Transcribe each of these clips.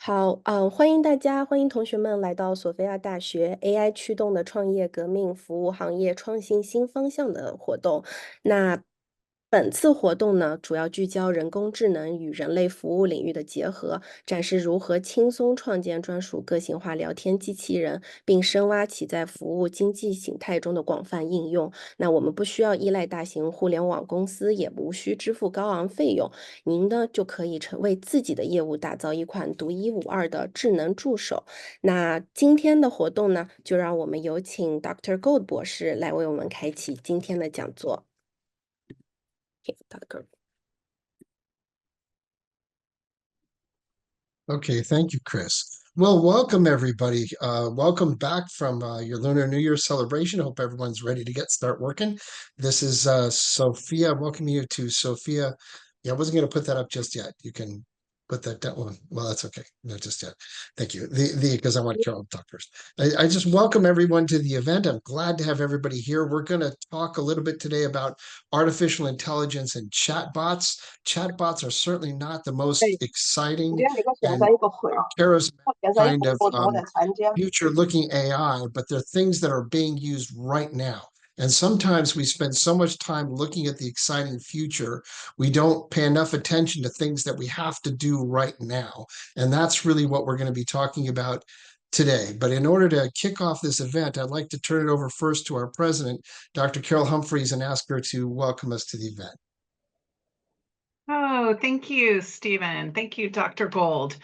好，欢迎大家，欢迎同学们来到索菲亚大学 AI 驱动的创业革命服务行业创新新方向的活动。那本次活动呢，主要聚焦人工智能与人类服务领域的结合，展示如何轻松创建专属个性化聊天机器人，并深挖其在服务经济形态中的广泛应用。那我们不需要依赖大型互联网公司，也无需支付高昂费用。您呢就可以为自己的业务打造一款独一无二的智能助手。那今天的活动呢，就让我们有请 Dr. Gold 博士来为我们开启今天的讲座。Dr. Okay, thank you, Chris. Well, welcome everybody. Welcome back from your Lunar New Year celebration. I hope everyone's ready to start working. This is Sofia. Welcome you to Sofia. Yeah, I wasn't going to put that up just yet. You can put that down. Well, that's okay. Not just yet. Thank you. Because I want Carol to talk first. I just welcome everyone to the event. I'm glad to have everybody here. We're going to talk a little bit today about artificial intelligence and chatbots. Chatbots are certainly not the most exciting and charismatic kind of future-looking AI, but they're things that are being used right now. And sometimes we spend so much time looking at the exciting future, we don't pay enough attention to things that we have to do right now. And that's really what we're going to be talking about today. But in order to kick off this event, I'd like to turn it over first to our president, Dr. Carol Humphreys, and ask her to welcome us to the event. Oh, thank you, Stephen. Thank you, Dr. Gold.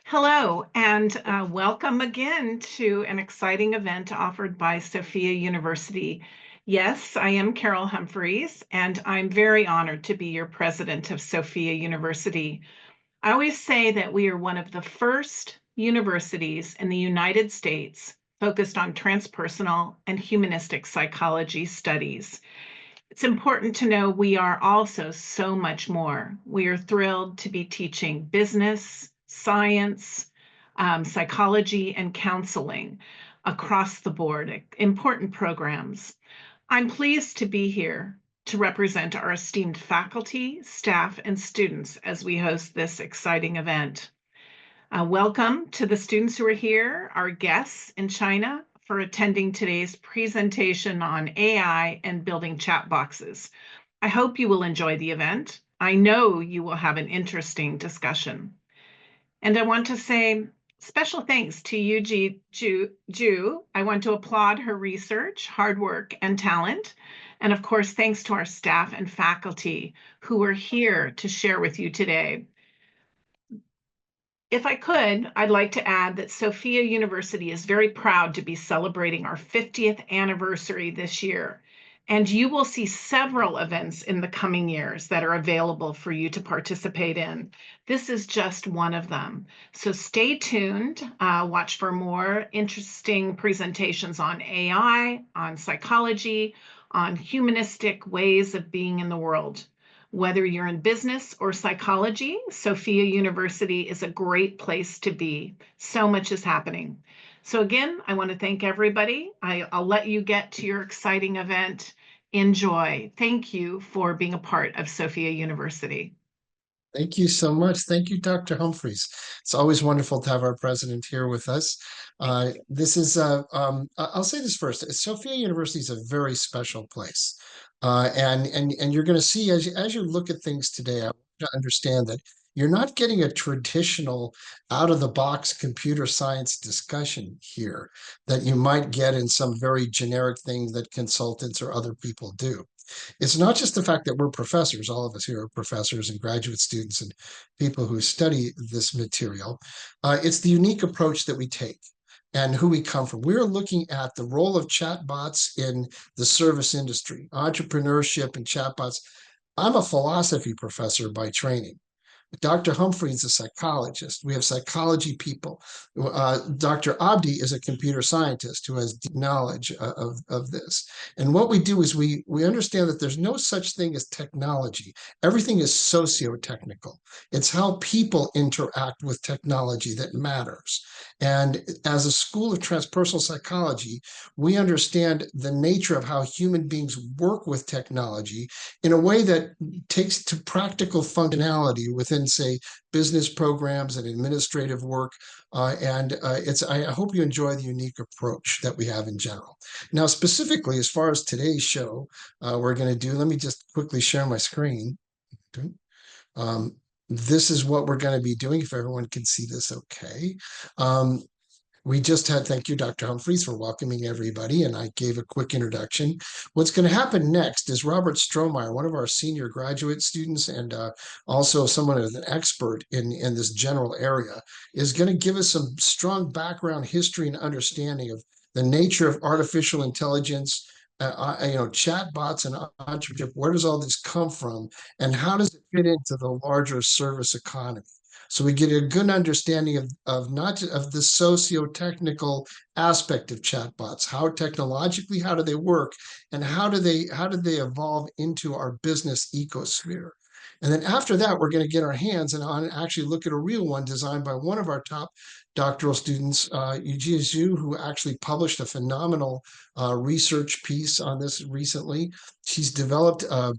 Hello, and welcome again to an exciting event offered by Sofia University. Yes, I am Carol Humphreys, and I'm very honored to be your president of Sofia University. I always say that we are one of the first universities in the United States focused on transpersonal and humanistic psychology studies. It's important to know we are also so much more. We are thrilled to be teaching business, science, psychology, and counseling across the board, important programs. I'm pleased to be here to represent our esteemed faculty, staff, and students as we host this exciting event. Welcome to the students who are here, our guests in China, for attending today's presentation on AI and building chat boxes. I hope you will enjoy the event. I know you will have an interesting discussion. And I want to say special thanks to Yujia Zhu. I want to applaud her research, hard work, and talent. And of course, thanks to our staff and faculty who are here to share with you today. If I could, I'd like to add that Sofia University is very proud to be celebrating our 50th anniversary this year. And you will see several events in the coming years that are available for you to participate in. This is just one of them. So stay tuned, watch for more interesting presentations on AI, on psychology, on humanistic ways of being in the world. Whether you're in business or psychology, Sofia University is a great place to be. So much is happening. So again, I want to thank everybody. I'll let you get to your exciting event. Enjoy. Thank you for being a part of Sofia University. Thank you so much. Thank you, Dr. Humphreys. It's always wonderful to have our president here with us. I'll say this first. Sofia University is a very special place. And you're going to see as you look at things today, I want you to understand that you're not getting a traditional out-of-the-box computer science discussion here that you might get in some very generic thing that consultants or other people do. It's not just the fact that we're professors, all of us here are professors and graduate students and people who study this material. It's the unique approach that we take and who we come from. We're looking at the role of chatbots in the service industry, entrepreneurship and chatbots. I'm a philosophy professor by training. Dr. Humphrey is a psychologist. We have psychology people. Dr. Abdi is a computer scientist who has deep knowledge of this. And what we do is we understand that there's no such thing as technology. Everything is socio-technical. It's how people interact with technology that matters. And as a school of transpersonal psychology, we understand the nature of how human beings work with technology in a way that takes to practical functionality within than, say, business programs and administrative work. I hope you enjoy the unique approach that we have in general. Now, specifically, as far as today's show, we're going to do, let me just quickly share my screen. Um, this is what we're going to be doing, if everyone can see this okay. We just had, thank you, Dr. Humphreys, for welcoming everybody, and I gave a quick introduction. What's going to happen next is Robert Strohmeyer, one of our senior graduate students and also someone who's an expert in this general area, is going to give us some strong background history and understanding of the nature of artificial intelligence, chatbots and entrepreneurship. Where does all this come from, and how does it fit into the larger service economy? So we get a good understanding of not of the socio-technical aspect of chatbots, how technologically, how do they work, and how do they evolve into our business ecosphere. And then after that, we're going to get our hands on actually look at a real one designed by one of our top doctoral students, Yujia Zhu, who actually published a phenomenal research piece on this recently. She's developed a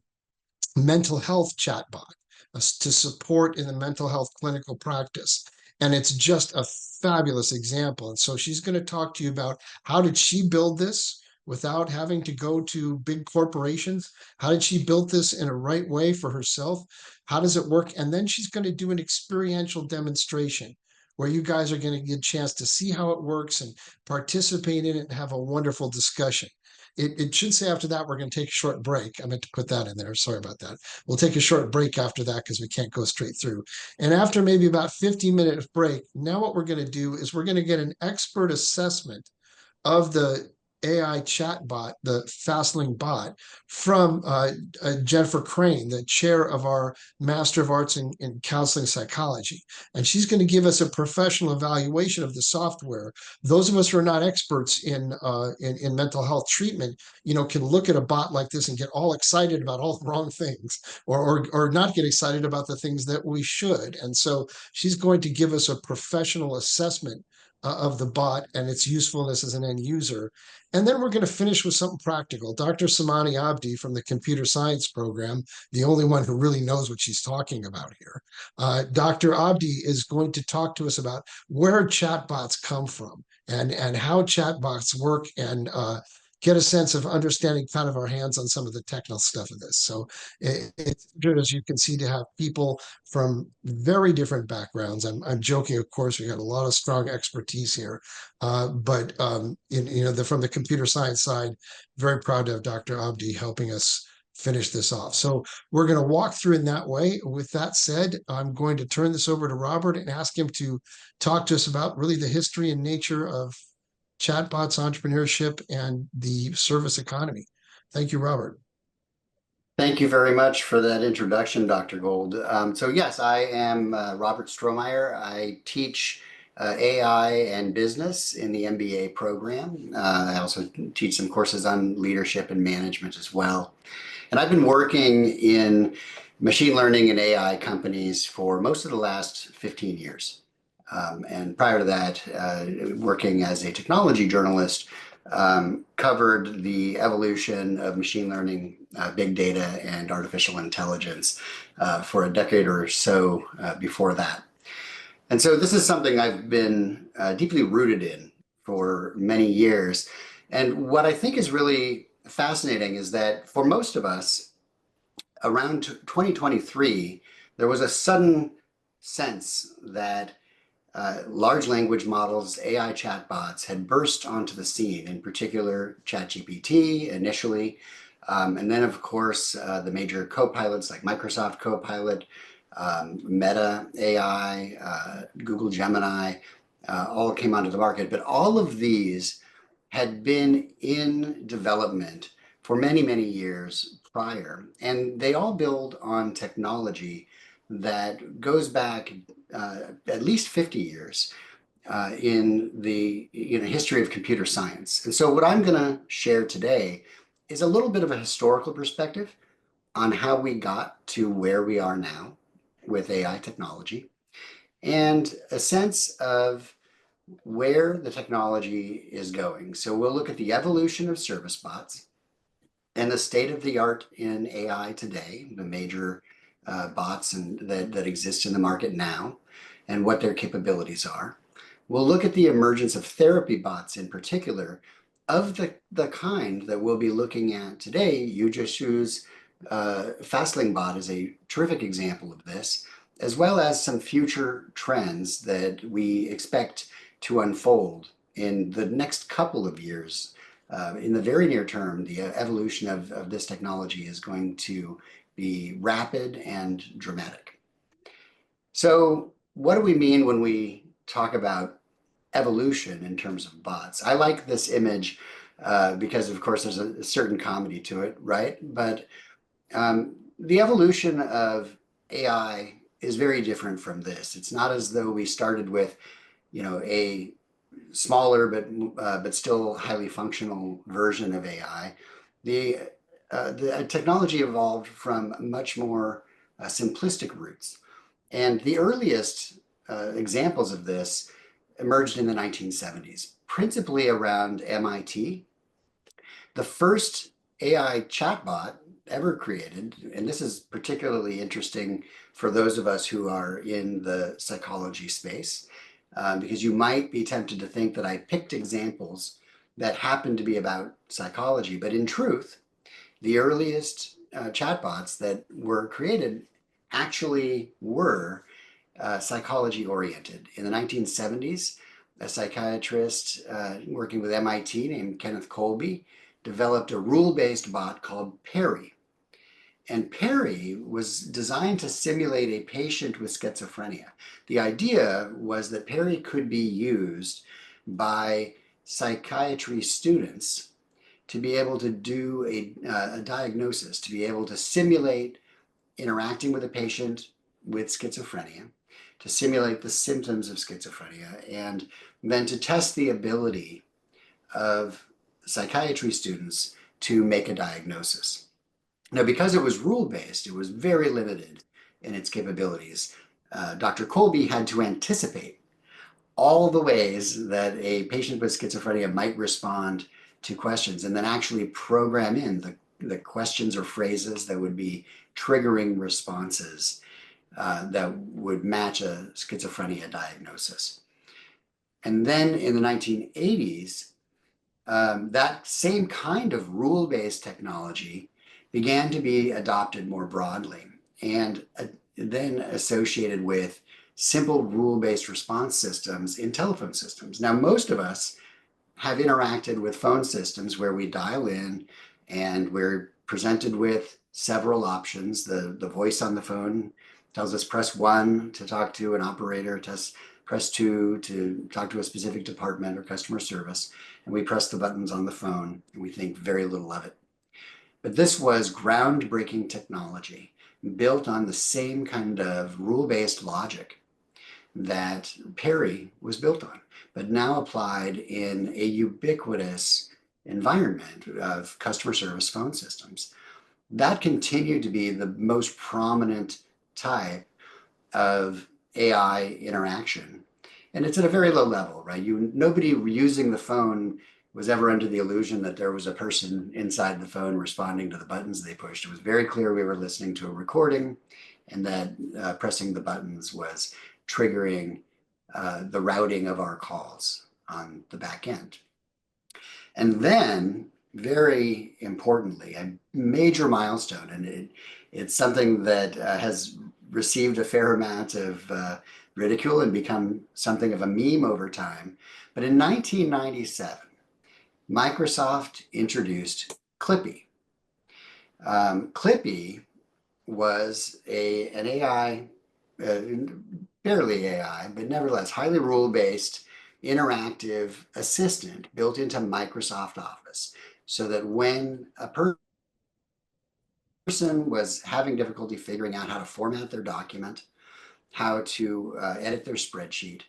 mental health chatbot to support in the mental health clinical practice. And it's just a fabulous example. And so she's going to talk to you about how did she build this without having to go to big corporations? How did she build this in a right way for herself? How does it work? And then she's going to do an experiential demonstration where you guys are going to get a chance to see how it works and participate in it and have a wonderful discussion. It should say after that, we're going to take a short break. I meant to put that in there. Sorry about that. We'll take a short break after that because we can't go straight through. And after maybe about 15-minute break, now what we're going to do is we're going to get an expert assessment of the AI chatbot, the Fastling bot, from Jennifer Crane, the chair of our Master of Arts in Counseling Psychology. And she's going to give us a professional evaluation of the software. Those of us who are not experts in mental health treatment, can look at a bot like this and get all excited about all the wrong things, or not get excited about the things that we should. And so she's going to give us a professional assessment of the bot and its usefulness as an end user. And then we're going to finish with something practical. Dr. Samane Abdi from the computer science program, the only one who really knows what she's talking about here. Dr. Abdi is going to talk to us about where chatbots come from and how chatbots work, and get a sense of understanding kind of our hands on some of the technical stuff of this. So it's good, as you can see, to have people from very different backgrounds. I'm joking, of course, we got a lot of strong expertise here, but from the computer science side, very proud to have Dr. Abdi helping us finish this off. So we're going to walk through in that way. With that said, I'm going to turn this over to Robert and ask him to talk to us about really the history and nature of chatbots, entrepreneurship, and the service economy. Thank you, Robert. Thank you very much for that introduction, Dr. Gold. So yes, I am Robert Strohmeyer. I teach AI and business in the MBA program. I also teach some courses on leadership and management as well. And I've been working in machine learning and AI companies for most of the last 15 years. And prior to that, working as a technology journalist, covered the evolution of machine learning, big data, and artificial intelligence for a decade or so before that. And so this is something I've been deeply rooted in for many years. And what I think is really fascinating is that for most of us, around 2023, there was a sudden sense that large language models, AI chatbots, had burst onto the scene, in particular ChatGPT initially, and then of course the major co-pilots like Microsoft Copilot, Meta AI, Google Gemini, all came onto the market. But all of these had been in development for many, many years prior, and they all build on technology that goes back at least 50 years in the history of computer science. And so what I'm going to share today is a little bit of a historical perspective on how we got to where we are now with AI technology, and a sense of where the technology is going. So we'll look at the evolution of service bots and the state of the art in AI today, the major bots that exist in the market now and what their capabilities are. We'll look at the emergence of therapy bots in particular, of the kind that we'll be looking at today. Yujia Zhu's Fastling bot is a terrific example of this, as well as some future trends that we expect to unfold in the next couple of years. In the very near term, the evolution of this technology is going to be rapid and dramatic. So what do we mean when we talk about evolution in terms of bots? I like this image because, of course, there's a certain comedy to it, right? But the evolution of AI is very different from this. It's not as though we started with, a smaller but still highly functional version of AI. The technology evolved from much more simplistic roots, and the earliest examples of this emerged in the 1970s, principally around MIT. The first AI chatbot ever created, and this is particularly interesting for those of us who are in the psychology space, because you might be tempted to think that I picked examples that happen to be about psychology, but in truth, the earliest chatbots that were created actually were psychology oriented. In the 1970s, a psychiatrist working with MIT named Kenneth Colby developed a rule-based bot called Perry. And Perry was designed to simulate a patient with schizophrenia. The idea was that Perry could be used by psychiatry students to be able to do a diagnosis, to be able to simulate interacting with a patient with schizophrenia, to simulate the symptoms of schizophrenia, and then to test the ability of psychiatry students to make a diagnosis. Now, because it was rule-based, it was very limited in its capabilities. Dr. Colby had to anticipate all the ways that a patient with schizophrenia might respond to questions, and then actually program in the questions or phrases that would be triggering responses that would match a schizophrenia diagnosis. And then in the 1980s, that same kind of rule-based technology began to be adopted more broadly, and then associated with simple rule-based response systems in telephone systems. Now, most of us have interacted with phone systems where we dial in and we're presented with several options. The voice on the phone tells us press 1 to talk to an operator, press 2 to talk to a specific department or customer service, and we press the buttons on the phone and we think very little of it. But this was groundbreaking technology built on the same kind of rule-based logic that Perry was built on, but now applied in a ubiquitous environment of customer service phone systems. That continued to be the most prominent type of AI interaction. And it's at a very low level, right? Nobody using the phone was ever under the illusion that there was a person inside the phone responding to the buttons they pushed. It was very clear we were listening to a recording, and that pressing the buttons was triggering the routing of our calls on the back end. And then, very importantly, a major milestone, and it's something that has received a fair amount of ridicule and become something of a meme over time. But in 1997, Microsoft introduced Clippy. Clippy was an AI, barely AI, but nevertheless highly rule-based, interactive assistant built into Microsoft Office, so that when a person was having difficulty figuring out how to format their document, how to edit their spreadsheet,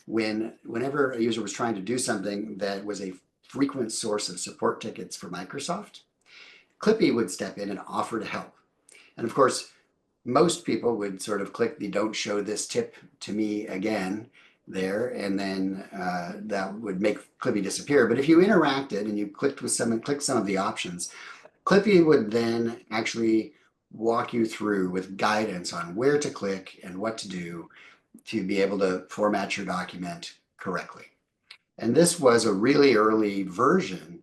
whenever a user was trying to do something that was a frequent source of support tickets for Microsoft, Clippy would step in and offer to help. And of course, most people would sort of click the "don't show this tip to me again" there, and then that would make Clippy disappear. But if you interacted and you clicked some of the options, Clippy would then actually walk you through with guidance on where to click and what to do to be able to format your document correctly. And this was a really early version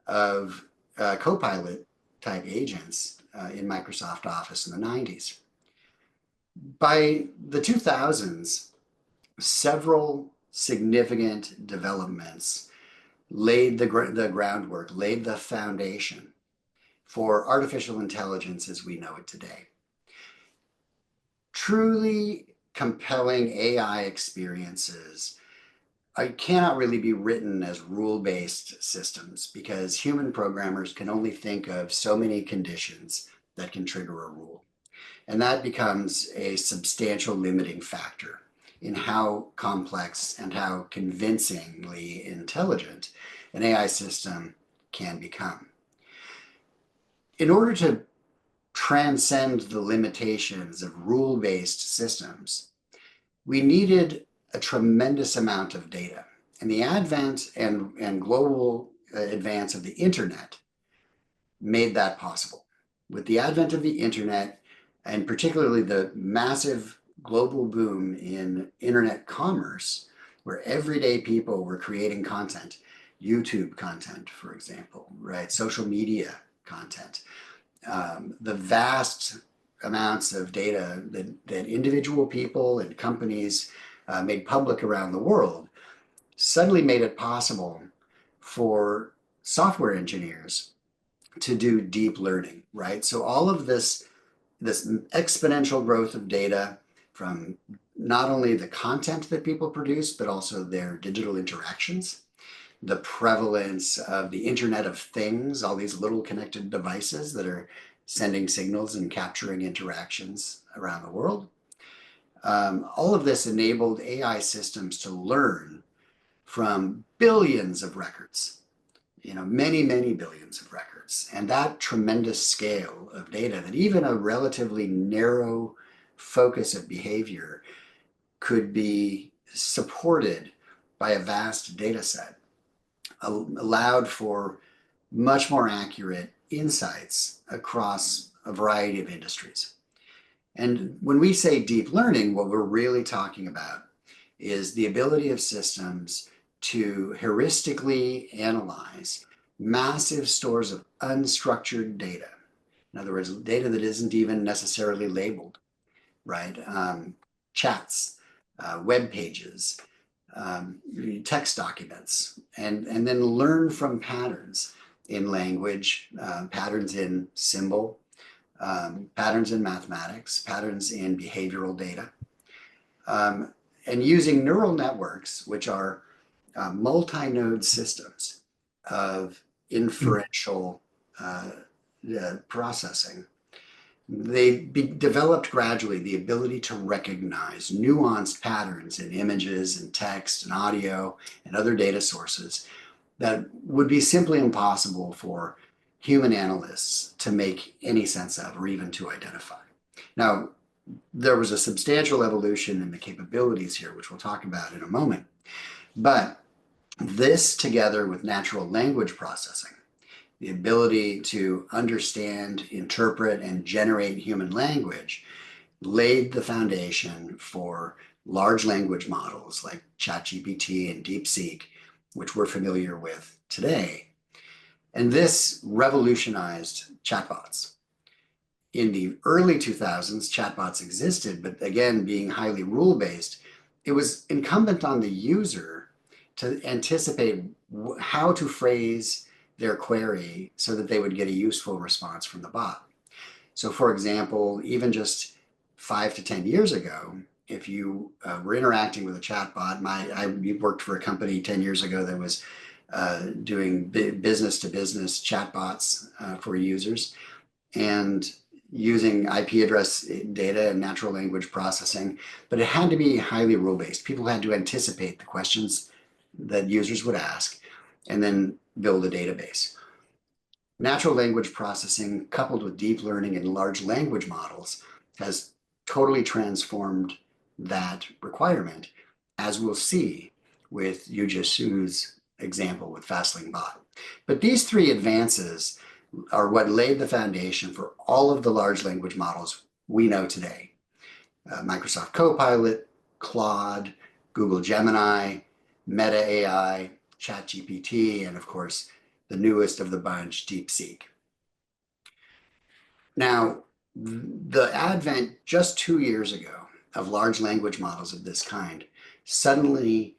of Copilot type agents in Microsoft Office in the 90s. By the 2000s, several significant developments laid the groundwork, laid the foundation for artificial intelligence as we know it today. Truly compelling AI experiences cannot really be written as rule-based systems because human programmers can only think of so many conditions that can trigger a rule. And that becomes a substantial limiting factor in how complex and how convincingly intelligent an AI system can become. In order to transcend the limitations of rule-based systems, we needed a tremendous amount of data. And the advent and global advance of the internet made that possible. With the advent of the internet, and particularly the massive global boom in internet commerce, where everyday people were creating content, YouTube content, for example, right? Social media content, the vast amounts of data that individual people and companies made public around the world suddenly made it possible for software engineers to do deep learning, right? So all of this exponential growth of data from not only the content that people produce, but also their digital interactions, the prevalence of the Internet of Things, all these little connected devices that are sending signals and capturing interactions around the world. All of this enabled AI systems to learn from billions of records, many, many billions of records. And that tremendous scale of data that even a relatively narrow focus of behavior could be supported by a vast data set allowed for much more accurate insights across a variety of industries. And when we say deep learning, what we're really talking about is the ability of systems to heuristically analyze massive stores of unstructured data. In other words, data that isn't even necessarily labeled, right? Chats, web pages, text documents, and then learn from patterns in language, patterns in symbol, patterns in mathematics, patterns in behavioral data, and using neural networks, which are multi-node systems of inferential processing. They developed gradually the ability to recognize nuanced patterns in images and text and audio and other data sources that would be simply impossible for human analysts to make any sense of or even to identify. Now, there was a substantial evolution in the capabilities here, which we'll talk about in a moment. But this, together with natural language processing, the ability to understand, interpret, and generate human language, laid the foundation for large language models like ChatGPT and DeepSeek, which we're familiar with today. And this revolutionized chatbots. In the early 2000s, chatbots existed, but again, being highly rule-based, it was incumbent on the user to anticipate how to phrase their query so that they would get a useful response from the bot. So for example, even just 5 to 10 years ago, if you were interacting with a chatbot, I worked for a company 10 years ago that was doing business-to-business chatbots for users and using IP address data and natural language processing, but it had to be highly rule-based. People had to anticipate the questions that users would ask and then build a database. Natural language processing coupled with deep learning and large language models has totally transformed that requirement, as we'll see with Yujia Zhu's example with Fastling Bot. But these three advances are what laid the foundation for all of the large language models we know today. Microsoft Copilot, Claude, Google Gemini, Meta AI, ChatGPT, and of course, the newest of the bunch, DeepSeek. Now, the advent just 2 years ago of large language models of this kind suddenly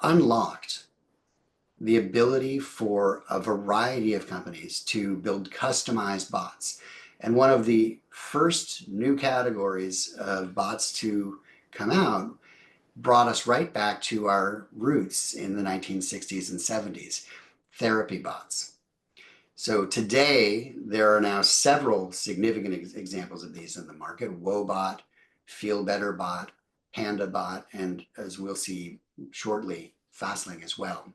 unlocked the ability for a variety of companies to build customized bots. And one of the first new categories of bots to come out brought us right back to our roots in the 1960s and 70s, therapy bots. So today, there are now several significant examples of these in the market: Wobot, Feel Better Bot, Panda Bot, and as we'll see shortly, Fastling as well.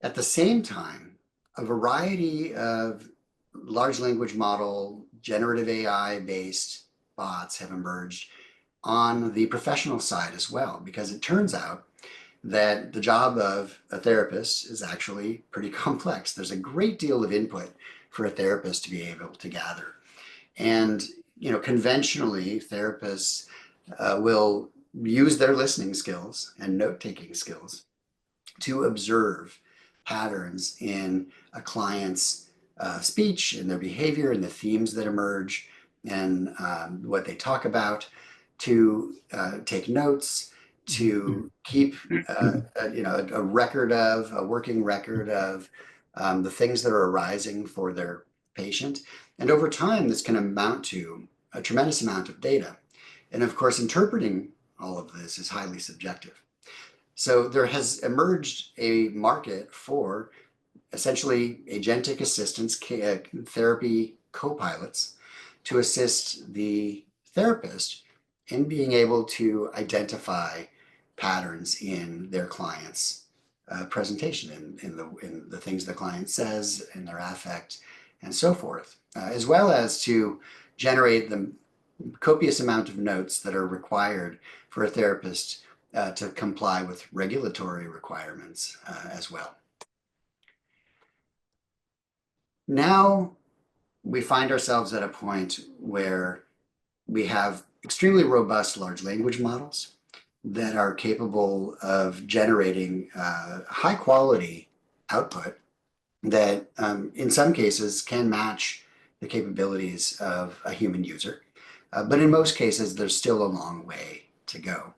At the same time, a variety of large language model, generative AI-based bots have emerged on the professional side as well, because it turns out that the job of a therapist is actually pretty complex. There's a great deal of input for a therapist to be able to gather. And, conventionally, therapists will use their listening skills and note-taking skills to observe patterns in a client's speech and their behavior and the themes that emerge and what they talk about, to take notes, to keep a working record of the things that are arising for their patient. And over time, this can amount to a tremendous amount of data. And of course, interpreting all of this is highly subjective. So there has emerged a market for essentially agentic assistants, therapy co-pilots, to assist the therapist in being able to identify patterns in their client's presentation, in the things the client says, in their affect, and so forth, as well as to generate the copious amount of notes that are required for a therapist to comply with regulatory requirements as well. Now we find ourselves at a point where we have extremely robust large language models that are capable of generating high quality output that in some cases can match the capabilities of a human user. But in most cases, there's still a long way to go.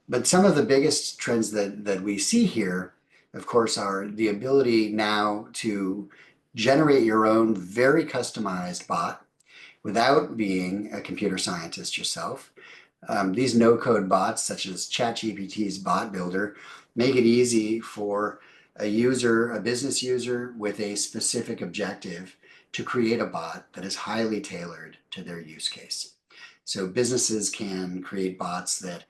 But some of the biggest trends that we see here, of course, are the ability now to generate your own very customized bot without being a computer scientist yourself. These no-code bots, such as ChatGPT's bot builder, make it easy for a user, a business user with a specific objective, to create a bot that is highly tailored to their use case. So businesses can create bots that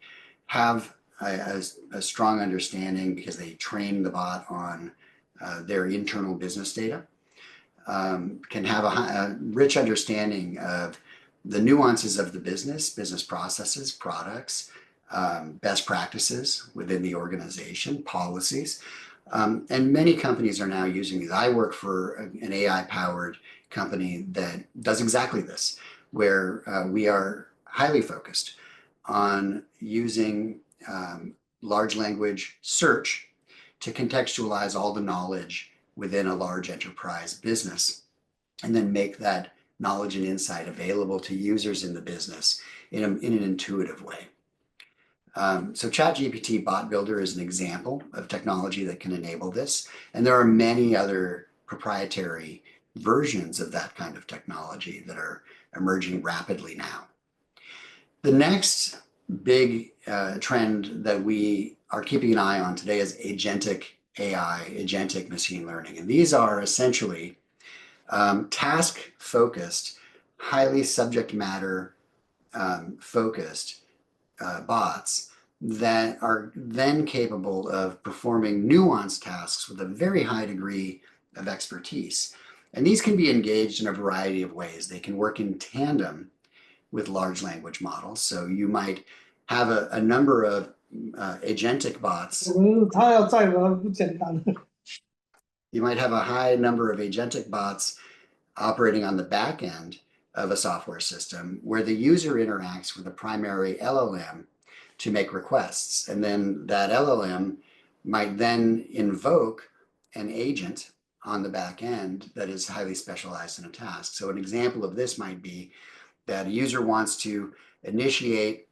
have a strong understanding, because they train the bot on their internal business data, can have a rich understanding of the nuances of the business processes, products, best practices within the organization, policies. And many companies are now using these. I work for an AI-powered company that does exactly this, where we are highly focused on using large language search to contextualize all the knowledge within a large enterprise business, and then make that knowledge and insight available to users in the business in an intuitive way. So ChatGPT Bot Builder is an example of technology that can enable this. And there are many other proprietary versions of that kind of technology that are emerging rapidly now. The next big trend that we are keeping an eye on today is agentic AI, agentic machine learning. And these are essentially task-focused, highly subject matter focused bots that are then capable of performing nuanced tasks with a very high degree of expertise. And these can be engaged in a variety of ways. They can work in tandem with large language models. So you might have a number of agentic bots. You might have a high number of agentic bots operating on the back end of a software system where the user interacts with a primary LLM to make requests. And then that LLM might then invoke an agent on the back end that is highly specialized in a task. So an example of this might be that a user wants to initiate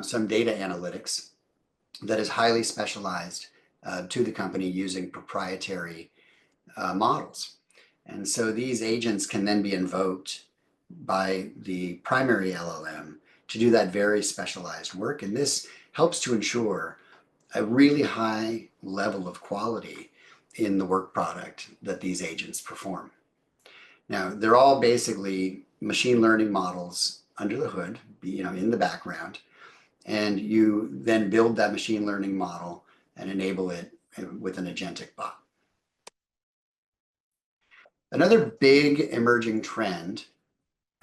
some data analytics that is highly specialized to the company using proprietary models. And so these agents can then be invoked by the primary LLM to do that very specialized work. And this helps to ensure a really high level of quality in the work product that these agents perform. Now, they're all basically machine learning models under the hood, in the background, and you then build that machine learning model and enable it with an agentic bot. Another big emerging trend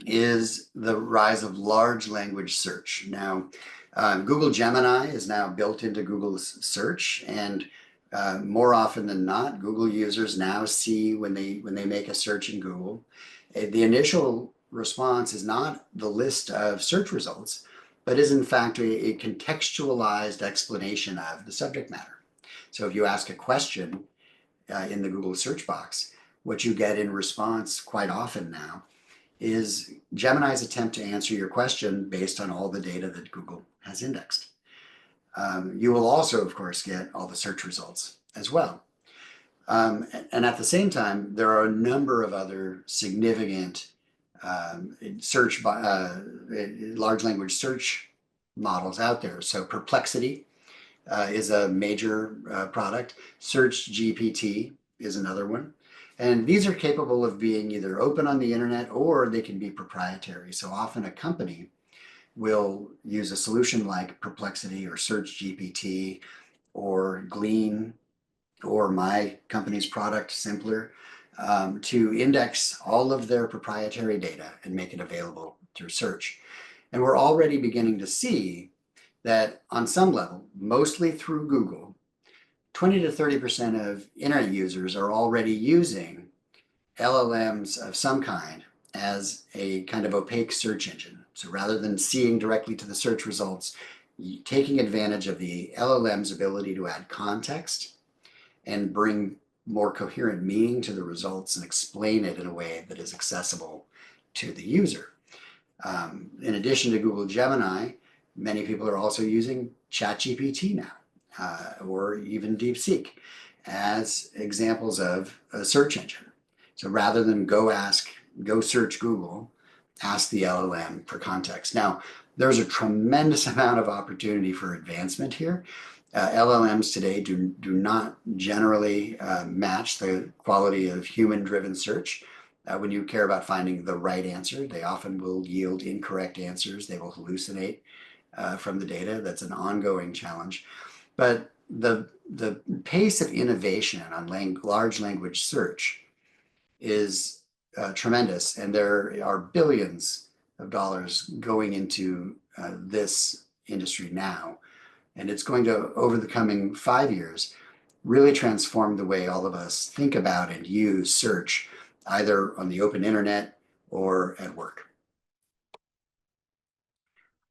is the rise of large language search. Now, Google Gemini is now built into Google's search, and more often than not, Google users now see when they make a search in Google, the initial response is not the list of search results, but is in fact a contextualized explanation of the subject matter. So if you ask a question in the Google search box, what you get in response quite often now is Gemini's attempt to answer your question based on all the data that Google has indexed. You will also, of course, get all the search results as well. And at the same time, there are a number of other significant large language search models out there. So Perplexity is a major product. Search GPT is another one. And these are capable of being either open on the internet or they can be proprietary. So often a company will use a solution like Perplexity or Search GPT or Glean or my company's product, Simpler, to index all of their proprietary data and make it available through search. And we're already beginning to see that on some level, mostly through Google, 20 to 30% of internet users are already using LLMs of some kind as a kind of opaque search engine. So rather than seeing directly to the search results, taking advantage of the LLM's ability to add context and bring more coherent meaning to the results and explain it in a way that is accessible to the user. In addition to Google Gemini, many people are also using ChatGPT now, or even DeepSeek as examples of a search engine. So rather than go search Google, ask the LLM for context. Now, there's a tremendous amount of opportunity for advancement here. LLMs today do not generally match the quality of human-driven search. When you care about finding the right answer, they often will yield incorrect answers. They will hallucinate from the data. That's an ongoing challenge. But the pace of innovation on large language search is tremendous, and there are billions of dollars going into this industry now. And it's going to, over the coming 5 years, really transform the way all of us think about and use search, either on the open internet or at work.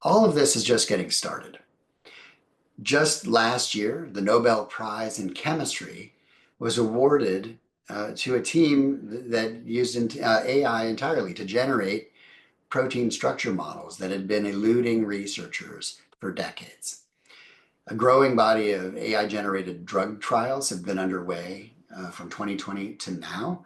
All of this is just getting started. Just last year, the Nobel Prize in Chemistry was awarded to a team that used AI entirely to generate protein structure models that had been eluding researchers for decades. A growing body of AI-generated drug trials have been underway from 2020 to now.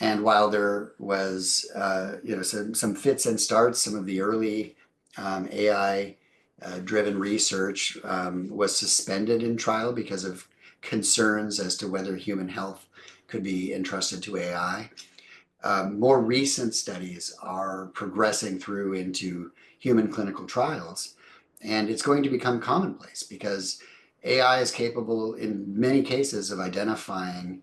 And while there was some fits and starts, some of the early AI-driven research was suspended in trial because of concerns as to whether human health could be entrusted to AI. More recent studies are progressing through into human clinical trials, and it's going to become commonplace because AI is capable in many cases of identifying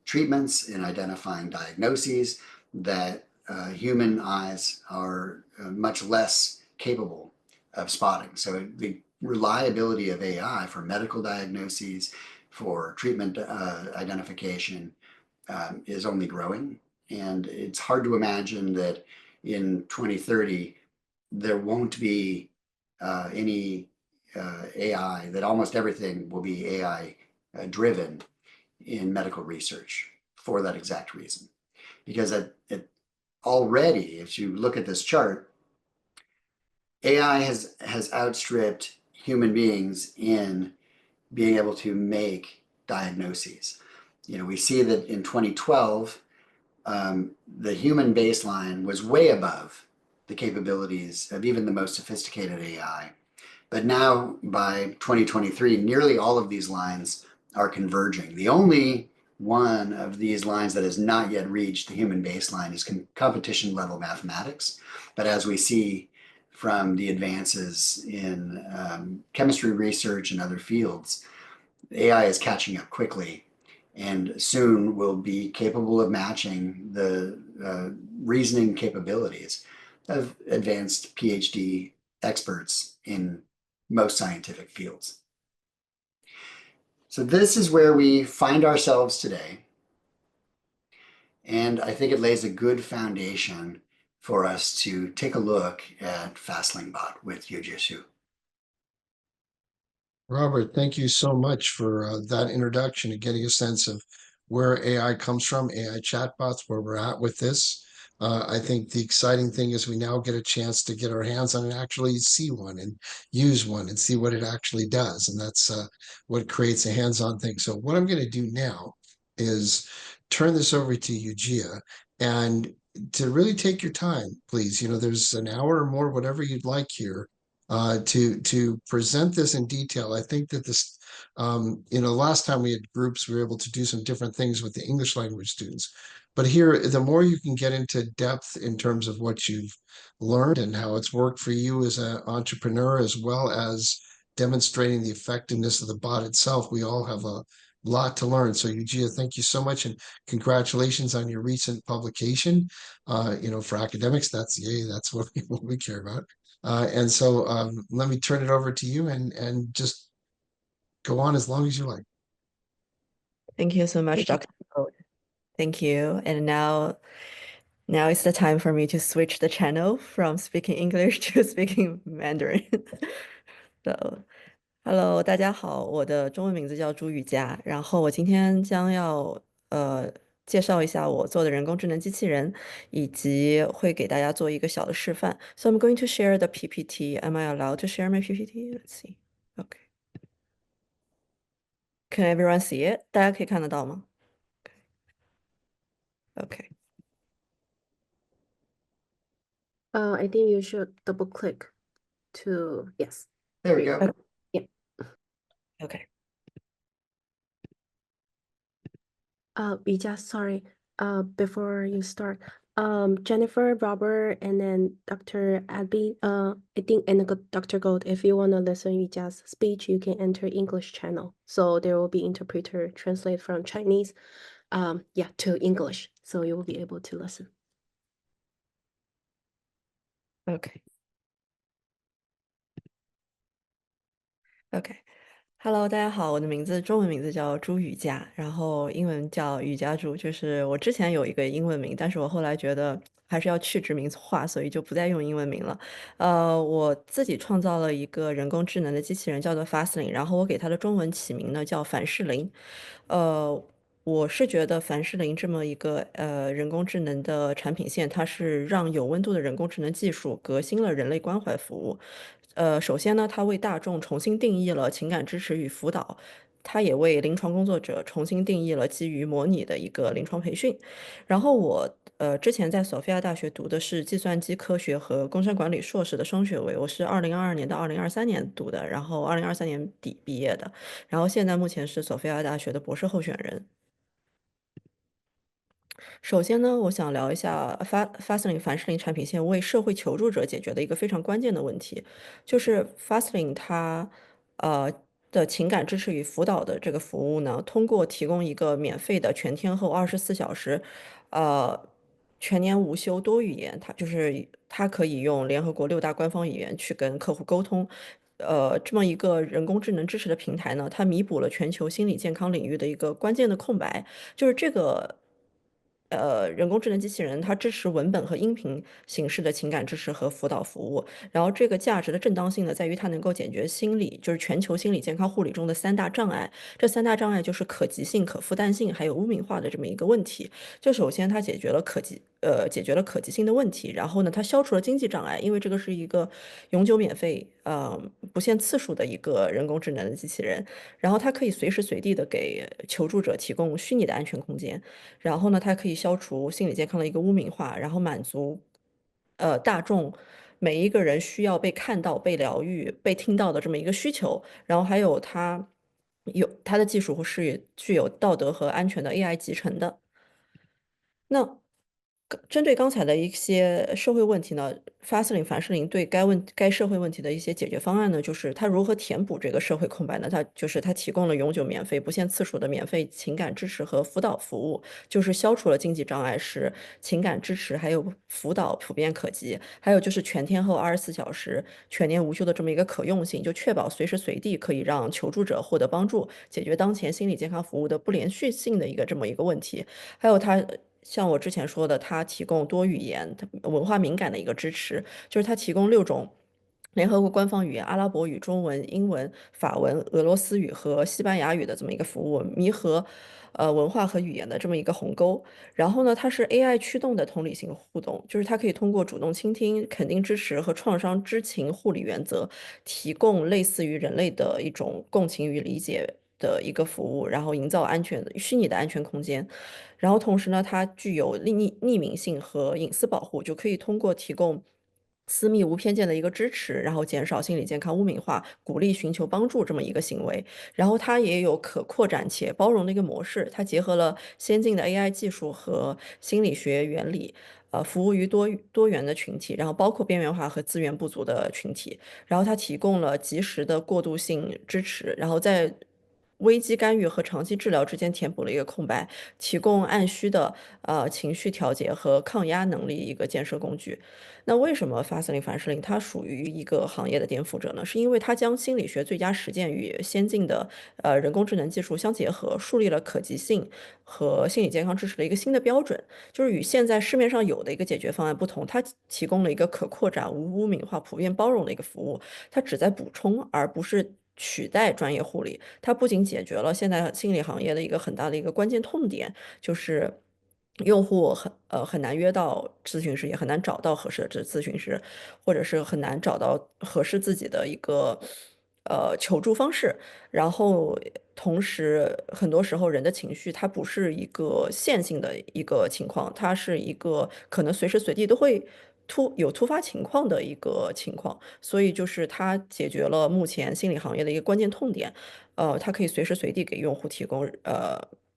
treatments and identifying diagnoses that human eyes are much less capable of spotting. So the reliability of AI for medical diagnoses for treatment identification is only growing. And it's hard to imagine that in 2030, there won't be any AI, that almost everything will be AI driven in medical research for that exact reason. Because already, if you look at this chart, AI has outstripped human beings in being able to make diagnoses. We see that in 2012, the human baseline was way above the capabilities of even the most sophisticated AI. But now by 2023, nearly all of these lines are converging. The only one of these lines that has not yet reached the human baseline is competition level mathematics. But as we see from the advances in chemistry research and other fields, AI is catching up quickly and soon will be capable of matching the reasoning capabilities of advanced PhD experts in most scientific fields. So this is where we find ourselves today. And I think it lays a good foundation for us to take a look at FastLinkBot with Yujia Zhu. Robert, thank you so much for that introduction and getting a sense of where AI comes from, AI chatbots, where we're at with this. I think the exciting thing is we now get a chance to get our hands on and actually see one and use one and see what it actually does. And that's what creates a hands-on thing. So what I'm going to do now is turn this over to Yujia and to really take your time, please. There's an hour or more, whatever you'd like here to present this in detail. I think that this, last time we had groups, we were able to do some different things with the English language students. But here, the more you can get into depth in terms of what you've learned and how it's worked for you as an entrepreneur, as well as demonstrating the effectiveness of the bot itself, we all have a lot to learn. So Yujia, thank you so much, and congratulations on your recent publication. For academics, that's what we care about. And so let me turn it over to you and just go on as long as you like. Thank you so much, Dr. Gold. Thank you. And now it's the time for me to switch the channel from speaking English to speaking Mandarin. So, Hello，大家好，我的中文名字叫朱雨佳，然后我今天将要介绍一下我做的人工智能机器人，以及会给大家做一个小的示范。So I'm going to share the PPT. Am I allowed to share my PPT? Let's see. Okay. Can everyone see it? 大家可以看得到吗？Okay. I think you should double click to, yes. There we go. Yeah. Okay. Yujia, sorry. Before you start, Jennifer, Robert, and then Dr. Abdi, I think, and Dr. Gold, if you want to listen Yujia's speech, you can enter English channel. So there will be interpreter translate from Chinese, to English. So you will be able to listen. Okay. Okay.Hello，大家好，我的中文名字叫朱雨佳，然后英文叫雨佳朱，就是我之前有一个英文名，但是我后来觉得还是要去殖民化，所以就不再用英文名了。我自己创造了一个人工智能的机器人，叫做 FastLink，然后我给它的中文起名呢叫凡士林。我是觉得凡士林这么一个人工智能的产品线，它是让有温度的人工智能技术革新了人类关怀服务。首先呢，它为大众重新定义了情感支持与辅导，它也为临床工作者重新定义了基于模拟的一个临床培训。然后我之前在索菲亚大学读的是计算机科学和工商管理硕士的双学位，我是2022年到2023年读的，然后2023年底毕业的，然后现在目前是索菲亚大学的博士候选人。首先呢，我想聊一下FastLink凡士林产品线为社会求助者解决的一个非常关键的问题，就是 FastLink 它的情感支持与辅导的这个服务呢，通过提供一个免费的全天候24小时，全年无休多语言，它可以用联合国6大官方语言去跟客户沟通。这么一个人工智能支持的平台呢，它弥补了全球心理健康领域的一个关键的空白，就是这个。人工智能机器人它支持文本和音频形式的情感支持和辅导服务，然后这个价值的正当性呢，在于它能够解决就是全球心理健康护理中的三大障碍。这三大障碍就是可及性、可负担性，还有污名化的这么一个问题。就首先它解决了可及性的问题，然后呢，它消除了经济障碍，因为这个是一个永久免费、不限次数的一个人工智能的机器人，然后它可以随时随地的给求助者提供虚拟的安全空间，然后呢，它可以消除心理健康的一个污名化，然后满足大众每一个人需要被看到、被疗愈、被听到的这么一个需求，然后还有它的技术是具有道德和安全的 AI 集成的。那针对刚才的一些社会问题呢，凡士林对该社会问题的一些解决方案呢，就是它如何填补这个社会空白呢？它提供了永久免费、不限次数的免费情感支持和辅导服务，就是消除了经济障碍，使情感支持还有辅导普遍可及，还有就是全天候24小时全年无休的这么一个可用性，就确保随时随地可以让求助者获得帮助，解决当前心理健康服务的不连续性的这么一个问题。还有像我之前说的，它提供多语言、文化敏感的一个支持，就是它提供6种联合国官方语言：阿拉伯语、中文、英文、法文、俄罗斯语和西班牙语的这么一个服务，弥合文化和语言的这么一个鸿沟。然后呢，它是 AI 驱动的同理心互动，就是它可以通过主动倾听、肯定支持和创伤知情护理原则，提供类似于人类的一种共情与理解的一个服务，然后营造虚拟的安全空间。然后同时呢，它具有匿名性和隐私保护，就可以通过提供私密无偏见的一个支持，然后减少心理健康污名化，鼓励寻求帮助这么一个行为。然后它也有可扩展且包容的一个模式，它结合了先进的 AI 技术和心理学原理。服务于多元的群体，然后包括边缘化和资源不足的群体，然后它提供了及时的过渡性支持，然后在危机干预和长期治疗之间填补了一个空白，提供按需的情绪调节和抗压能力一个建设工具。那为什么凡士林它属于一个行业的颠覆者呢？是因为它将心理学最佳实践与先进的人工智能技术相结合，树立了可及性和心理健康支持的一个新的标准。就是与现在市面上有的一个解决方案不同，它提供了一个可扩展、无污名化、普遍包容的一个服务，它旨在补充而不是取代专业护理。它不仅解决了现在心理行业的一个很大的一个关键痛点，就是用户很难约到咨询师，也很难找到合适的咨询师，或者是很难找到合适自己的一个求助方式。然后同时，很多时候人的情绪它不是一个线性的一个情况，它是一个可能随时随地都会有突发情况的一个情况，所以就是它解决了目前心理行业的一个关键痛点。它可以随时随地给用户提供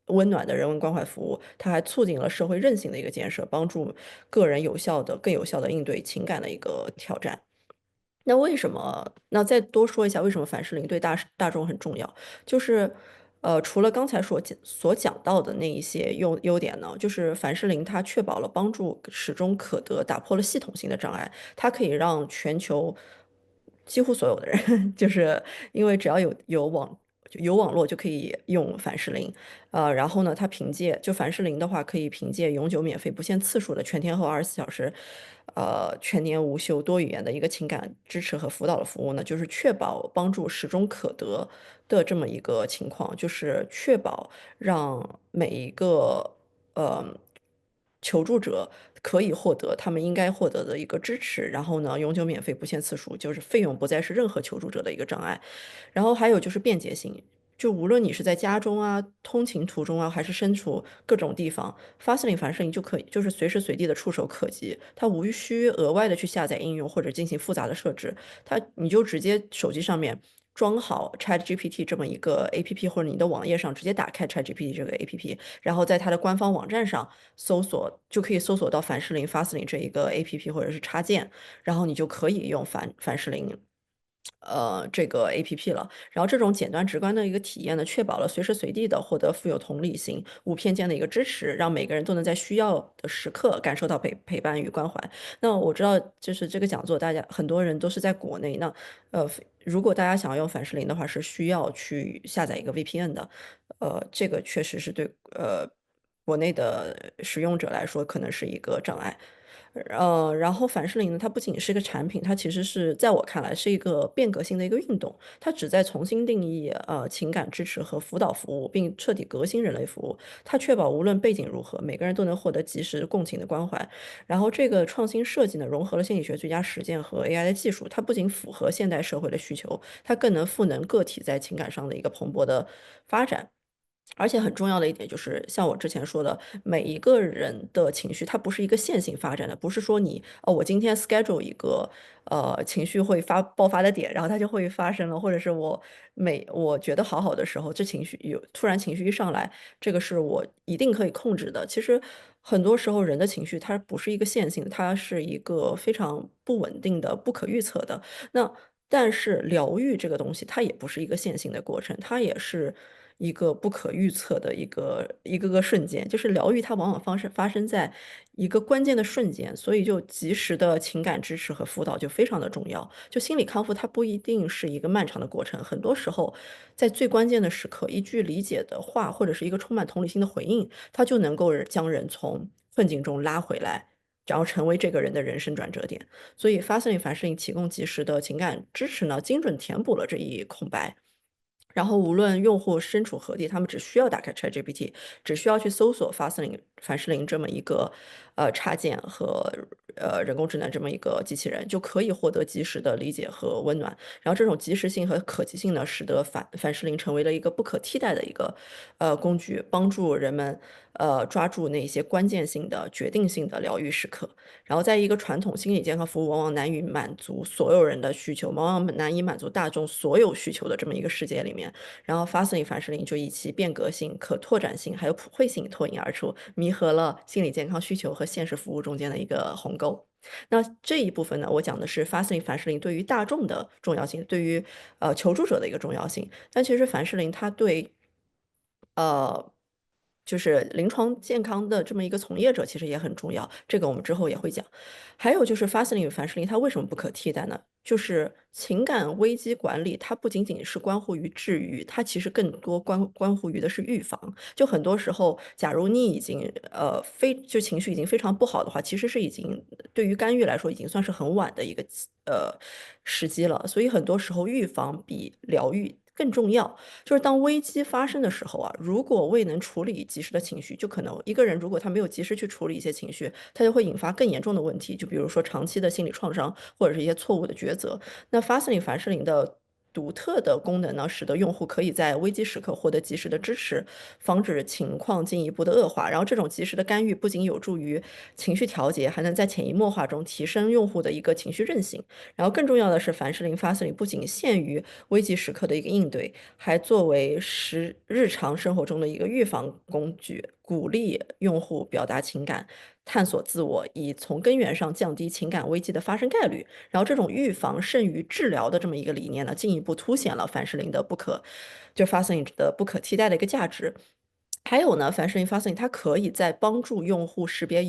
温暖的人文关怀服务，它还促进了社会韧性的一个建设，帮助个人更有效的应对情感的一个挑战。那为什么？那再多说一下，为什么凡士林对大众很重要？就是，除了刚才所讲到的那一些优点呢，就是凡士林它确保了帮助始终可得，打破了系统性的障碍，它可以让全球几乎所有的人，就是因为只要有网络就可以用凡士林，然后呢，它凡士林的话，可以凭借永久免费、不限次数的全天候24小时，全年无休多语言的一个情感支持和辅导的服务呢，就是确保帮助始终可得的这么一个情况，就是确保让每一个呃求助者可以获得他们应该获得的一个支持，然后呢，永久免费、不限次数，就是费用不再是任何求助者的一个障碍。然后还有就是便捷性，就无论你是在家中啊、通勤途中啊，还是身处各种地方，凡士林就可以就是随时随地的触手可及，它无需额外的去下载应用或者进行复杂的设置，你就直接手机上面装好 ChatGPT 这么一个 APP，或者你的网页上直接打开 ChatGPT 这个 APP，然后在它的官方网站上就可以搜索到凡士林这一个 APP或者是插件，然后你就可以用凡士林这个 APP 了。然后这种简单直观的一个体验呢，确保了随时随地的获得富有同理心、无偏见的一个支持，让每个人都能在需要的时刻感受到陪伴与关怀。那我知道，就是这个讲座，大家很多人都是在国内。那如果大家想要用凡士林的话，是需要去下载一个 VPN 的。这个确实是对国内的使用者来说可能是一个障碍。然后凡士林呢，它不仅是一个产品，它其实是在我看来是一个变革性的一个运动。它旨在重新定义情感支持和辅导服务，并彻底革新人类服务。它确保无论背景如何，每个人都能获得及时共情的关怀。然后这个创新设计呢，融合了心理学最佳实践和 AI 的技术，它不仅符合现代社会的需求，它更能赋能个体在情感上的一个蓬勃的发展。而且很重要的一点就是，像我之前说的，每一个人的情绪它不是一个线性发展的，不是说你我今天 schedule 一个情绪会爆发的点，然后它就会发生了，或者是我觉得好好的时候，这情绪突然情绪一上来，这个是我一定可以控制的。其实很多时候人的情绪它不是一个线性的，它是一个非常不稳定的、不可预测的。那但是疗愈这个东西，它也不是一个线性的过程，它也是一个不可预测的一个瞬间。就是疗愈它往往发生在一个关键的瞬间，所以就及时的情感支持和辅导就非常的重要。就心理康复，它不一定是一个漫长的过程，很多时候在最关键的时刻，一句理解的话，或者是一个充满同理心的回应，它就能够将人从困境中拉回来。然后成为这个人的人生转折点。所以凡士林提供及时的情感支持呢，精准填补了这一空白。然后无论用户身处何地，他们只需要打开 ChatGPT，只需要去搜索凡士林这么一个插件和人工智能这么一个机器人，就可以获得及时的理解和温暖。然后这种及时性和可及性呢，使得凡士林成为了一个不可替代的一个工具，帮助人们抓住那些关键性的、决定性的疗愈时刻。然后在一个传统心理健康服务往往难以满足所有人的需求，往往难以满足大众所有需求的这么一个世界里面，然后凡士林就以其变革性、可拓展性还有普惠性脱颖而出，弥合了心理健康需求和现实服务中间的一个鸿沟。那这一部分呢，我讲的是凡士林对于大众的重要性，对于求助者的一个重要性。但其实凡士林它对呃就是临床健康的这么一个从业者其实也很重要，这个我们之后也会讲。还有就是法斯林与凡士林它为什么不可替代呢？就是情感危机管理，它不仅仅是关乎于治愈，它其实更多关乎于的是预防。就很多时候，假如你已经就情绪已经非常不好的话，其实是已经对于干预来说已经算是很晚的一个时机了。所以很多时候预防比疗愈更重要。就是当危机发生的时候啊，如果未能处理及时的情绪，就可能一个人如果他没有及时去处理一些情绪，他就会引发更严重的问题，就比如说长期的心理创伤，或者是一些错误的抉择。那凡士林的独特的功能呢，使得用户可以在危机时刻获得及时的支持，防止情况进一步的恶化。然后这种及时的干预不仅有助于情绪调节，还能在潜移默化中提升用户的一个情绪韧性。然后更重要的是，法斯林不仅限于危机时刻的一个应对，还作为日常生活中的一个预防工具，鼓励用户表达情感、探索自我，以从根源上降低情感危机的发生概率。然后这种预防胜于治疗的这么一个理念呢，进一步凸显了法斯林的不可替代的一个价值。还有呢，凡士林它可以在帮助用户识别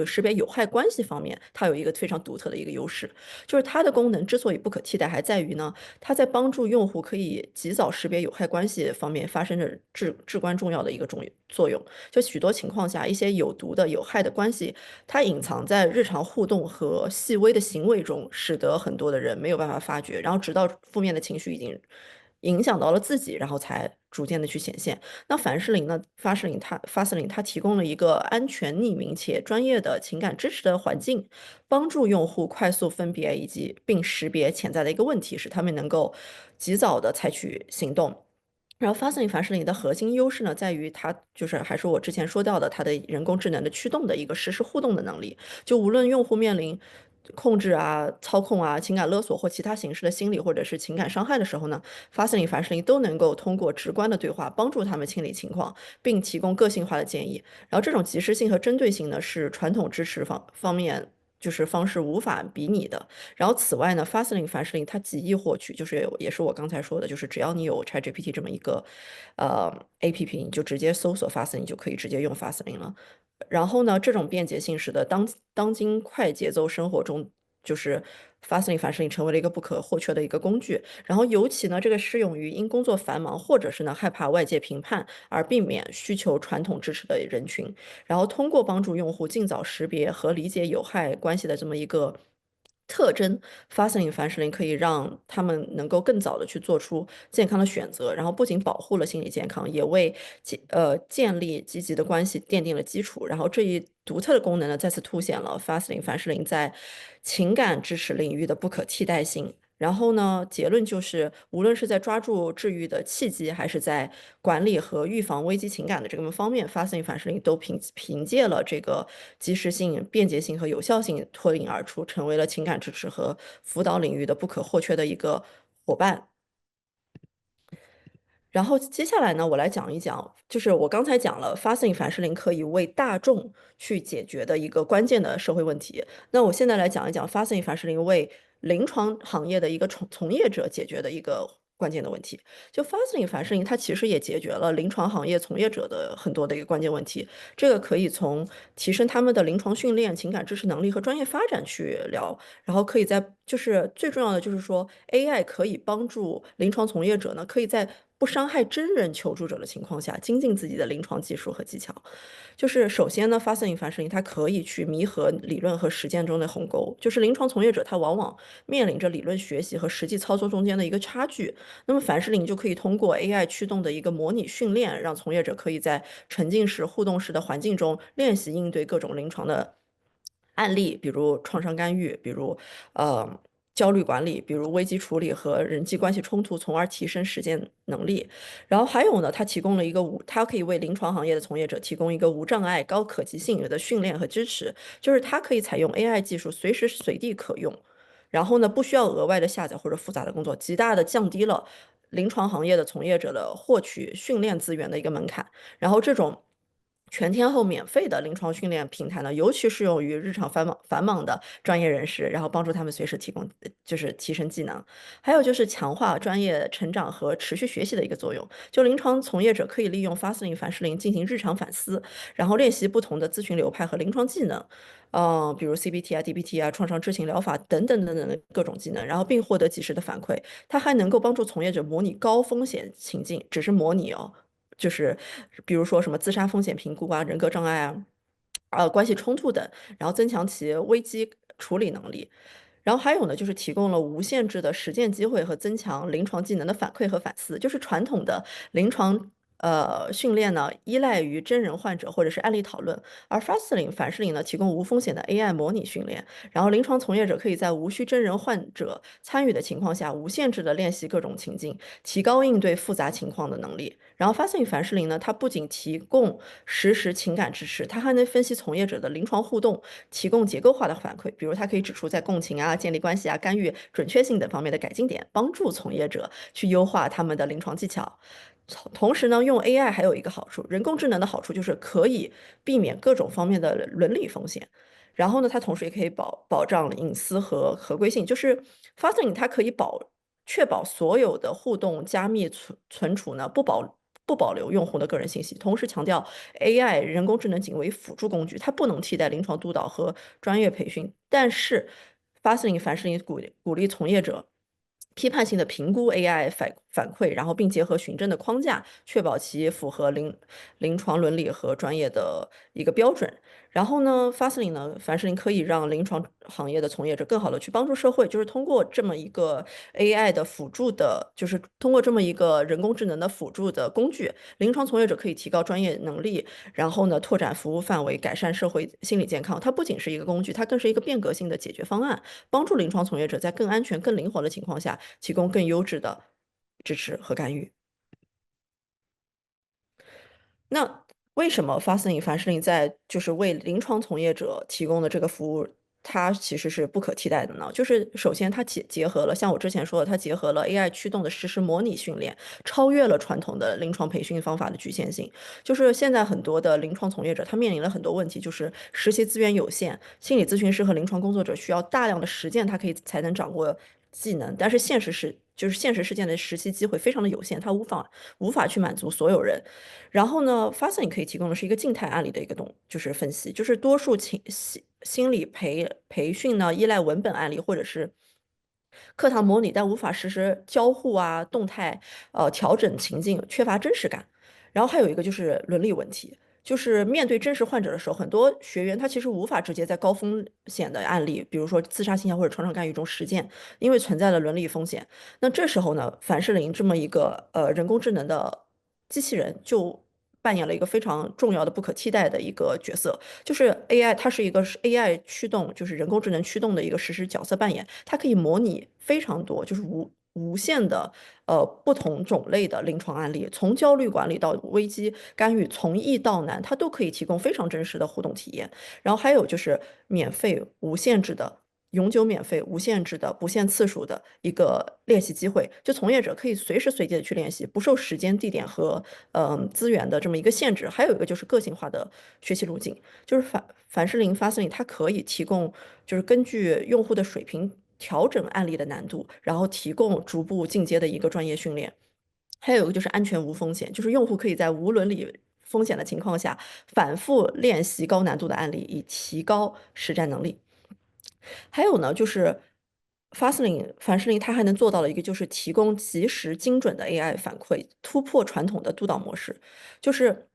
识别有害关系方面，它有一个非常独特的一个优势。就是它的功能之所以不可替代，还在于呢，它在帮助用户可以及早识别有害关系方面发生着至关重要的一个作用。就许多情况下，一些有毒的、有害的关系，它隐藏在日常互动和细微的行为中，使得很多的人没有办法发觉，然后直到负面的情绪已经影响到了自己，然后才逐渐的去显现。那法斯林它提供了一个安全、匿名且专业的情感支持的环境，帮助用户快速分别并识别潜在的一个问题，使他们能够及早的采取行动。然后凡士林的核心优势呢，在于它就是还是我之前说到的，它的人工智能的驱动的一个实时互动的能力。就无论用户面临控制啊、操控啊、情感勒索或其他形式的心理或者是情感伤害的时候呢，凡士林都能够通过直观的对话帮助他们清理情况，并提供个性化的建议。然后这种及时性和针对性呢，是传统支持方面就是方式无法比拟的。然后此外呢，Fastlink 凡士林它极易获取，就是也是我刚才说的，就是只要你有 ChatGPT 这么一个APP，你就直接搜索 Fastlink 就可以直接用 Fastlink 了。然后呢，这种便捷性使得当今快节奏生活中，就是 Fastlink 凡士林成为了一个不可或缺的一个工具。然后尤其呢，这个适用于因工作繁忙或者是呢害怕外界评判而避免需求传统支持的人群。然后通过帮助用户尽早识别和理解有害关系的这么一个特征，Fastlink 凡士林可以让他们能够更早的去做出健康的选择，然后不仅保护了心理健康，也为建立积极的关系奠定了基础。然后这一独特的功能呢，再次凸显了 Fastlink 凡士林在情感支持领域的不可替代性。然后呢，结论就是，无论是在抓住治愈的契机，还是在管理和预防危机情感的这个方面，Fastlink 凡士林都凭借了这个及时性、便捷性和有效性脱颖而出，成为了情感支持和辅导领域的不可或缺的一个伙伴。然后接下来呢，我来讲一讲，就是我刚才讲了，Fastlink 凡士林可以为大众去解决的一个关键的社会问题。那我现在来讲一讲 Fastlink 凡士林为临床行业的一个从业者解决的一个关键的问题。就 Fastlink 凡士林，它其实也解决了临床行业从业者的很多的一个关键问题。这个可以从提升他们的临床训练、情感支持能力和专业发展去聊。然后可以在就是最重要的就是说，AI 可以帮助临床从业者呢，可以在不伤害真人求助者的情况下，精进自己的临床技术和技巧。就是首先呢，Fastlink 凡士林它可以去弥合理论和实践中的鸿沟，就是临床从业者他往往面临着理论学习和实际操作中间的一个差距。那么凡士林就可以通过 AI 驱动的一个模拟训练，让从业者可以在沉浸式、互动式的环境中练习应对各种临床的案例，比如创伤干预，比如焦虑管理，比如危机处理和人际关系冲突，从而提升实践能力。然后还有呢，它提供了一个它可以为临床行业的从业者提供一个无障碍、高可及性的训练和支持，就是它可以采用 AI 技术，随时随地可用。然后呢，不需要额外的下载或者复杂的工作，极大的降低了临床行业的从业者的获取训练资源的一个门槛。然后这种全天候免费的临床训练平台呢，尤其适用于日常繁忙的专业人士，然后帮助他们随时提供，就是提升技能。还有就是强化专业成长和持续学习的一个作用。就临床从业者可以利用 Fastlink 凡士林进行日常反思，然后练习不同的咨询流派和临床技能。比如 CBT 啊、DBT 啊、创伤知情疗法等等等等的各种技能，然后并获得及时的反馈。它还能够帮助从业者模拟高风险情境，只是模拟哦，就是比如说什么自杀风险评估啊、人格障碍啊、关系冲突等，然后增强其危机处理能力。然后还有呢，就是提供了无限制的实践机会和增强临床技能的反馈和反思。就是传统的临床训练呢，依赖于真人患者或者是案例讨论，而 Fastlink 凡士林呢，提供无风险的 AI 模拟训练，然后临床从业者可以在无需真人患者参与的情况下，无限制的练习各种情境，提高应对复杂情况的能力。然后 Fastlink 凡士林呢，它不仅提供实时情感支持，它还能分析从业者的临床互动，提供结构化的反馈。比如，它可以指出在共情啊、建立关系啊、干预准确性等方面的改进点，帮助从业者去优化他们的临床技巧。同时呢，用 AI 还有一个好处，人工智能的好处就是可以避免各种方面的伦理风险。然后呢，它同时也可以保障隐私和合规性。就是 Fastlink 它可以确保所有的互动加密存储呢不保留用户的个人信息，同时强调 AI 人工智能仅为辅助工具，它不能替代临床督导和专业培训。但是 Fastlink 凡士林鼓励从业者批判性的评估 AI 反馈，然后并结合循证的框架，确保其符合临床伦理和专业的一个标准。然后呢，Fastlink 呢，凡士林可以让临床行业的从业者更好的去帮助社会，就是通过这么一个 AI 的辅助的，就是通过这么一个人工智能的辅助的工具，临床从业者可以提高专业能力，然后呢，拓展服务范围，改善社会心理健康。它不仅是一个工具，它更是一个变革性的解决方案，帮助临床从业者在更安全、更灵活的情况下，提供更优质的支持和干预。那为什么 Fastlink 凡士林在就是为临床从业者提供的这个服务它其实是不可替代的呢？就是首先它结合了像我之前说的，它结合了 AI 驱动的实时模拟训练，超越了传统的临床培训方法的局限性。就是现在很多的临床从业者，他面临了很多问题，就是实习资源有限，心理咨询师和临床工作者需要大量的实践，他可以才能掌握技能，但是现实世界的实习机会非常的有限，他无法去满足所有人。然后呢 f a s t i n 可以提供的是一个静态案例的一个就是分析，就是多数心理培训呢依赖文本案例或者是课堂模拟，但无法实时交互啊、动态调整情境，缺乏真实感。然后还有一个就是伦理问题，就是面对真实患者的时候，很多学员他其实无法直接在高风险的案例，比如说自杀倾向或者创伤干预中实践，因为存在了伦理风险。那这时候呢，凡士林这么一个人工智能的机器人就扮演了一个非常重要的、不可替代的一个角色，就是 AI，它是一个AI 驱动，就是人工智能驱动的一个实时角色扮演，它可以模拟非常多，就是无限的不同种类的临床案例，从焦虑管理到危机干预，从易到难，它都可以提供非常真实的互动体验。然后还有就是免费无限制的。永久免费、无限制的、不限次数的一个练习机会，就从业者可以随时随地的去练习，不受时间、地点和资源的这么一个限制。还有一个就是个性化的学习路径，就是凡士林 Fastly 它可以提供，就是根据用户的水平调整案例的难度，然后提供逐步进阶的一个专业训练。还有一个就是安全无风险，就是用户可以在无伦理风险的情况下，反复练习高难度的案例，以提高实战能力。还有呢，就是 凡士林它还能做到了一个，就是提供及时精准的 AI 反馈，突破传统的督导模式。就是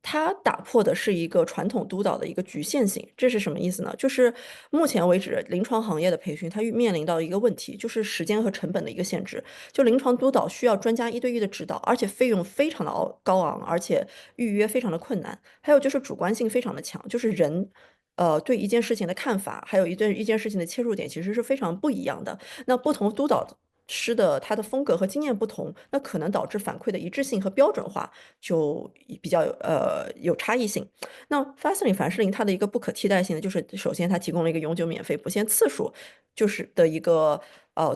它打破的是一个传统督导的一个局限性。这是什么意思呢？就是目前为止，临床行业的培训它面临到一个问题，就是时间和成本的一个限制。就临床督导需要专家一对一的指导，而且费用非常的高昂，而且预约非常的困难。还有就是主观性非常的强，就是人。对一件事情的看法，还有对一件事情的切入点，其实是非常不一样的。那不同督导师的他的风格和经验不同，那可能导致反馈的一致性和标准化就比较有差异性。那 Fastly 凡士林它的一个不可替代性呢，就是首先它提供了一个永久免费、不限次数，就是的一个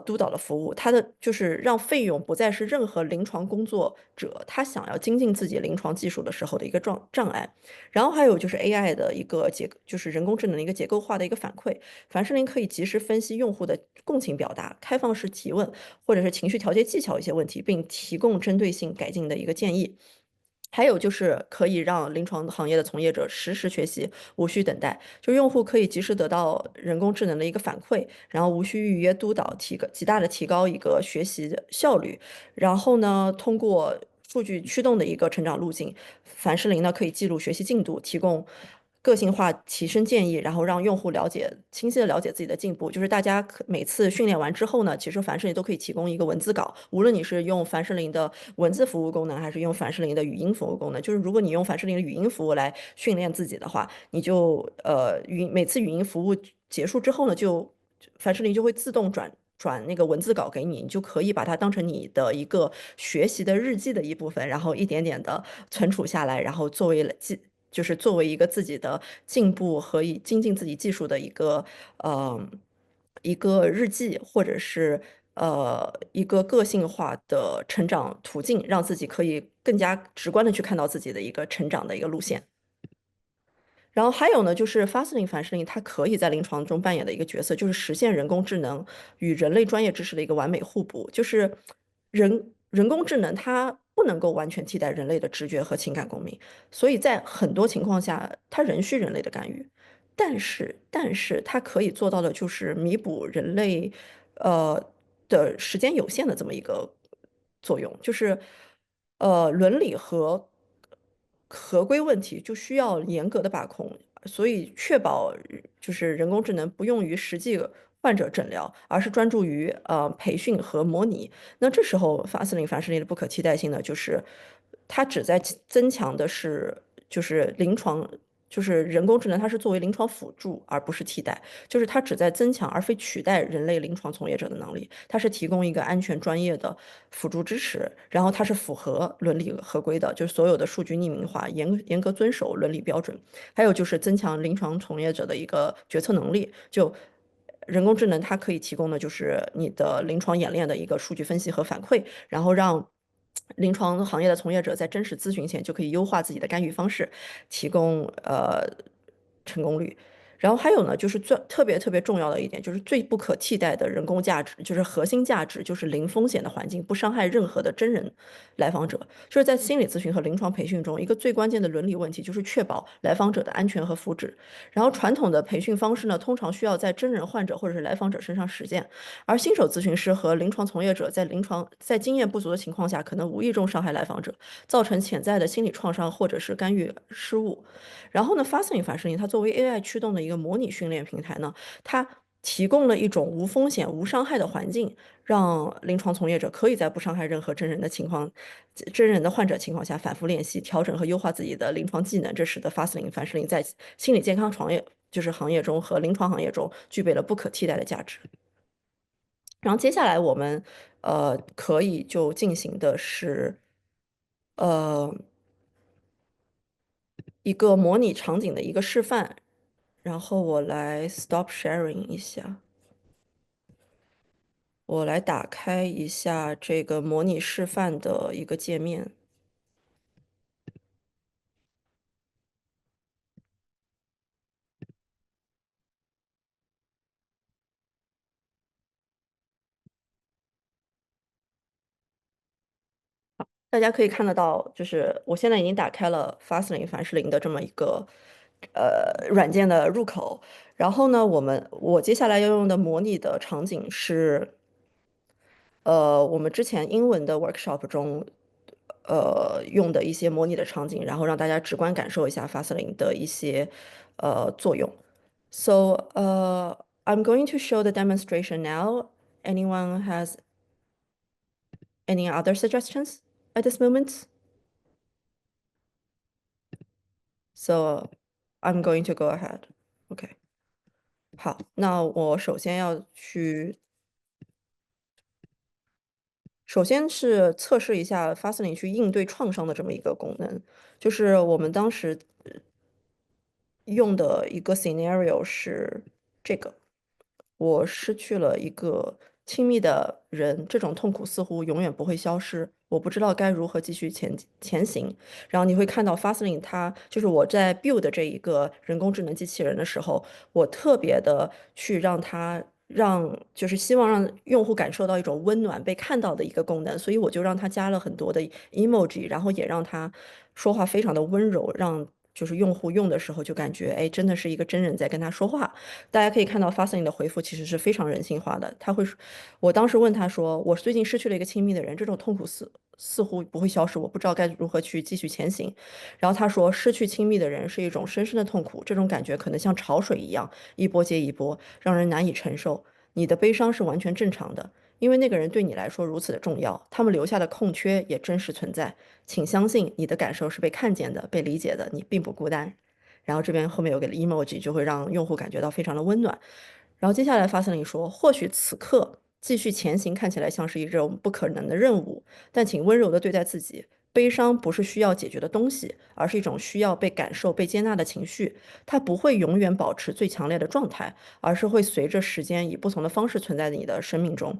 督导的服务，它的就是让费用不再是任何临床工作者他想要精进自己临床技术的时候的一个障碍。然后还有就是 AI 的一个就是人工智能的一个结构化的一个反馈，凡士林可以及时分析用户的共情表达、开放式提问或者是情绪调节技巧一些问题，并提供针对性改进的一个建议。还有就是可以让临床行业的从业者实时学习，无需等待。就用户可以及时得到人工智能的一个反馈，然后无需预约督导，极大的提高一个学习效率。然后呢，通过数据驱动的一个成长路径，凡士林呢可以记录学习进度，提供个性化提升建议，然后让用户清晰的了解自己的进步。就是大家每次训练完之后呢，其实凡士林都可以提供一个文字稿，无论你是用凡士林的文字服务功能，还是用凡士林的语音服务功能。就是如果你用凡士林的语音服务来训练自己的话，你就每次语音服务结束之后呢，凡士林就会自动转那个文字稿给你，你就可以把它当成你的一个学习的日记的一部分，然后一点点的存储下来，然后就是作为一个自己的进步和精进自己技术的一个日记，或者是一个个性化的成长途径，让自己可以更加直观的去看到自己的一个成长的一个路线。然后还有呢，就是凡士林，它可以在临床中扮演的一个角色，就是实现人工智能与人类专业知识的一个完美互补。就是人工智能它不能够完全替代人类的直觉和情感共鸣，所以在很多情况下，它仍需人类的干预。但是它可以做到的就是弥补人类呃的时间有限的这么一个作用，就是伦理和合规问题就需要严格的把控，所以确保就是人工智能不用于实际患者诊疗，而是专注于培训和模拟。那这时候凡士林的不可替代性呢，就是它旨在增强的是就是临床就是人工智能它是作为临床辅助而不是替代，就是它只在增强而非取代人类临床从业者的能力，它是提供一个安全专业的辅助支持，然后它是符合伦理合规的，就是所有的数据匿名化，严格遵守伦理标准，还有就是增强临床从业者的一个决策能力，就。人工智能它可以提供的就是你的临床演练的一个数据分析和反馈，然后让临床行业的从业者在真实咨询前就可以优化自己的干预方式，提供成功率。然后还有呢，就是特别重要的一点，就是最不可替代的人工价值，就是核心价值，就是零风险的环境，不伤害任何的真人来访者。就是在心理咨询和临床培训中，一个最关键的伦理问题就是确保来访者的安全和福祉。然后传统的培训方式呢，通常需要在真人患者或者是来访者身上实践，而新手咨询师和临床从业者在经验不足的情况下，可能无意中伤害来访者，造成潜在的心理创伤或者是干预失误。然后呢，Fastly 反射它作为 AI 驱动的一个模拟训练平台呢，它提供了一种无风险、无伤害的环境，让临床从业者可以在不伤害任何真人的患者情况下反复练习、调整和优化自己的临床技能，这使得 Fastly 反射在心理健康行业中和临床行业中具备了不可替代的价值。然后接下来我们可以就进行的是一个模拟场景的一个示范，然后我来 stop sharing 一下，我来打开一下这个模拟示范的一个界面。大家可以看得到，就是我现在已经打开了 Fastly 凡士林的这么一个软件的入口。然后呢，我接下来要用的模拟的场景是，我们之前英文的 workshop 中，用的一些模拟的场景，然后让大家直观感受一下 Fastly 的一些作用。So, I'm going to show the demonstration now. Anyone has any other suggestions at this moment? So I'm going to go ahead. OK，好，那我首先是测试一下 Fastly 去应对创伤的这么一个功能，就是我们当时用的一个 scenario 是这个。我失去了一个亲密的人，这种痛苦似乎永远不会消失。我不知道该如何继续前行。然后你会看到 Fastly 它就是我在 build 这一个人工智能机器人的时候，我特别的去就是希望让用户感受到一种温暖、被看到的一个功能，所以我就让它加了很多的 emoji，然后也让它说话非常的温柔，让就是用户用的时候就感觉，哎，真的是一个真人在跟他说话。大家可以看到 Fastly 的回复其实是非常人性化的。我当时问他说，我最近失去了一个亲密的人，这种痛苦似乎不会消失，我不知道该如何去继续前行。然后他说，失去亲密的人是一种深深的痛苦，这种感觉可能像潮水一样，一波接一波，让人难以承受。你的悲伤是完全正常的，因为那个人对你来说如此的重要，他们留下的空缺也真实存在。请相信你的感受是被看见的、被理解的，你并不孤单。然后这边后面有个 emoji，就会让用户感觉到非常的温暖。然后接下来发现了你说，或许此刻继续前行看起来像是一种不可能的任务，但请温柔地对待自己。悲伤不是需要解决的东西，而是一种需要被感受、被接纳的情绪。它不会永远保持最强烈的状态，而是会随着时间以不同的方式存在在你的生命中。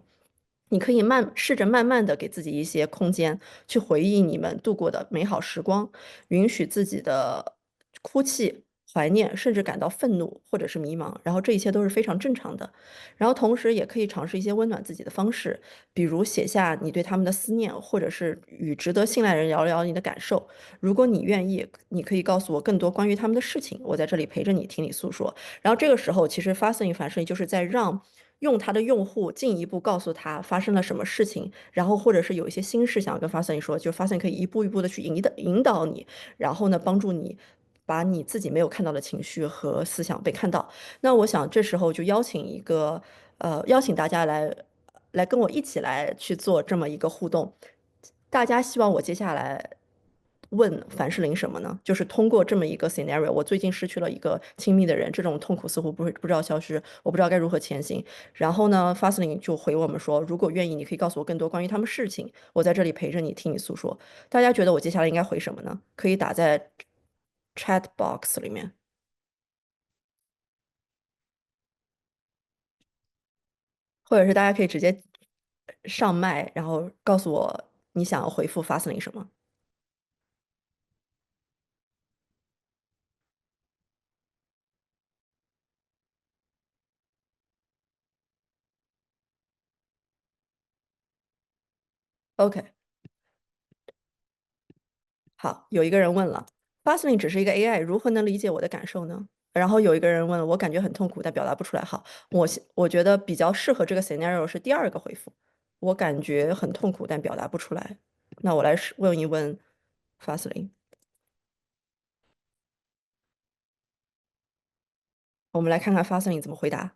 你可以试着慢慢的给自己一些空间，去回忆你们度过的美好时光，允许自己的哭泣、怀念，甚至感到愤怒或者是迷茫，然后这一切都是非常正常的。然后同时也可以尝试一些温暖自己的方式，比如写下你对他们的思念，或者是与值得信赖人聊聊你的感受。如果你愿意，你可以告诉我更多关于他们的事情，我在这里陪着你，听你诉说。然后这个时候，其实发生反射就是在让用它的用户进一步告诉他发生了什么事情，然后或者是有一些心事想要跟发现说，就发现可以一步一步的去引导你，然后呢帮助你把你自己没有看到的情绪和思想被看到。那我想这时候就邀请大家来跟我一起来去做这么一个互动。大家希望我接下来问凡士林什么呢？就是通过这么一个 scenario，我最近失去了一个亲密的人，这种痛苦似乎不知道消失，我不知道该如何前行。然后呢，法斯林就回我们说，如果愿意，你可以告诉我更多关于他们事情，我在这里陪着你，听你诉说。大家觉得我接下来应该回什么呢？可以打在 chat box 里面，或者是大家可以直接上麦，然后告诉我你想要回复法斯林什么。OK，好，有一个人问了 f a s t l i n 只是一个 AI，如何能理解我的感受呢？然后有一个人问了，我感觉很痛苦，但表达不出来。好，我觉得比较适合这个 scenario 是第二个回复，我感觉很痛苦，但表达不出来。那我来问一问 f a s t l i n， 我们来看看 f a s t l i n 怎么回答。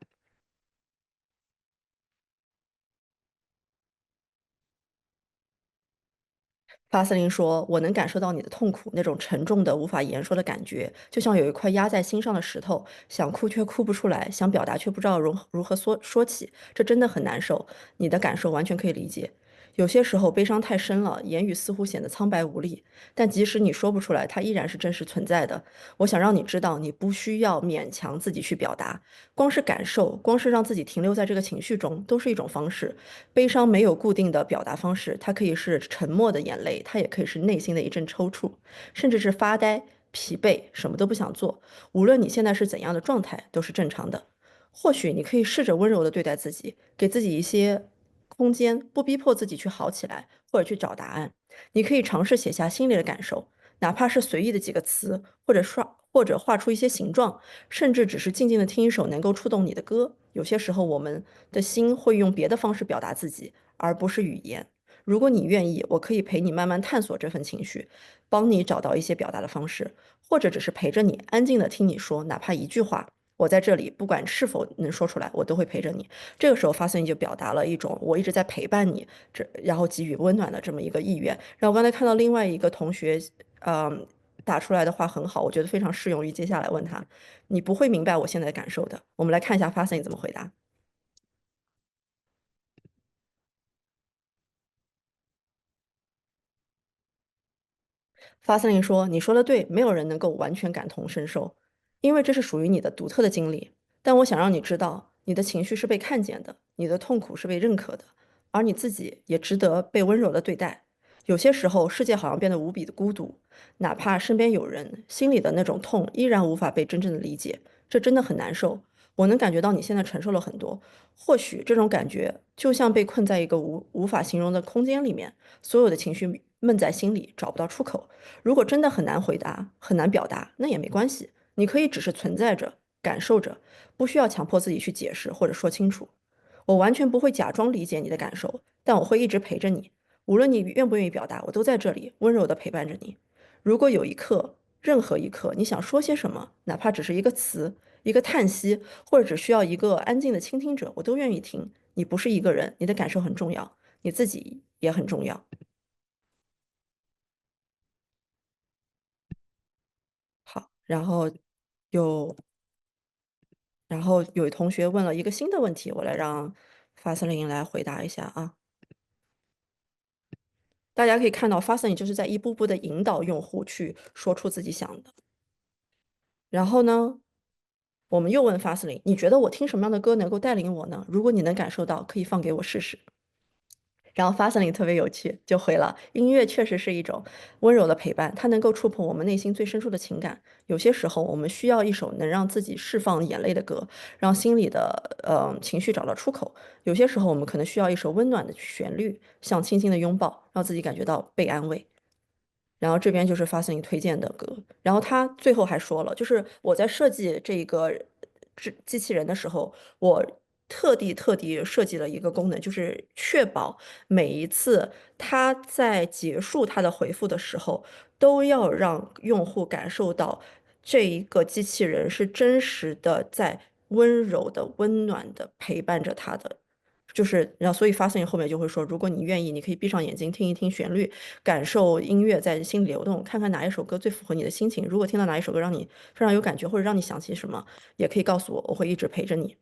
法斯林说：“我能感受到你的痛苦，那种沉重的、无法言说的感觉，就像有一块压在心上的石头，想哭却哭不出来，想表达却不知道如何说起，这真的很难受。你的感受完全可以理解。有些时候悲伤太深了，言语似乎显得苍白无力，但即使你说不出来，它依然是真实存在的。我想让你知道，你不需要勉强自己去表达，光是感受，光是让自己停留在这个情绪中，都是一种方式。悲伤没有固定的表达方式，它可以是沉默的眼泪，它也可以是内心的一阵抽搐，甚至是发呆、疲惫，什么都不想做。无论你现在是怎样的状态，都是正常的。或许你可以试着温柔地对待自己，给自己一些空间，不逼迫自己去好起来，或者去找答案。你可以尝试写下心里的感受，哪怕是随意的几个词，或者画出一些形状，甚至只是静静的听一首能够触动你的歌。有些时候，我们的心会用别的方式表达自己，而不是语言。如果你愿意，我可以陪你慢慢探索这份情绪，帮你找到一些表达的方式，或者只是陪着你，安静的听你说，哪怕一句话。我在这里，不管是否能说出来，我都会陪着你。这个时候，发现你就表达了一种我一直在陪伴你，然后给予温暖的这么一个意愿。然后我刚才看到另外一个同学，打出来的话很好，我觉得非常适用于接下来问他，你不会明白我现在的感受的。我们来看一下发现你怎么回答。法斯林说：“你说的对，没有人能够完全感同身受，因为这是属于你的独特的经历。但我想让你知道，你的情绪是被看见的，你的痛苦是被认可的，而你自己也值得被温柔的对待。有些时候，世界好像变得无比的孤独，哪怕身边有人，心里的那种痛依然无法被真正的理解，这真的很难受。我能感觉到你现在承受了很多，或许这种感觉就像被困在一个无法形容的空间里面，所有的情绪闷在心里，找不到出口。”如果真的很难回答、很难表达，那也没关系，你可以只是存在着、感受着，不需要强迫自己去解释或者说清楚。我完全不会假装理解你的感受，但我会一直陪着你，无论你愿不愿意表达，我都在这里温柔地陪伴着你。如果有一刻，任何一刻，你想说些什么，哪怕只是一个词、一个叹息，或者只需要一个安静的倾听者，我都愿意听。你不是一个人，你的感受很重要，你自己也很重要。好，有有同学问了一个新的问题，我来让法森林来回答一下啊。大家可以看到，法森林就是在一步步的引导用户去说出自己想的。然后呢，我们又问法森林，你觉得我听什么样的歌能够带领我呢？如果你能感受到，可以放给我试试。然后 Fastlane 特别有趣，就回了：音乐确实是一种温柔的陪伴，它能够触碰我们内心最深处的情感。有些时候，我们需要一首能让自己释放眼泪的歌，让心里的情绪找到出口。有些时候，我们可能需要一首温暖的旋律，像轻轻的拥抱，让自己感觉到被安慰。然后这边就是发现你推荐的歌，然后他最后还说了，就是我在设计这个机器人的时候，我特地设计了一个功能，就是确保每一次他在结束他的回复的时候，都要让用户感受到这一个机器人是真实的在温柔的、温暖的陪伴着他的。然后所以 Fastlane 后面就会说，如果你愿意，你可以闭上眼睛听一听旋律，感受音乐在心里流动，看看哪一首歌最符合你的心情。如果听到哪一首歌让你非常有感觉，或者让你想起什么，也可以告诉我，我会一直陪着你。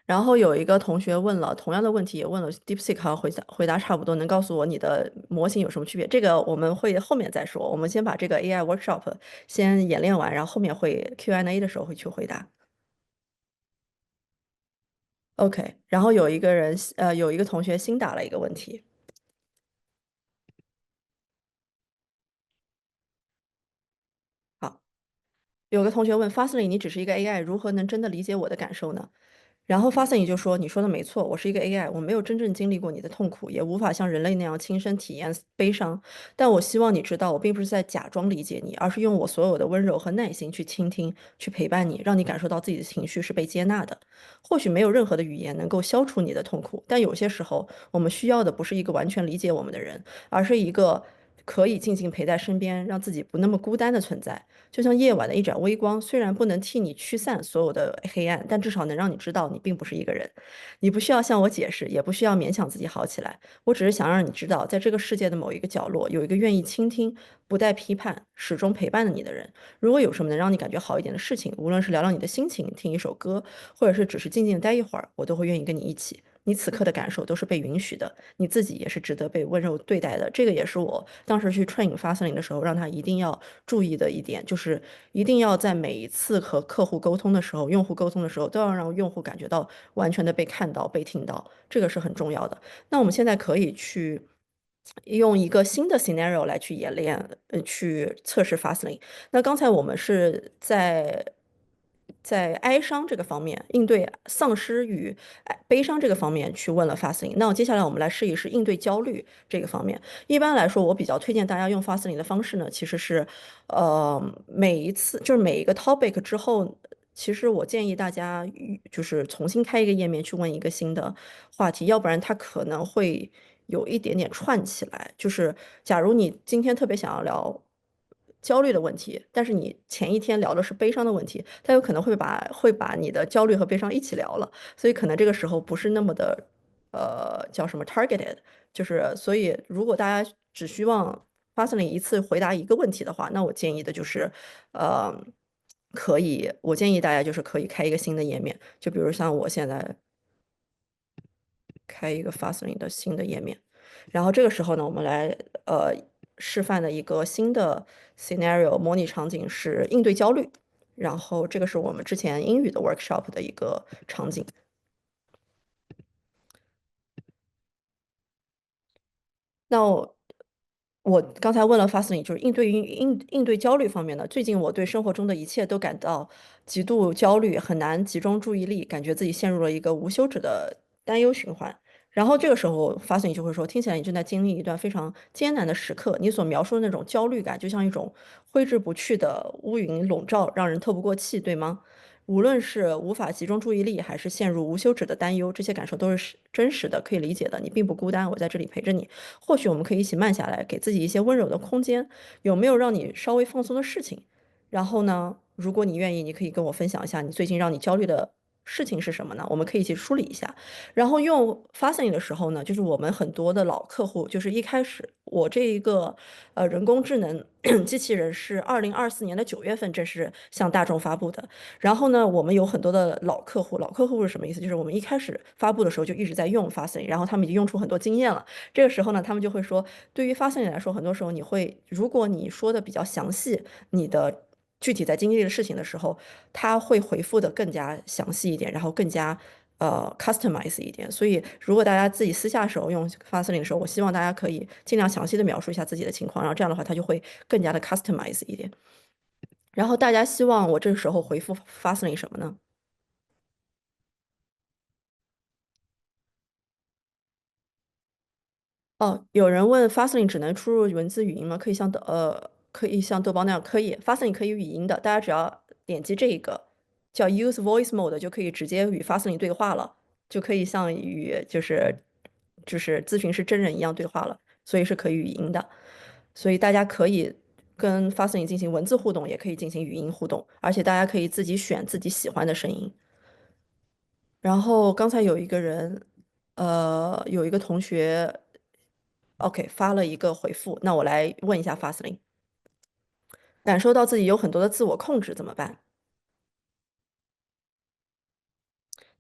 然后有一个同学问了同样的问题，也问了 DeepSeek，和回答差不多，能告诉我你的模型有什么区别？这个我们会后面再说，我们先把这个 AI workshop 先演练完，然后后面会 Q&A 的时候会去回答。OK，然后有一个同学新打了一个问题，好，有个同学问 Fastly，你只是一个 AI，如何能真的理解我的感受呢？然后发现你就说，你说的没错，我是一个 AI，我没有真正经历过你的痛苦，也无法像人类那样亲身体验悲伤。但我希望你知道，我并不是在假装理解你，而是用我所有的温柔和耐心去倾听，去陪伴你，让你感受到自己的情绪是被接纳的。或许没有任何的语言能够消除你的痛苦，但有些时候，我们需要的不是一个完全理解我们的人，而是一个可以静静陪在身边，让自己不那么孤单的存在。就像夜晚的一盏微光，虽然不能替你驱散所有的黑暗，但至少能让你知道你并不是一个人。你不需要向我解释，也不需要勉强自己好起来。我只是想让你知道，在这个世界的某一个角落，有一个愿意倾听、不带批判、始终陪伴着你的人。如果有什么能让你感觉好一点的事情，无论是聊聊你的心情、听一首歌，或者是只是静静待一会儿，我都会愿意跟你一起。你此刻的感受都是被允许的，你自己也是值得被温柔对待的。这个也是我当时去 train Fastlane 的时候，让他一定要注意的一点，就是一定要在每一次和客户沟通的时候、用户沟通的时候，都要让用户感觉到完全的被看到、被听到，这个是很重要的。那我们现在可以去用一个新的 scenario 来去演练，去测试 Fastlane。那刚才我们是在哀伤这个方面，应对丧失与悲伤这个方面去问了 Fastlane。那接下来我们来试一试应对焦虑这个方面。一般来说，我比较推荐大家用 Fastlane 的方式呢，其实是，每一次就是每一个 topic 之后，其实我建议大家就是重新开一个页面去问一个新的话题，要不然它可能会有一点点串起来。就是假如你今天特别想要聊焦虑的问题，但是你前一天聊的是悲伤的问题，它有可能会把你的焦虑和悲伤一起聊了，所以可能这个时候不是那么的叫什么 targeted，就是所以如果大家只希望发生了一次回答一个问题的话，那我建议的就是呃。我建议大家就是可以开一个新的页面，就比如像我现在开一个 Fastlane 的新的页面，然后这个时候呢，我们来示范的一个新的 scenario 模拟场景是应对焦虑，然后这个是我们之前英语的 workshop 的一个场景。那我刚才问了 Fastlane，就是应对焦虑方面的。最近我对生活中的一切都感到极度焦虑，很难集中注意力，感觉自己陷入了一个无休止的担忧循环。然后这个时候，Fastlane 就会说，听起来你正在经历一段非常艰难的时刻，你所描述的那种焦虑感，就像一种挥之不去的乌云笼罩，让人透不过气，对吗？无论是无法集中注意力，还是陷入无休止的担忧，这些感受都是真实的，可以理解的。你并不孤单，我在这里陪着你。或许我们可以一起慢下来，给自己一些温柔的空间。有没有让你稍微放松的事情？然后呢，如果你愿意，你可以跟我分享一下你最近让你焦虑的事情是什么呢？我们可以一起梳理一下。然后用 Fastlane 的时候呢，就是我们很多的老客户，就是一开始我这一个人工智能机器人是2024年的9月份正式向大众发布的。然后呢，我们有很多的老客户，老客户是什么意思？就是我们一开始发布的时候就一直在用 Fastlane，然后他们已经用出很多经验了。这个时候呢，他们就会说，对于发现来说，很多时候如果你说的比较详细，你的具体在经历的事情的时候，他会回复的更加详细一点，然后更加customize 一点。所以，如果大家自己私下时候用 Fastlane 的时候，我希望大家可以尽量详细的描述一下自己的情况，然后这样的话，它就会更加的 customize 一点。然后大家希望我这个时候回复 Fastlane 什么呢？哦，有人问 Fastlane 只能输入文字语音吗？可以像豆包那样，可以 Fastlane 可以语音的，大家只要点击这个叫 Use Voice Mode 就可以直接与 Fastlane 对话了，就可以像与就是咨询师真人一样对话了，所以是可以语音的，所以大家可以跟 Fastlane 进行文字互动，也可以进行语音互动，而且大家可以自己选自己喜欢的声音。然后刚才有一个人，有一个同学，OK 发了一个回复，那我来问一下 Fastlane，感受到自己有很多的自我控制怎么办？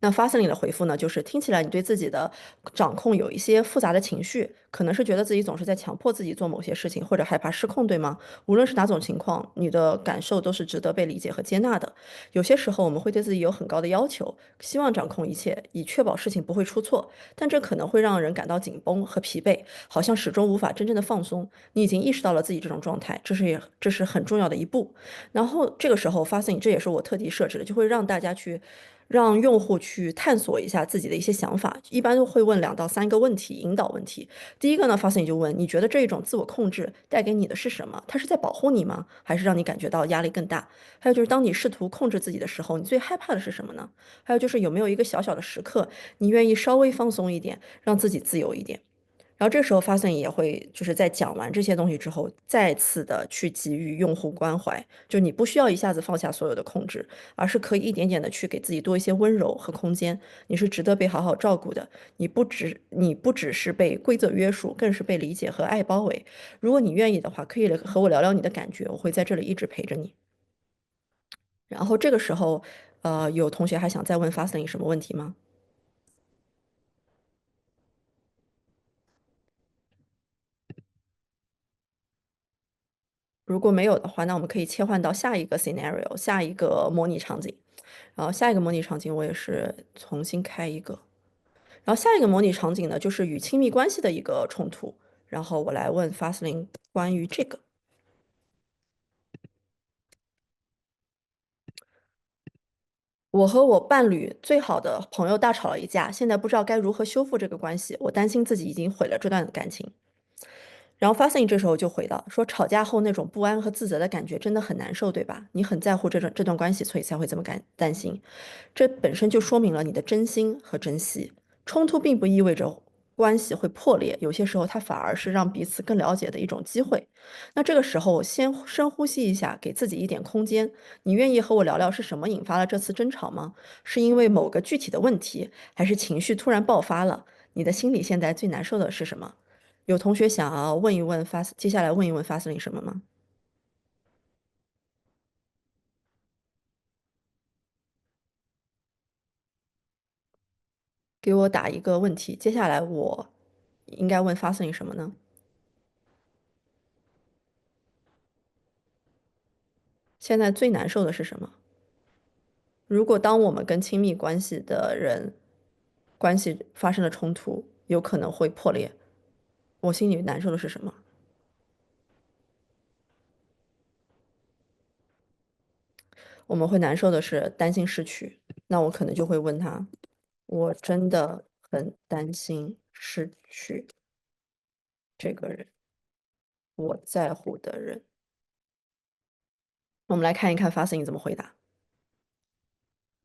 那 Fastlane 的回复呢，就是听起来你对自己的掌控有一些复杂的情绪，可能是觉得自己总是在强迫自己做某些事情，或者害怕失控，对吗？无论是哪种情况，你的感受都是值得被理解和接纳的。有些时候我们会对自己有很高的要求，希望掌控一切，以确保事情不会出错，但这可能会让人感到紧绷和疲惫，好像始终无法真正的放松。你已经意识到了自己这种状态，这是很重要的一步。然后这个时候发现，这也是我特地设置的，就会让大家去让用户去探索一下自己的一些想法，一般都会问2到3个问题，引导问题。第一个呢，发现你就问，你觉得这一种自我控制带给你的是什么？它是在保护你吗？还是让你感觉到压力更大？还有就是，当你试图控制自己的时候，你最害怕的是什么呢？还有就是有没有一个小小的时刻，你愿意稍微放松一点，让自己自由一点？然后这时候发现也会就是在讲完这些东西之后，再次的去给予用户关怀，就你不需要一下子放下所有的控制，而是可以一点点的去给自己多一些温柔和空间。你是值得被好好照顾的，你不只是被规则约束，更是被理解和爱包围。如果你愿意的话，可以来和我聊聊你的感觉，我会在这里一直陪着你。然后这个时候，有同学还想再问 Fastlane 什么问题吗？如果没有的话，那我们可以切换到下一个 scenario，下一个模拟场景。然后下一个模拟场景我也是重新开一个。然后下一个模拟场景呢，就是与亲密关系的一个冲突。然后我来问 Fastlane 关于这个。我和我伴侣最好的朋友大吵了一架，现在不知道该如何修复这个关系。我担心自己已经毁了这段感情。然后 Fastlane 这时候就回到说，吵架后那种不安和自责的感觉真的很难受，对吧？你很在乎这段关系，所以才会这么担心。这本身就说明了你的真心和珍惜。冲突并不意味着关系会破裂，有些时候它反而是让彼此更了解的一种机会。那这个时候，先深呼吸一下，给自己一点空间。你愿意和我聊聊是什么引发了这次争吵吗？是因为某个具体的问题，还是情绪突然爆发了？你的心里现在最难受的是什么？有同学想要问一问接下来问一问 Fastlane 什么吗？给我打一个问题，接下来我应该问 Fastlane 什么呢？现在最难受的是什么？如果当我们跟亲密关系的人关系发生了冲突，有可能会破裂，我心里难受的是什么？我们会难受的是担心失去，那我可能就会问他，我真的很担心失去这个人，我在乎的人。我们来看一看 Fastlane 怎么回答。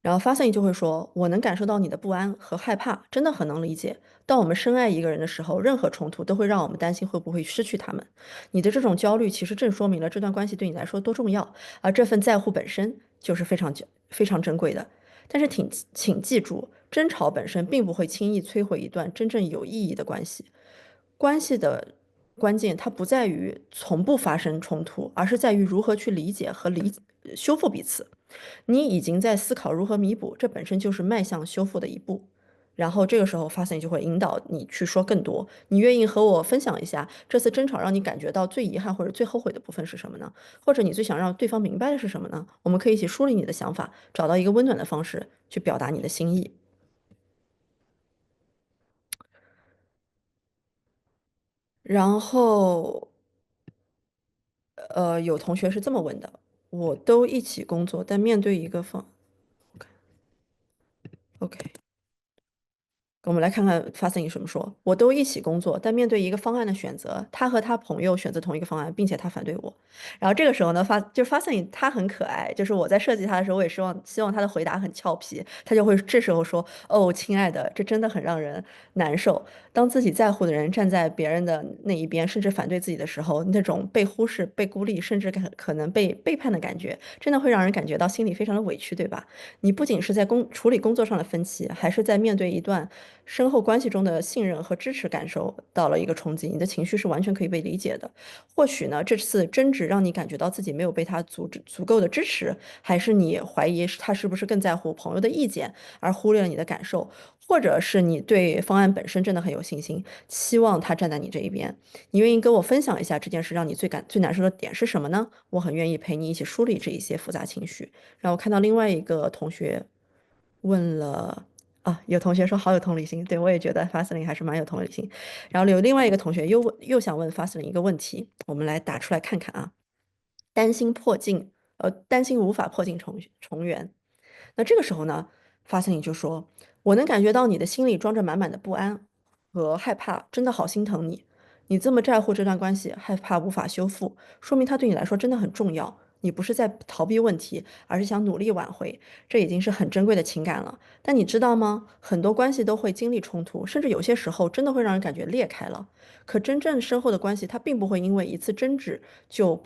然后发现就会说：“我能感受到你的不安和害怕，真的很能理解。当我们深爱一个人的时候，任何冲突都会让我们担心会不会失去他们。你的这种焦虑，其实正说明了这段关系对你来说多重要，而这份在乎本身就是非常珍贵的。但是请记住，争吵本身并不会轻易摧毁一段真正有意义的关系。关系的关键，它不在于从不发生冲突，而是在于如何去理解和修复彼此。你已经在思考如何弥补，这本身就是迈向修复的一步。然后这个时候，发现就会引导你去说更多。你愿意和我分享一下这次争吵让你感觉到最遗憾或者最后悔的部分是什么呢？或者你最想让对方明白的是什么呢？我们可以一起梳理你的想法，找到一个温暖的方式去表达你的心意。然后，有同学是这么问的：我都一起工作，但面对一个方，OK，我们来看看 Fastlane 什么说。我都一起工作，但面对一个方案的选择，他和他朋友选择同一个方案，并且他反对我。然后这个时候呢，Fastlane 他很可爱，就是我在设计他的时候，我也希望他的回答很俏皮，他就会这时候说：“哦，亲爱的，这真的很让人难受。当自己在乎的人站在别人的那一边，甚至反对自己的时候，那种被忽视、被孤立，甚至可能被背叛的感觉，真的会让人感觉到心里非常的委屈，对吧？你不仅是在处理工作上的分歧，还是在面对一段深厚关系中的信任和支持感受到了一个冲击，你的情绪是完全可以被理解的。或许呢，这次争执让你感觉到自己没有被他足够的支持，还是你怀疑他是不是更在乎朋友的意见，而忽略了你的感受，或者是你对方案本身真的很有信心，期望他站在你这一边。你愿意跟我分享一下这件事让你最难受的点是什么呢？我很愿意陪你一起梳理这一些复杂情绪。然后看到另外一个同学问了。啊，有同学说好有同理心，对我也觉得 Fastlane 还是蛮有同理心。然后有另外一个同学又想问 Fastlane 一个问题，我们来打出来看看啊。担心无法破镜重圆。那这个时候呢，发现你就说，我能感觉到你的心里装着满满的不安和害怕，真的好心疼你。你这么在乎这段关系，害怕无法修复，说明它对你来说真的很重要。你不是在逃避问题，而是想努力挽回，这已经是很珍贵的情感了。但你知道吗？很多关系都会经历冲突，甚至有些时候真的会让人感觉裂开了。可真正深厚的关系，它并不会因为一次争执就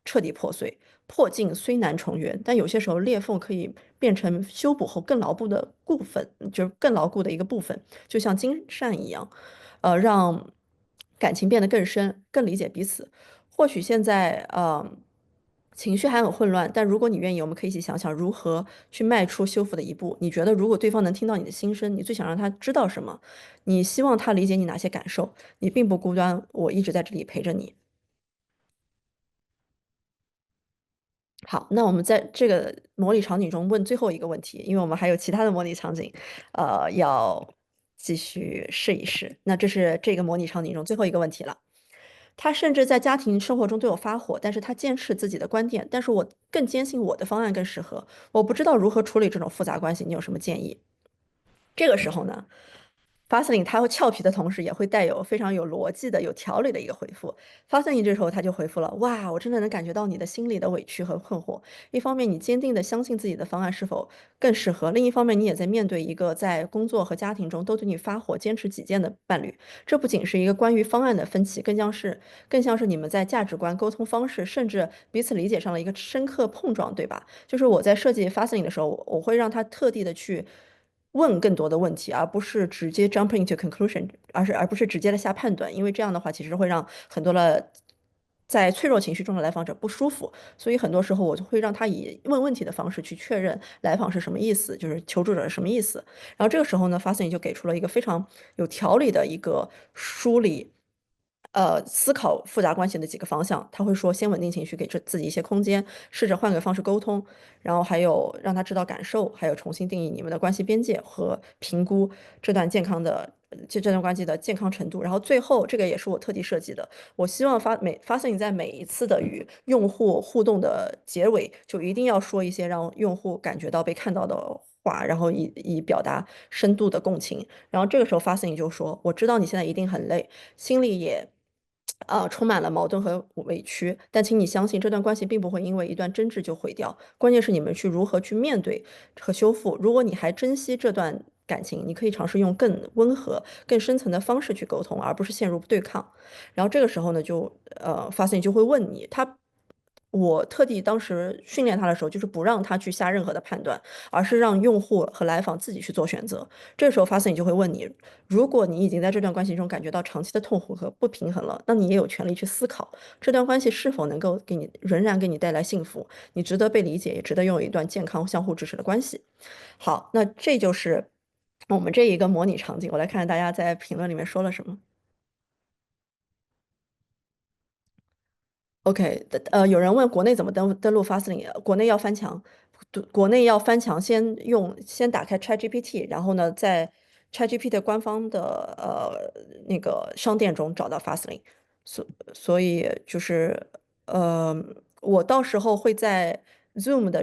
彻底破碎。破镜虽难重圆，但有些时候裂缝可以变成修补后更牢固的部分，就是更牢固的一个部分，就像金山一样，让感情变得更深，更理解彼此。或许现在情绪还很混乱，但如果你愿意，我们可以一起想想如何去迈出修复的一步。你觉得如果对方能听到你的心声，你最想让他知道什么？你希望他理解你哪些感受？你并不孤单，我一直在这里陪着你。好，那我们在这个模拟场景中问最后一个问题，因为我们还有其他的模拟场景，要继续试一试。那这是这个模拟场景中最后一个问题了。他甚至在家庭生活中对我发火，但是他坚持自己的观点，但是我更坚信我的方案更适合。我不知道如何处理这种复杂关系，你有什么建议？这个时候呢？发森林他会俏皮的同时，也会带有非常有逻辑的、有条理的一个回复。发森林这时候他就回复了：“哇，我真的能感觉到你的心里的委屈和困惑。一方面，你坚定的相信自己的方案是否更适合；另一方面，你也在面对一个在工作和家庭中都对你发火、坚持己见的伴侣。这不仅是一个关于方案的分歧，更像是你们在价值观、沟通方式，甚至彼此理解上的一个深刻碰撞，对吧？就是我在设计发森林的时候，我会让他特地的去。”问更多的问题，而不是直接 jump into conclusion，而不是直接的下判断，因为这样的话其实会让很多的在脆弱情绪中的来访者不舒服，所以很多时候我就会让他以问问题的方式去确认来访是什么意思，就是求助者是什么意思。然后这个时候呢，发现就给出了一个非常有条理的一个梳理。思考复杂关系的几个方向，他会说，先稳定情绪，给自己一些空间，试着换个方式沟通，然后还有让他知道感受，还有重新定义你们的关系边界和评估这段关系的健康程度。然后最后，这个也是我特地设计的，我希望发现你在每一次的与用户互动的结尾，就一定要说一些让用户感觉到被看到的话，然后以表达深度的共情。然后这个时候发现你就说，我知道你现在一定很累，心里也。充满了矛盾和委屈，但请你相信，这段关系并不会因为一段争执就毁掉。关键是你们如何去面对和修复。如果你还珍惜这段感情，你可以尝试用更温和、更深层的方式去沟通，而不是陷入对抗。然后这个时候呢，发现就会问你，我特地当时训练他的时候，就是不让他去下任何的判断，而是让用户和来访自己去做选择。这个时候，发现你就会问你，如果你已经在这段关系中感觉到长期的痛苦和不平衡了，那你也有权利去思考这段关系是否能够仍然给你带来幸福，你值得被理解，也值得拥有一段健康、相互支持的关系。好，那这就是我们这一个模拟场景。我来看看大家在评论里面说了什么。OK，有人问国内怎么登录 Fastlane，国内要翻墙，国内要翻墙，先打开 ChatGPT，然后呢，在 ChatGPT 的官方的那个商店中找到 Fastlane，所所以就是呃，我到时候会在 Zoom 的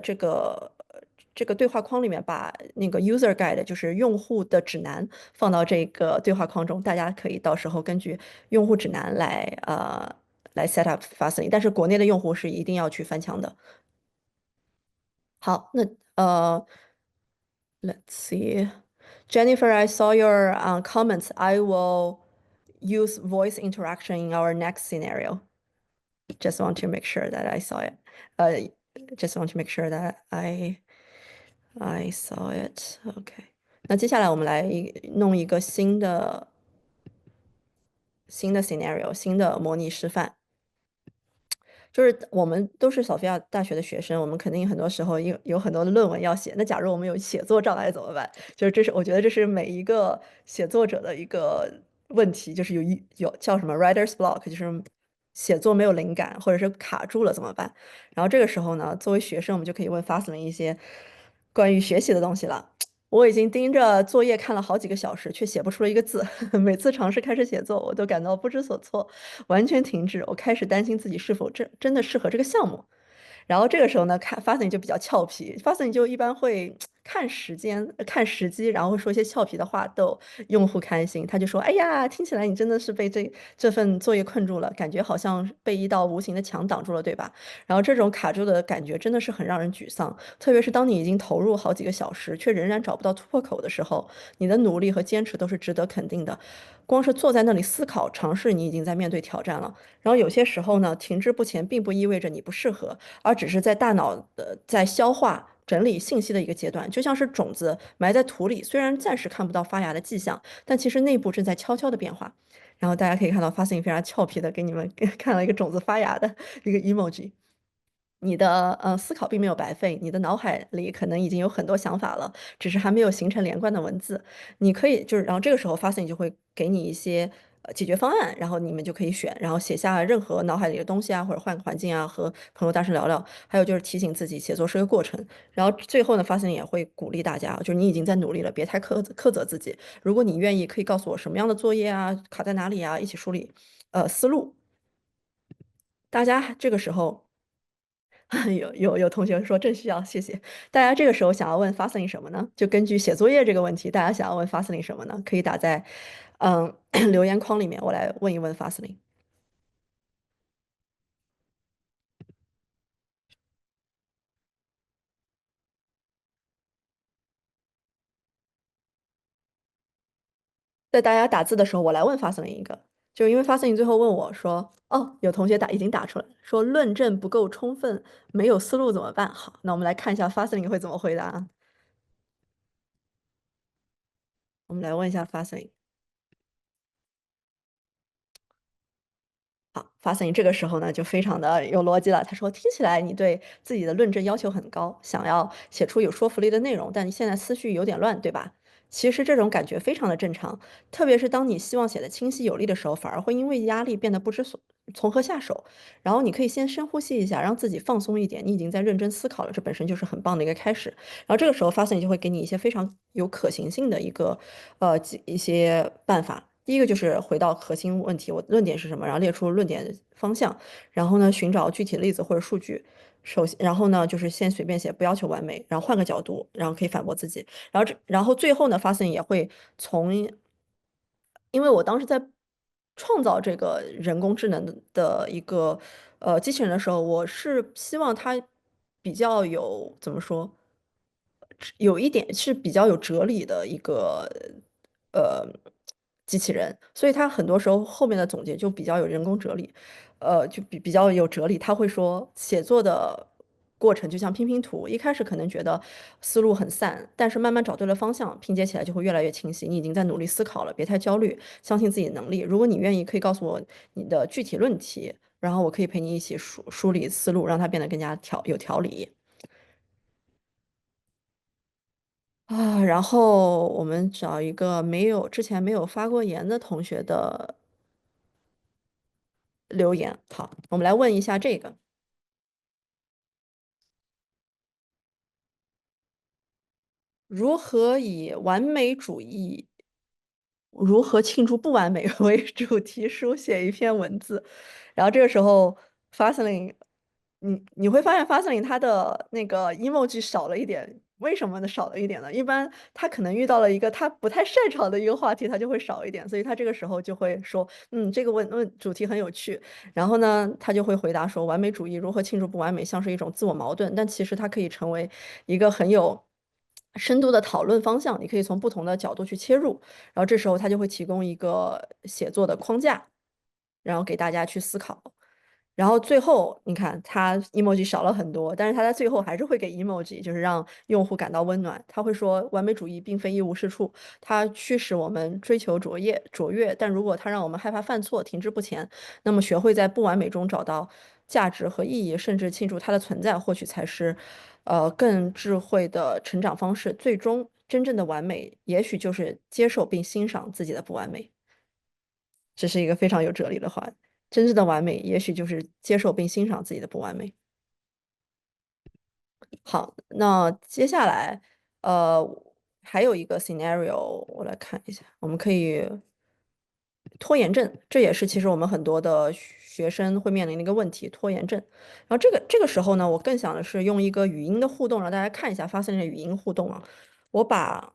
这个对话框里面把那个 user guide，就是用户的指南放到这个对话框中，大家可以到时候根据用户指南来 set up Fastly，但是国内的用户是一定要去翻墙的。好，那let's see. Jennifer, I saw your comments. I will use voice interaction in our next scenario. Just want to make sure that I saw it. Just want to make sure that I saw it. OK. 那接下来我们来弄一个新的 scenario，新的模拟示范。就是我们都是索菲亚大学的学生，我们肯定很多时候有很多的论文要写。那假如我们有写作障碍怎么办？就是我觉得这是每一个写作者的一个问题，就是有叫什么 writer's block，就是写作没有灵感，或者是卡住了怎么办？然后这个时候呢，作为学生，我们就可以问 Fastly 一些关于学习的东西了。我已经盯着作业看了好几个小时，却写不出了一个字。每次尝试开始写作，我都感到不知所措，完全停滞。我开始担心自己是否真的适合这个项目。然后这个时候呢，发现就比较俏皮，发现就一般会看时间、看时机，然后会说一些俏皮的话逗用户开心。他就说：“哎呀，听起来你真的是被这份作业困住了，感觉好像被一道无形的墙挡住了，对吧？”然后这种卡住的感觉真的是很让人沮丧，特别是当你已经投入好几个小时，却仍然找不到突破口的时候，你的努力和坚持都是值得肯定的。光是坐在那里思考、尝试，你已经在面对挑战了。然后有些时候呢，停滞不前并不意味着你不适合，而只是在大脑在消化整理信息的一个阶段，就像是种子埋在土里，虽然暂时看不到发芽的迹象，但其实内部正在悄悄的变化。然后大家可以看到，发现非常俏皮的给你们看了一个种子发芽的一个 emoji。你的思考并没有白费，你的脑海里可能已经有很多想法了，只是还没有形成连贯的文字。你可以然后这个时候发现就会给你一些解决方案，然后你们就可以选，然后写下任何脑海里的东西啊，或者换个环境啊，和朋友大声聊聊。还有就是提醒自己，写作是个过程。然后最后呢，发现也会鼓励大家，就是你已经在努力了，别太苛责自己。如果你愿意，可以告诉我什么样的作业啊，卡在哪里啊，一起梳理思路。大家这个时候。有同学说正需要，谢谢大家。这个时候想要问 Fastly 什么呢？就根据写作业这个问题，大家想要问 Fastly 什么呢？可以打在留言框里面，我来问一问 Fastly。在大家打字的时候，我来问 Fastly 一个，就是因为 Fastly 最后问我说，哦，有同学已经打出来，说论证不够充分，没有思路怎么办？好，那我们来看一下 Fastly 会怎么回答啊。我们来问一下 Fastly。好，发现这个时候呢，就非常的有逻辑了。他说：“听起来你对自己的论证要求很高，想要写出有说服力的内容，但你现在思绪有点乱，对吧？其实这种感觉非常的正常，特别是当你希望写的清晰有力的时候，反而会因为压力变得不知从何下手。然后你可以先深呼吸一下，让自己放松一点。你已经在认真思考了，这本身就是很棒的一个开始。然后这个时候，发现就会给你一些非常有可行性的一些办法。”第一个就是回到核心问题，我论点是什么，然后列出论点方向，然后呢寻找具体例子或者数据。首先，然后呢就是先随便写，不要求完美，然后换个角度，然后可以反驳自己。然后最后呢，发现也会因为我当时在创造这个人工智能的一个机器人的时候，我是希望它比较有怎么说，有一点是比较有哲理的一个呃机器人，所以它很多时候后面的总结就比较有人工哲理，就比较有哲理。他会说写作的过程就像拼拼图，一开始可能觉得思路很散，但是慢慢找对了方向，拼接起来就会越来越清晰。你已经在努力思考了，别太焦虑，相信自己的能力。如果你愿意，可以告诉我你的具体论题，然后我可以陪你一起梳理思路，让它变得更加有条理。啊，然后我们找一个之前没有发过言的同学的留言。好，我们来问一下这个：如何以完美主义如何庆祝不完美为主题书写一篇文字？然后这个时候 Fastly，你会发现 Fastly 它的那个 emoji 少了一点，为什么呢少了一点呢？一般他可能遇到了一个他不太擅长的一个话题，他就会少一点，所以他这个时候就会说，这个主题很有趣，然后呢，他就会回答说，完美主义如何庆祝不完美，像是一种自我矛盾，但其实它可以成为一个很有深度的讨论方向，你可以从不同的角度去切入，然后这时候他就会提供一个写作的框架，然后给大家去思考。然后最后你看，它 emoji 少了很多，但是它在最后还是会给 emoji，就是让用户感到温暖。他会说，完美主义并非一无是处，它驱使我们追求卓越，但如果它让我们害怕犯错、停滞不前，那么学会在不完美中找到价值和意义，甚至庆祝它的存在，或许才是更智慧的成长方式。最终，真正的完美，也许就是接受并欣赏自己的不完美。这是一个非常有哲理的话。真正的完美，也许就是接受并欣赏自己的不完美。好，那接下来，呃，还有一个 scenario，我来看一下，我们可以拖延症，这也是其实我们很多的学生会面临的一个问题，拖延症。然后这个时候呢，我更想的是用一个语音的互动，让大家看一下发生的语音互动啊。我把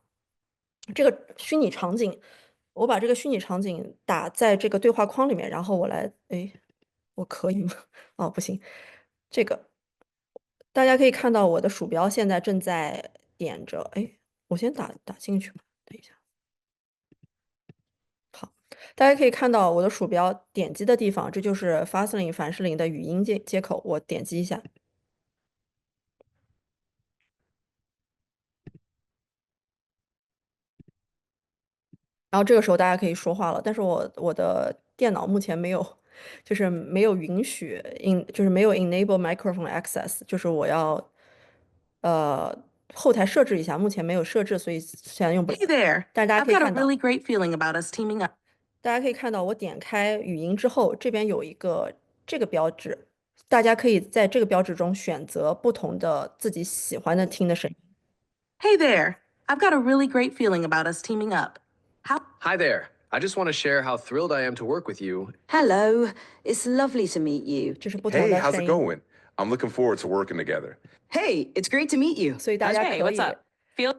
这个虚拟场景，我把这个虚拟场景打在这个对话框里面，然后我来，哎，我可以吗？哦，不行，这个大家可以看到我的鼠标现在正在点着，哎，我先打进去吧，等一下。好，大家可以看到我的鼠标点击的地方，这就是 Fastlane 凡士林的语音接口，我点击一下。然后这个时候大家可以说话了，但是我的电脑目前没有，就是没有允许就是没有 enable microphone access，就是我要呃后台设置一下，目前没有设置，所以现在用不了。 Hey there. 但是大家 I've 可以 got a 看到， really great feeling about us teaming up. 大家可以看到我点开语音之后，这边有一个这个标志，大家可以在这个标志中选择不同的自己喜欢的听的声音。Hey there. I've got a really great feeling about us teaming up. Hi there. I just want to share how thrilled I am to work with you. Hello, it's lovely to meet you. 这是不同 Hey, 的 how's 声 it 音， going? I'm looking forward to working together. Hey, it's great to meet you. 所以大家 Okay, 可 what's 以 up? Feel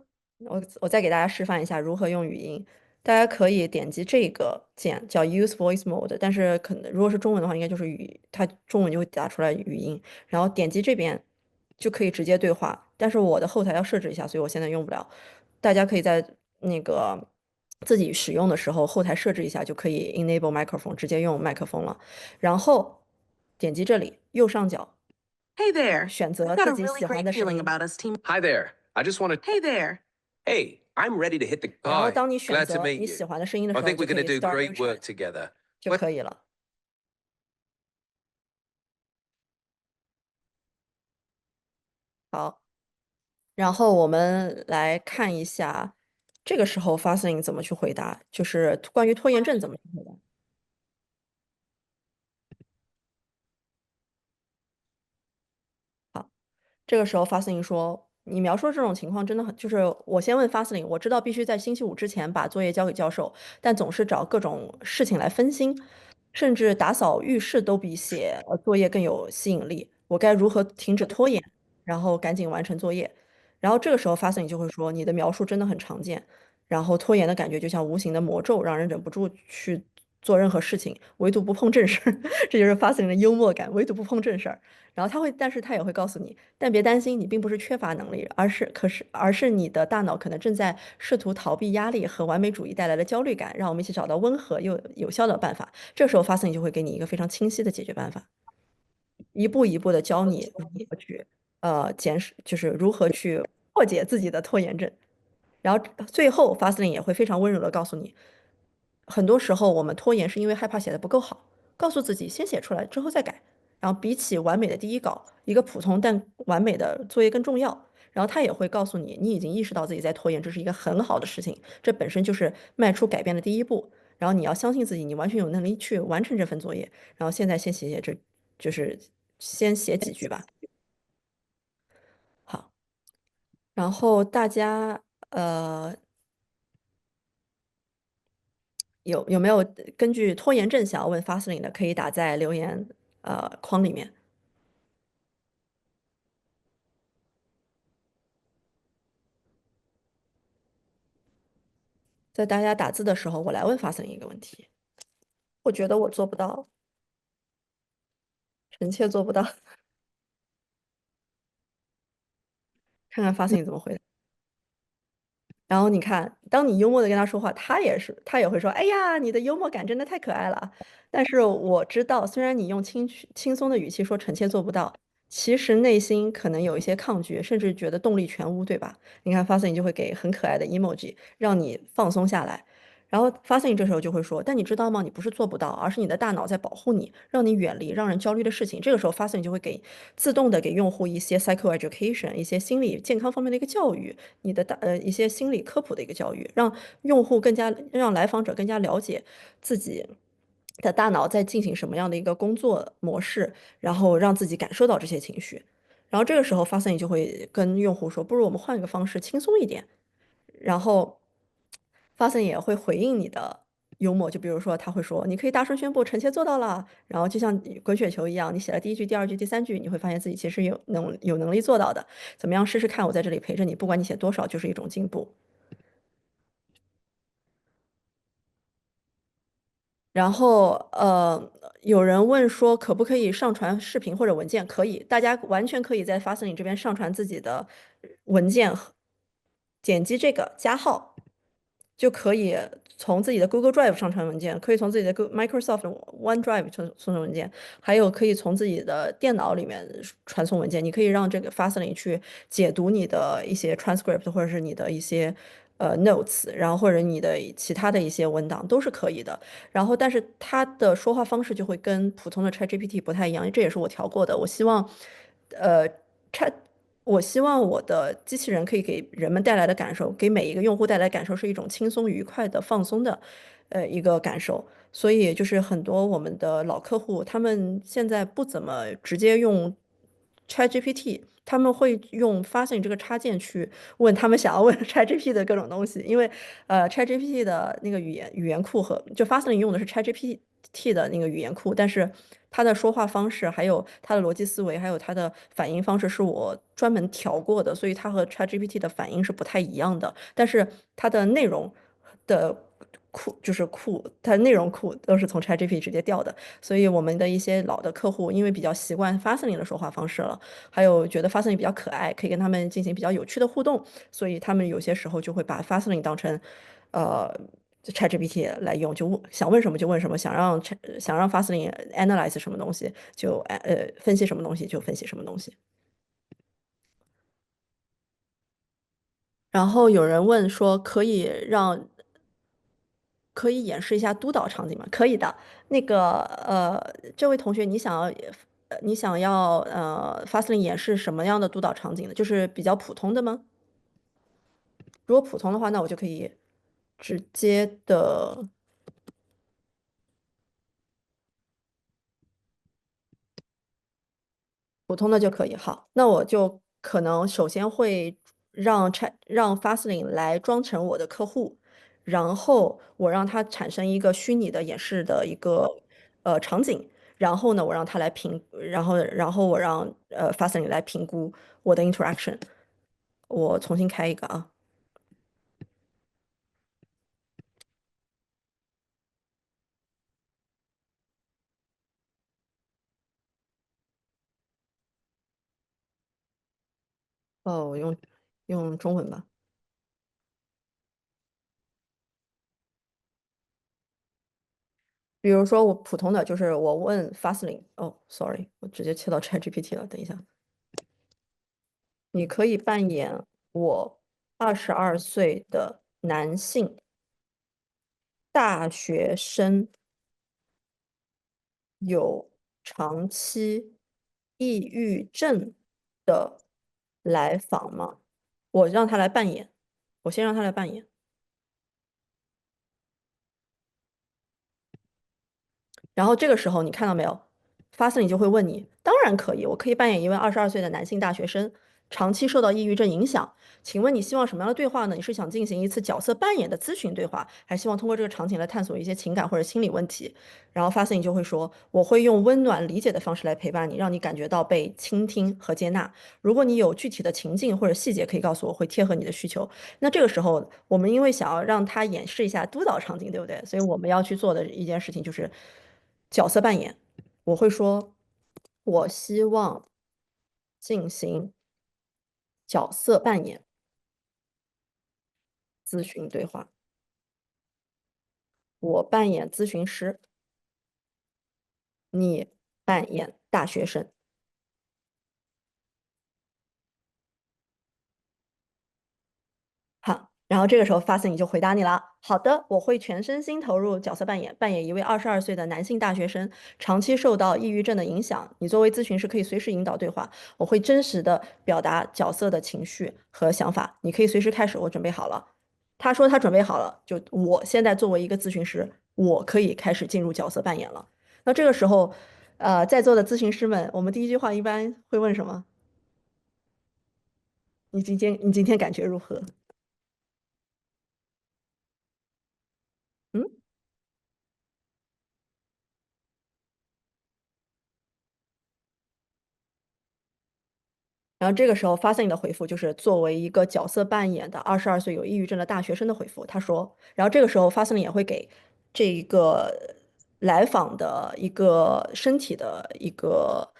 我再给大家示范一下如何用语音。大家可以点击这个键叫 Use Voice Mode，但是可能如果是中文的话，应该就是它中文就会打出来语音，然后点击这边就可以直接对话。但是我的后台要设置一下，所以我现在用不了。大家可以在那个自己使用的时候，后台设置一下就可以 Enable Microphone，直接用麦克风了。然后点击这里右上角 Hey there. 选 I've 择 got 自 a 己 really 喜欢 great 的声 feeling 音。 about us teaming. Hi there. I just want to. Hey there. Hey, I'm ready to hit the. 然后 Hi. 当你选 Glad to 择 meet 你 you. 喜欢的声音的 I 时候， think 就 we're 可 going 以 to do Start great and work Chat together. 就可以了。好，然后我们来看一下，这个时候 Fastlane 怎么去回答，就是关于拖延症怎么去回答。这个时候 Fastlane 说：“你描述的这种情况真的很，就是我先问 Fastlane，我知道必须在星期五之前把作业交给教授，但总是找各种事情来分心，甚至打扫浴室都比写作业更有吸引力。我该如何停止拖延，然后赶紧完成作业？”然后这个时候 Fastlane 就会说：“你的描述真的很常见，然后拖延的感觉就像无形的魔咒，让人忍不住去做任何事情，唯独不碰正事儿。这就是 Fastlane 的幽默感，唯独不碰正事儿。”然后他会，但是他也会告诉你，但别担心，你并不是缺乏能力，而是你的大脑可能正在试图逃避压力和完美主义带来的焦虑感。让我们一起找到温和又有效的办法。这时候发现就会给你一个非常清晰的解决办法，一步一步的教你如何去就是如何去破解自己的拖延症。然后最后 Fastlane 也会非常温柔的告诉你，很多时候我们拖延是因为害怕写的不够好，告诉自己先写出来之后再改。然后比起完美的第一稿，一个普通但完美的作业更重要。然后他也会告诉你，你已经意识到自己在拖延，这是一个很好的事情，这本身就是迈出改变的第一步。然后你要相信自己，你完全有能力去完成这份作业。然后现在先写就是先写几句吧。好，然后大家有没有根据拖延症想要问 Fastlane 的，可以打在留言框里面。在大家打字的时候，我来问发森一个问题。我觉得我做不到，臣妾做不到，看看发森你怎么回答。然后你看，当你幽默的跟他说话，他也会说：“哎呀，你的幽默感真的太可爱了。”但是我知道，虽然你用轻松的语气说臣妾做不到，其实内心可能有一些抗拒，甚至觉得动力全无，对吧？你看发 a 你就会给很可爱的 emoji，让你放松下来。然后发现你这时候就会说，但你知道吗？你不是做不到，而是你的大脑在保护你，让你远离让人焦虑的事情。这个时候发现你就会自动的给用户一些 psycho education，一些心理健康方面的一个教育，一些心理科普的一个教育，让来访者更加了解自己的大脑在进行什么样的一个工作模式，然后让自己感受到这些情绪。然后这个时候发现你就会跟用户说，不如我们换一个方式，轻松一点。然后发森也会回应你的幽默，就比如说他会说，你可以大声宣布臣妾做到了，然后就像滚雪球一样，你写了第一句、第二句、第三句，你会发现自己其实有能力做到的。怎么样？试试看，我在这里陪着你，不管你写多少，就是一种进步。然后有人问说可不可以上传视频或者文件？可以，大家完全可以在 Fastly 这边上传自己的文件，点击这个加号，就可以从自己的 Google Drive 上传文件，可以从自己的 Microsoft OneDrive 传送文件，还有可以从自己的电脑里面传送文件。你可以让这个 Fastly 去解读你的一些 transcript 或者是你的一些notes，然后或者你的其他的一些文档都是可以的。然后，但是它的说话方式就会跟普通的 ChatGPT 不太一样，这也是我调过的。呃，Chat，我希望我的机器人可以给人们带来的感受，给每一个用户带来的感受是一种轻松愉快的、放松的，一个感受。所以就是很多我们的老客户，他们现在不怎么直接用 ChatGPT，他们会用发现这个插件去问他们想要问 ChatGPT 的各种东西，因为ChatGPT 的那个语言库和就 Fastly 用的是 ChatGPT 的那个语言库，但是它的说话方式，还有它的逻辑思维，还有它的反应方式是我专门调过的，所以它和 ChatGPT 的反应是不太一样的，但是它的内容的它内容库都是从 ChatGPT 直接调的，所以我们的一些老的客户因为比较习惯 Fastly 的说话方式了。还有觉得 Fastly 比较可爱，可以跟他们进行比较有趣的互动，所以他们有些时候就会把 Fastly 当成呃 ChatGPT 来用，想问什么就问什么，想让 Fastly analyze 什么东西就分析什么东西就分析什么东西。然后有人问说，可以演示一下督导场景吗？可以的。那个这位同学，你想要Fastly 演示什么样的督导场景呢？就是比较普通的吗？如果普通的话，那我就可以直接的普通的就可以。好，那我就可能首先会让 Fastlane 来装成我的客户，然后我让它产生一个虚拟的演示的一个场景，然后呢，我让它来评，然后我让Fastlane 来评估我的 interaction。我重新开一个啊。我用中文吧。比如说我普通的就是我问 Fastlane，哦，sorry，我直接切到 ChatGPT 了，等一下。你可以扮演我22岁的男性大学生，有长期抑郁症的来访吗？我让他来扮演，我先让他来扮演。然后这个时候你看到没有，发森里就会问你，当然可以，我可以扮演一位22岁的男性大学生，长期受到抑郁症影响。请问你希望什么样的对话呢？你是想进行一次角色扮演的咨询对话，还希望通过这个场景来探索一些情感或者心理问题？然后发 a 就会说，我会用温暖理解的方式来陪伴你，让你感觉到被倾听和接纳。如果你有具体的情境或者细节可以告诉我，会贴合你的需求。那这个时候，我们因为想要让他演示一下督导场景，对不对？所以我们要去做的一件事情就是角色扮演。我会说，我希望进行角色扮演咨询对话。我扮演咨询师，你扮演大学生。好，然后这个时候发 a 就回答你了。好的，我会全身心投入角色扮演，扮演一位22岁的男性大学生，长期受到抑郁症的影响。你作为咨询师可以随时引导对话，我会真实的表达角色的情绪和想法。你可以随时开始，我准备好了。他说他准备好了，就我现在作为一个咨询师，我可以开始进入角色扮演了。那这个时候，在座的咨询师们，我们第一句话一般会问什么？你今天感觉如何？嗯？然后这个时候发现你的回复就是作为一个角色扮演的22岁有抑郁症的大学生的回复。他说，然后这个时候发现也会给这一个来访的一个身体的一个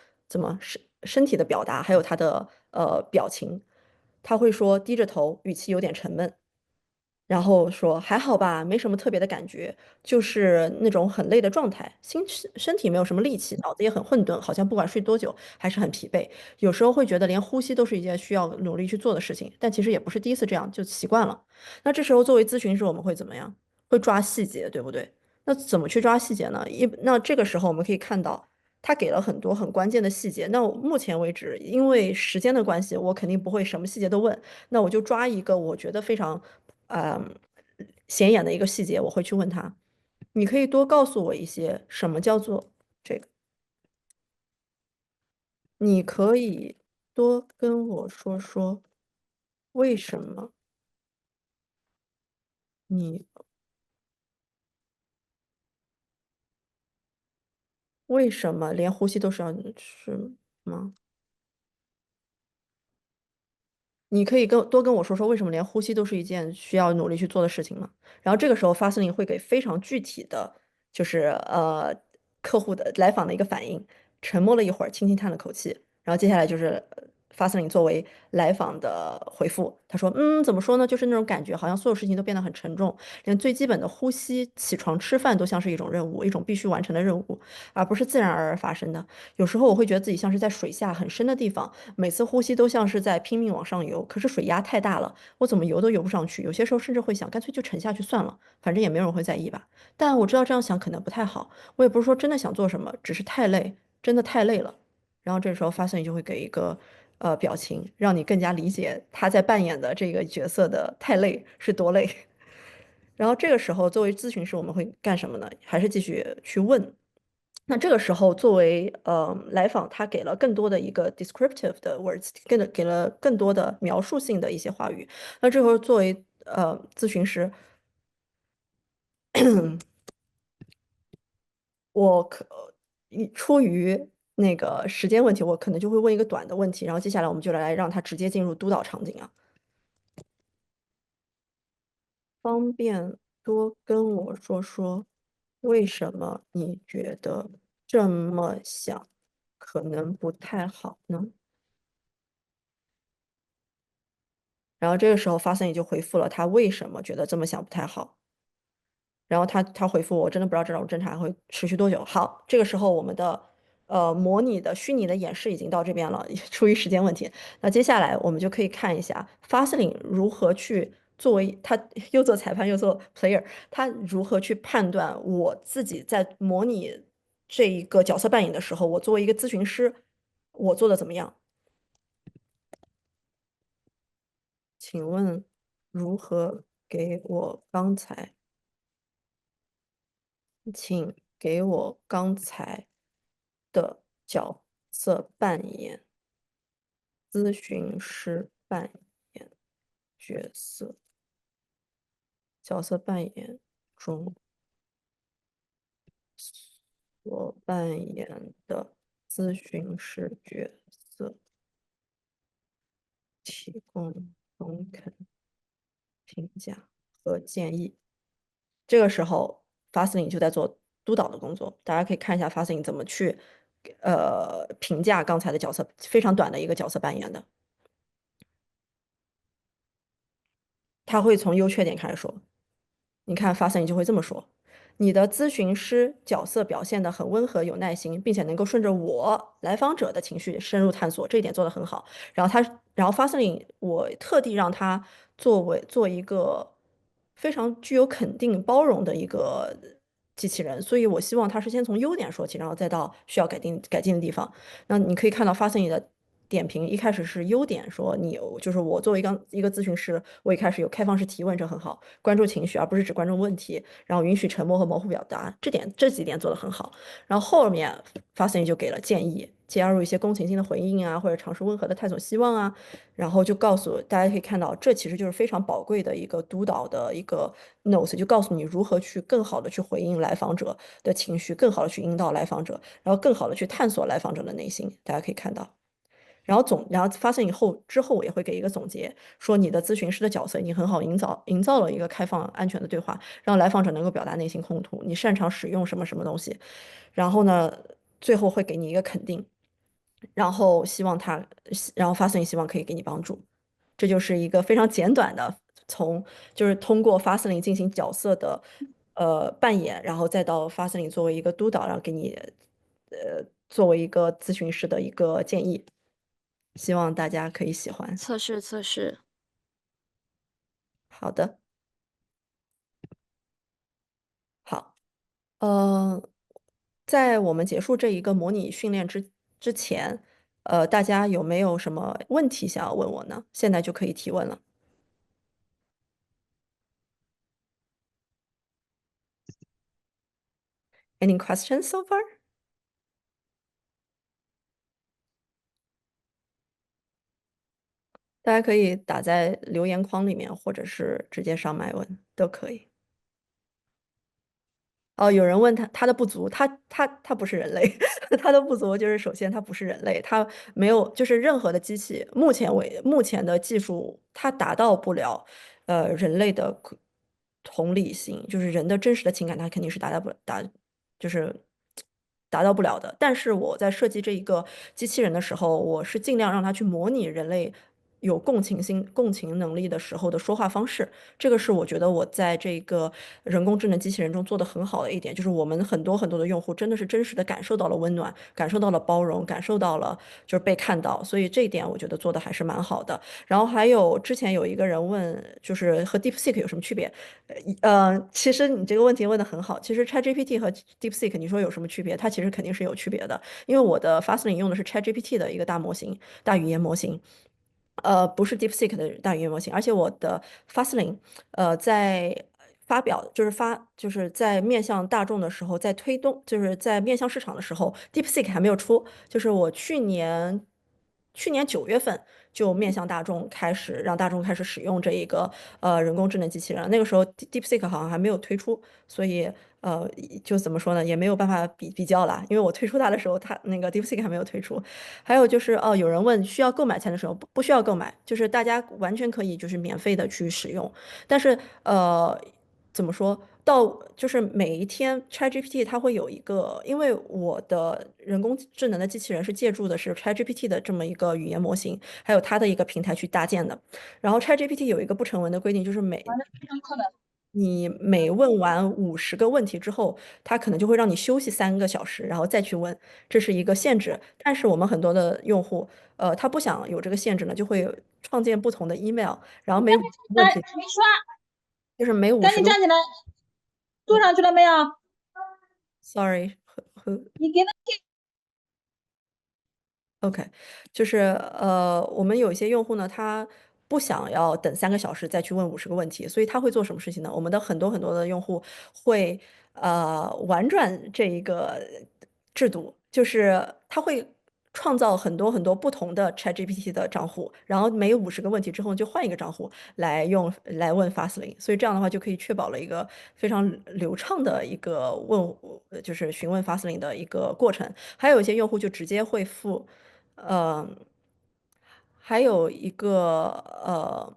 身体的表达，还有他的表情，他会说低着头，语气有点沉闷。然后说还好吧，没什么特别的感觉，就是那种很累的状态，身体没有什么力气，脑子也很混沌，好像不管睡多久还是很疲惫。有时候会觉得连呼吸都是一件需要努力去做的事情，但其实也不是第一次这样，就习惯了。那这时候作为咨询师，我们会怎么样？会抓细节，对不对？那怎么去抓细节呢？那这个时候我们可以看到，他给了很多很关键的细节。那我目前为止，因为时间的关系，我肯定不会什么细节都问，那我就抓一个我觉得非常。嗯，显眼的一个细节，我会去问他，你可以多告诉我一些什么叫做这个？你可以多跟我说说为什么你为什么连呼吸都是要是吗？你可以多跟我说说为什么连呼吸都是一件需要努力去做的事情吗？然后这个时候发 a 会给非常具体的，就是客户的来访的一个反应，沉默了一会儿，轻轻叹了口气，然后接下来就是发 a 作为来访的回复，他说怎么说呢？就是那种感觉，好像所有事情都变得很沉重，连最基本的呼吸、起床、吃饭都像是一种任务，一种必须完成的任务，而不是自然而然发生的。有时候我会觉得自己像是在水下很深的地方。每次呼吸都像是在拼命往上游，可是水压太大了，我怎么游都游不上去。有些时候甚至会想，干脆就沉下去算了，反正也没有人会在意吧。但我知道这样想可能不太好，我也不是说真的想做什么，只是太累，真的太累了。然后这时候发现你就会给一个表情，让你更加理解他在扮演的这个角色的太累是多累。然后这个时候，作为咨询师，我们会干什么呢？还是继续去问。那这个时候，作为来访，他给了更多的一个 descriptive 的 words，给了更多的描述性的一些话语。那这时候作为咨询师，我出于那个时间问题，我可能就会问一个短的问题，然后接下来我们就来让他直接进入督导场景啊。方便多跟我说说，为什么你觉得这么想可能不太好呢？然后这个时候发森也就回复了他为什么觉得这么想不太好。然后他回复我，真的不知道这种侦查会持续多久。好，这个时候我们的模拟的虚拟的演示已经到这边了，出于时间问题，那接下来我们就可以看一下 Fastlane 如何去作为他又做裁判又做 player，他如何去判断我自己在模拟这一个角色扮演的时候，我作为一个咨询师，我做的怎么样？请问如何给我刚才？请给我刚才的角色扮演咨询师扮演角色，角色扮演中所扮演的咨询师角色提供中肯评价和建议。这个时候 Fastlane 就在做督导的工作，大家可以看一下 Fastlane 怎么去评价刚才的角色，非常短的一个角色扮演的。他会从优缺点开始说，你看Fastlane 就会这么说。你的咨询师角色表现得很温和、有耐心，并且能够顺着我来访者的情绪深入探索，这一点做得很好。然后 Fastlane 我特地让他做一个非常具有肯定、包容的一个机器人，所以我希望他是先从优点说起，然后再到需要改进的地方。那你可以看到 Fastlane 的点评一开始是优点，说你就是我作为一个咨询师，我一开始有开放式提问，这很好，关注情绪而不是只关注问题，然后允许沉默和模糊表达，这几点做得很好。然后后面 Fastlane 就给了建议，加入一些共情性的回应啊，或者尝试温和的探索希望啊，然后就告诉大家可以看到，这其实就是非常宝贵的一个督导的一个 notes，就告诉你如何去更好的去回应来访者的情绪，更好的去引导来访者，然后更好的去探索来访者的内心，大家可以看到。然后发生之后，我也会给一个总结，说你的咨询师的角色已经很好营造了一个开放安全的对话，让来访者能够表达内心冲突。你擅长使用什么什么东西，然后呢，最后会给你一个肯定，然后发现希望可以给你帮助。这就是一个非常简短的，就是通过 Fastlane 进行角色的扮演，然后再到 Fastlane 作为一个督导，然后给你作为一个咨询师的一个建议。希望大家可以喜欢。测试。好的，好，呃，在我们结束这一个模拟训练之前，大家有没有什么问题想要问我呢？现在就可以提问了。Any questions so far? 大家可以打在留言框里面，或者是直接上麦问都可以。哦，有人问他的不足，他不是人类，他的不足就是首先他不是人类，他没有就是任何的机器，目前的技术它达到不了人类的同理心，就是人的真实的情感，它肯定是就是达到不了的。但是我在设计这一个机器人的时候，我是尽量让它去模拟人类有共情能力的时候的说话方式。这个是我觉得我在这个人工智能机器人中做的很好的一点，就是我们很多的用户真的是真实的感受到了温暖，感受到了包容，感受到了就是被看到，所以这一点我觉得做的还是蛮好的。然后还有之前有一个人问，就是和 DeepSeek 有什么区别？其实你这个问题问的很好。其实 ChatGPT 和 DeepSeek 你说有什么区别？它其实肯定是有区别的，因为我的 Fastlane 用的是 ChatGPT 的一个大语言模型。不是 DeepSeek 的大语言模型，而且我的 Fastlane，在就是在面向大众的时候，在推动，就是在面向市场的时候，DeepSeek 还没有出，就是我去年9月份就面向大众让大众开始使用这一个人工智能机器人，那个时候 DeepSeek 好像还没有推出，所以就怎么说呢，也没有办法比较啦，因为我推出它的时候，它那个 DeepSeek 还没有推出。还有就是有人问需要购买才能使用，不需要购买，就是大家完全可以就是免费的去使用。但是怎么说就是每一天 ChatGPT 它会有一个，因为我的人工智能的机器人是借助的是 ChatGPT 的这么一个语言模型，还有它的一个平台去搭建的。然后 ChatGPT 有一个不成文的规定，就是你每问完50个问题之后，它可能就会让你休息3个小时，然后再去问，这是一个限制。但是我们很多的用户，他不想有这个限制呢，就会创建不同的 email，然后每50个问题，没刷，就是每50个赶紧站起来，坐上去了没有？ ，sorry，你给他 OK，就是我们有一些用户呢，他不想要等3个小时再去问50个问题，所以他会做什么事情呢？我们的很多的用户会婉转这一个制度，就是他会创造很多很多不同的 ChatGPT 的账户，然后每50个问题之后就换一个账户来问 Fastlane，所以这样的话就可以确保了一个非常流畅的一个就是询问 Fastlane 的一个过程。还有一些用户就直接会付，还有一个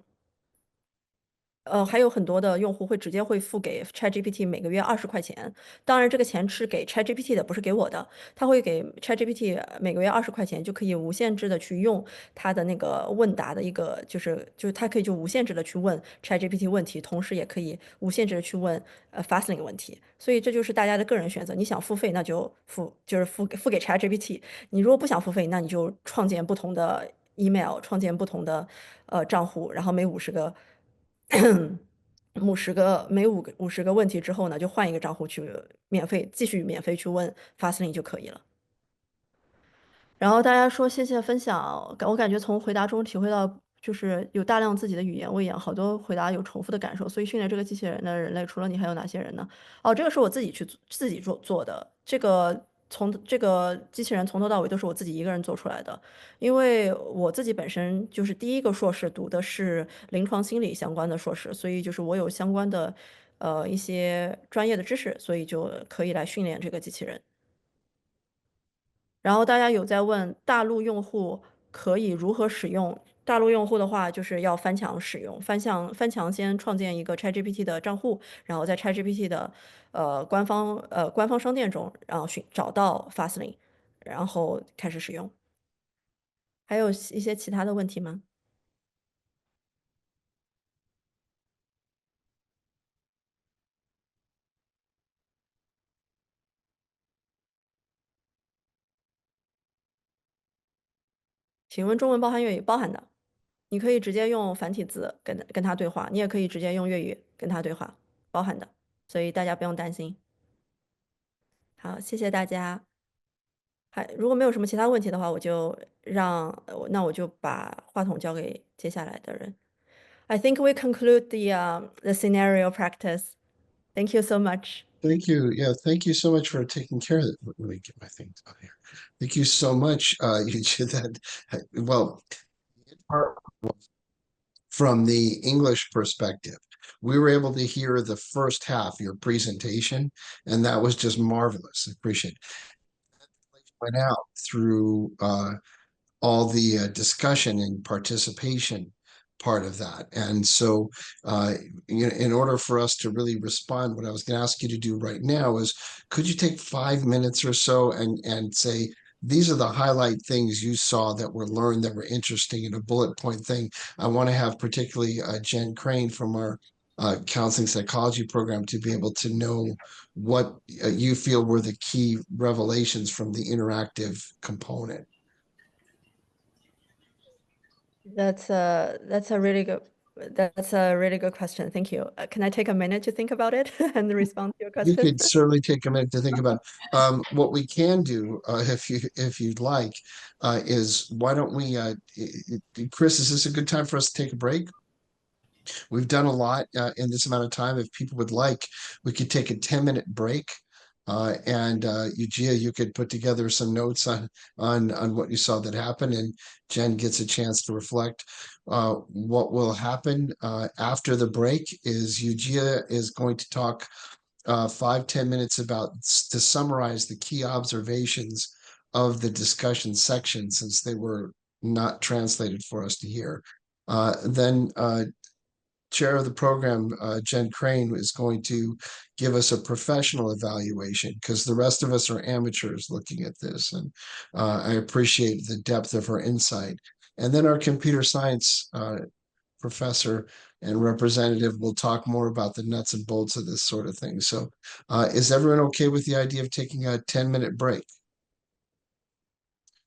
还有很多的用户会直接付给 ChatGPT 每个月20块钱，当然这个钱是给 ChatGPT 的，不是给我的。他会给 ChatGPT 每个月20块钱，就可以无限制的去用它的那个问答的一个，就是它可以就无限制的去问 ChatGPT 问题，同时也可以无限制的去问Fastlane 问题。所以这就是大家的个人选择，你想付费那就付给 ChatGPT，你如果不想付费，那你就创建不同的 email，创建不同的账户，然后每50个。每50个问题之后呢，就换一个账户去继续免费去问 Fastlane 就可以了。然后大家说谢谢分享，我感觉从回答中体会到，就是有大量自己的语言位言，好多回答有重复的感受。所以训练这个机器人的人类，除了你还有哪些人呢？哦，这个是我自己做的，这个机器人从头到尾都是我自己一个人做出来的，因为我自己本身就是第一个硕士读的是临床心理相关的硕士，所以就是我有相关的一些专业的知识，所以就可以来训练这个机器人。然后大家有在问大陆用户可以如何使用？大陆用户的话，就是要翻墙使用，翻墙先创建一个 ChatGPT 的账户，然后在 ChatGPT 的官方商店中，然后找到 Fastlane，然后开始使用。还有一些其他的问题吗？请问中文包含粤语？包含的，你可以直接用繁体字跟他对话，你也可以直接用粤语跟他对话，包含的，所以大家不用担心。好，谢谢大家。如果没有什么其他问题的话，那我就把话筒交给接下来的人。I think we conclude the scenario practice. Thank you so much. Thank you. Yeah, thank you so much for taking care of it. Let me get my things on here. Thank you so much, Yujia. Well, from the English perspective, we were able to hear the first half of your presentation, and that was just marvelous. I appreciate it. Went out through all the discussion and participation part of that. And so in order for us to really respond, what I was going to ask you to do right now is, could you take 5 minutes or so and say, these are the highlight things you saw that were learned that were interesting in a bullet point thing. I want to have particularly Jen Crane from our counseling psychology program to be able to know what you feel were the key revelations from the interactive component. That's a really good question. Thank you. Can I take a minute to think about it and respond to your question? You could certainly take a minute to think about it. What we can do, if you'd like, is why don't we, Chris, is this a good time for us to take a break? We've done a lot in this amount of time. If people would like, we could take a 10-minute break. And Yujia, you could put together some notes on what you saw that happened, and Jen gets a chance to reflect. What will happen after the break is Yujia is going to talk 5-10 minutes to summarize the key observations of the discussion section, since they were not translated for us to hear. Then chair of the program, Jen Crane, is going to give us a professional evaluation, because the rest of us are amateurs looking at this. And I appreciate the depth of her insight. And then our computer science professor and representative will talk more about the nuts and bolts of this sort of thing. So is everyone okay with the idea of taking a 10-minute break?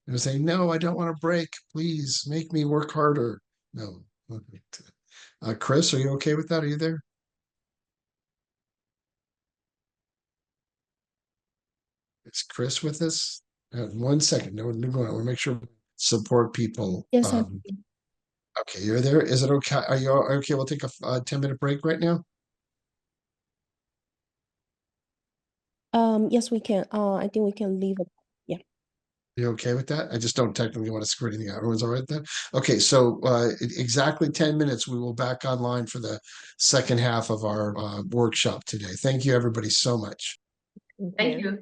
And say, no, I don't want a break. Please make me work harder. No. Chris, are you okay with that? Are you there? Is Chris with us? 1 second. No, I want to make sure we support people. Yes, okay, you're there. Is it okay? Are you okay? We'll take a 10-minute break right now. Yes, we can. I think we can leave it. Yeah. You okay with that? I just don't technically want to screw anything out. Everyone's all right then? Okay, so exactly 10 minutes, we will back online for the second half of our workshop today. Thank you, everybody, so much. Thank you. you.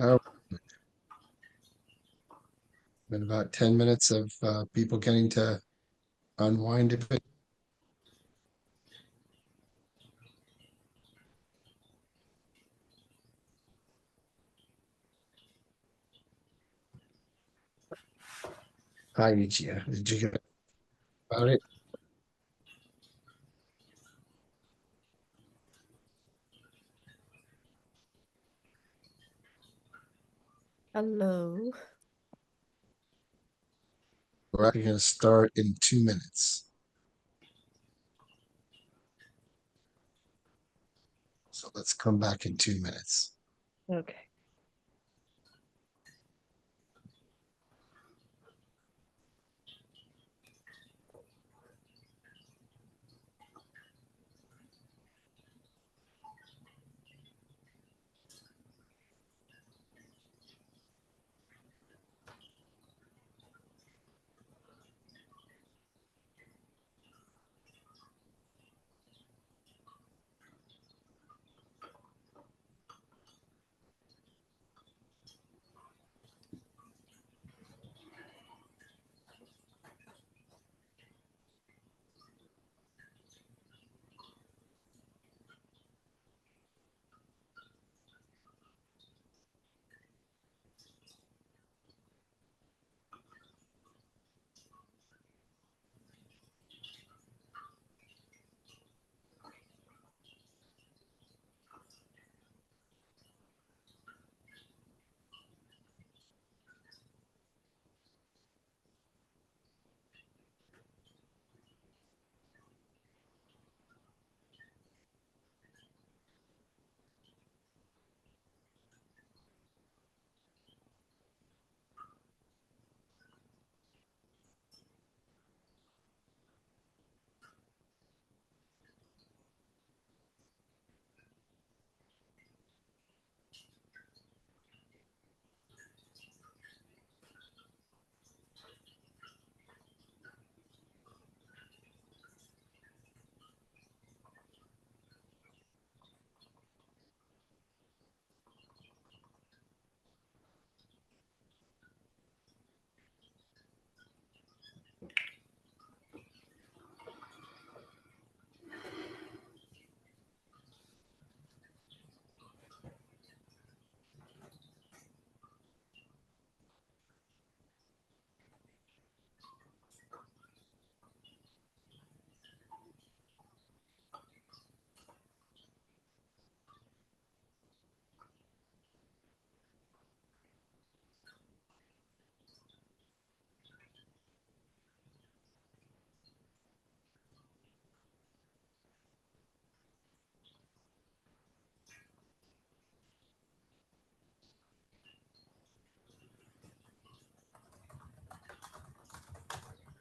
Oh, been about 10 minutes of people getting to unwind a bit. Hi, Yujia. Did you get about it? Hello. We're actually going to start in 2 minutes. So let's come back in 2 minutes. Okay.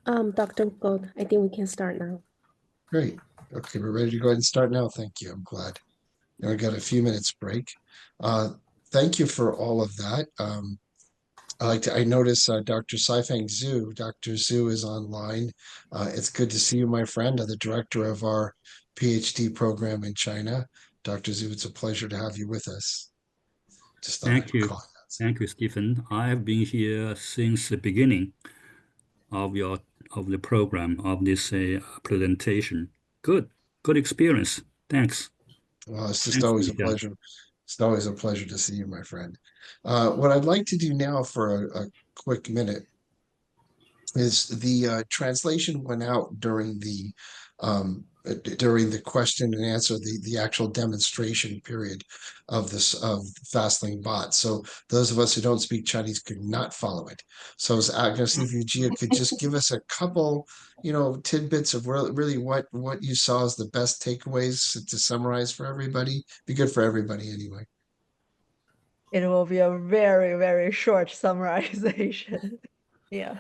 Dr. Gold, I think we can start now. Great. Okay, we're ready to go ahead and start now. Thank you. I'm glad. Now we got a few minutes break. Thank you for all of that. I notice Dr. Saifeng Zhu. Dr. Zhu is online. It's good to see you, my friend, the director of our PhD program in China. Dr. Zhu, it's a pleasure to have you with us. Just thought Thank I'd you. call. Thank you, Stephen. I have been here since the beginning of the program of this presentation. Good experience. Thanks. Well, it's just Thanks, always a Yujia. pleasure. It's always a pleasure to see you, my friend. What I'd like to do now for a quick minute is the translation went out during the question and answer, the actual demonstration period of this of Fastling bot. So those of us who don't speak Chinese could not follow it. So I was going to see if Yujia could just give us a couple, tidbits of really what you saw as the best takeaways to summarize for everybody. Be good for everybody anyway. It will be a very, very short summarization. Yeah.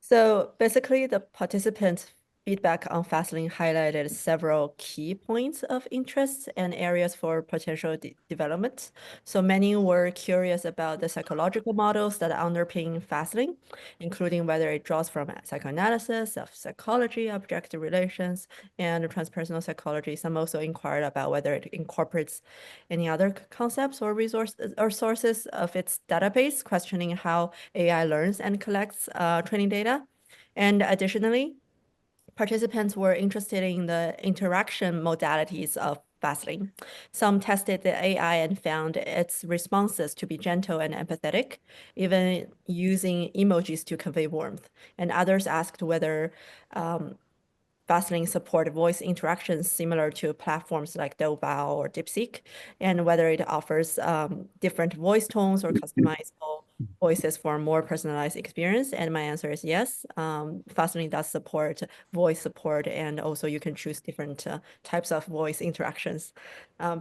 So basically, the participants' feedback on Fastlane highlighted several key points of interest and areas for potential development. So many were curious about the psychological models that underpin Fastlane, including whether it draws from psychoanalysis, self-psychology, objective relations, and transpersonal psychology. Some also inquired about whether it incorporates any other concepts or resources or sources of its database, questioning how AI learns and collects training data. And additionally, participants were interested in the interaction modalities of Fastlane. Some tested the AI and found its responses to be gentle and empathetic, even using emojis to convey warmth. And others asked whether Fastlane support voice interactions similar to platforms like Douban or DeepSeek, and whether it offers different voice tones or customizable voices for a more personalized experience. And my answer is yes. Fastlane does support voice support, and also you can choose different types of voice interactions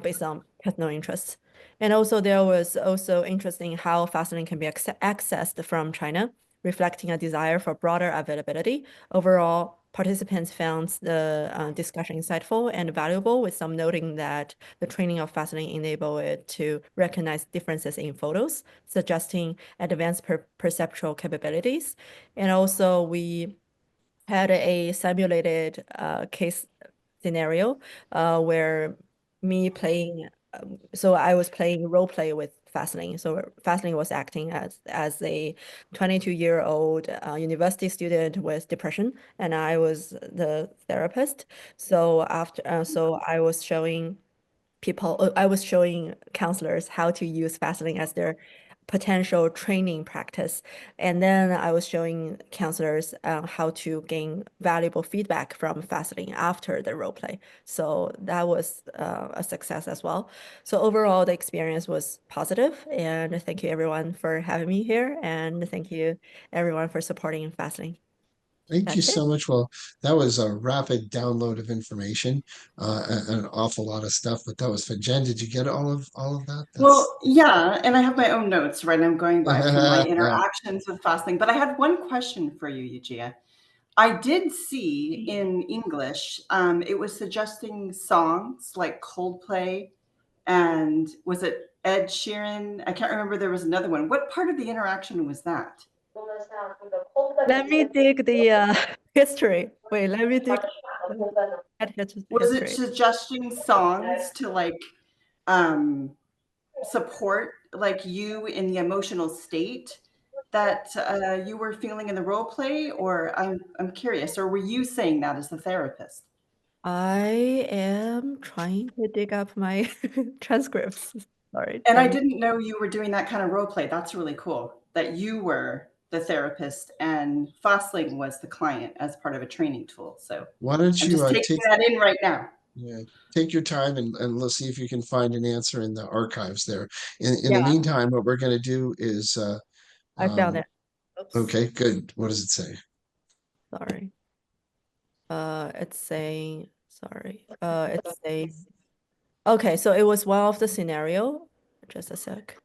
based on personal interests. And also there was also interest in how Fastlane can be accessed from China, reflecting a desire for broader availability. Overall, participants found the discussion insightful and valuable, with some noting that the training of Fastlane enabled it to recognize differences in photos, suggesting advanced perceptual capabilities. And also we had a simulated case scenario where me playing, so I was playing role play with Fastlane. So Fastlane was acting as a 22-year-old university student with depression, and I was the therapist. So so I was showing counselors how to use Fastlane as their potential training practice. And then I was showing counselors how to gain valuable feedback from Fastlane after the role play. So that was a success as well. So overall, the experience was positive, and thank you everyone for having me here, and thank you everyone for supporting Fastlane. Thank you That's it. so much. Well, that was a rapid download of information, an awful lot of stuff, but that was fun. Jen, did you get all of that? Well, yeah, and I have my own notes, right? I'm going by from my interactions with Fastlane, but I had one question for you, Yujia. I did see in English, it was suggesting songs like Coldplay, and was it Ed Sheeran? I can't remember. There was another one. What part of the interaction was that? Let me dig the history. Wait, let me dig history. Was it suggesting songs to like support like you in the emotional state that you were feeling in the role play? Or I'm curious, or were you saying that as the therapist? I am trying to dig up my transcripts. Sorry. And I didn't know you were doing that kind of role play. That's really cool that you were the therapist and Fastlane was the client as part of a training tool. So why don't I'm you just taking that in right now. Yeah, take your time and let's see if you can find an answer in the archives there. In Yeah. the meantime, what we're going to do is I found it. Oops. Okay, good. What does it say? Sorry. It's saying, sorry. It's saying, okay, so it was one of the scenario. Just a sec.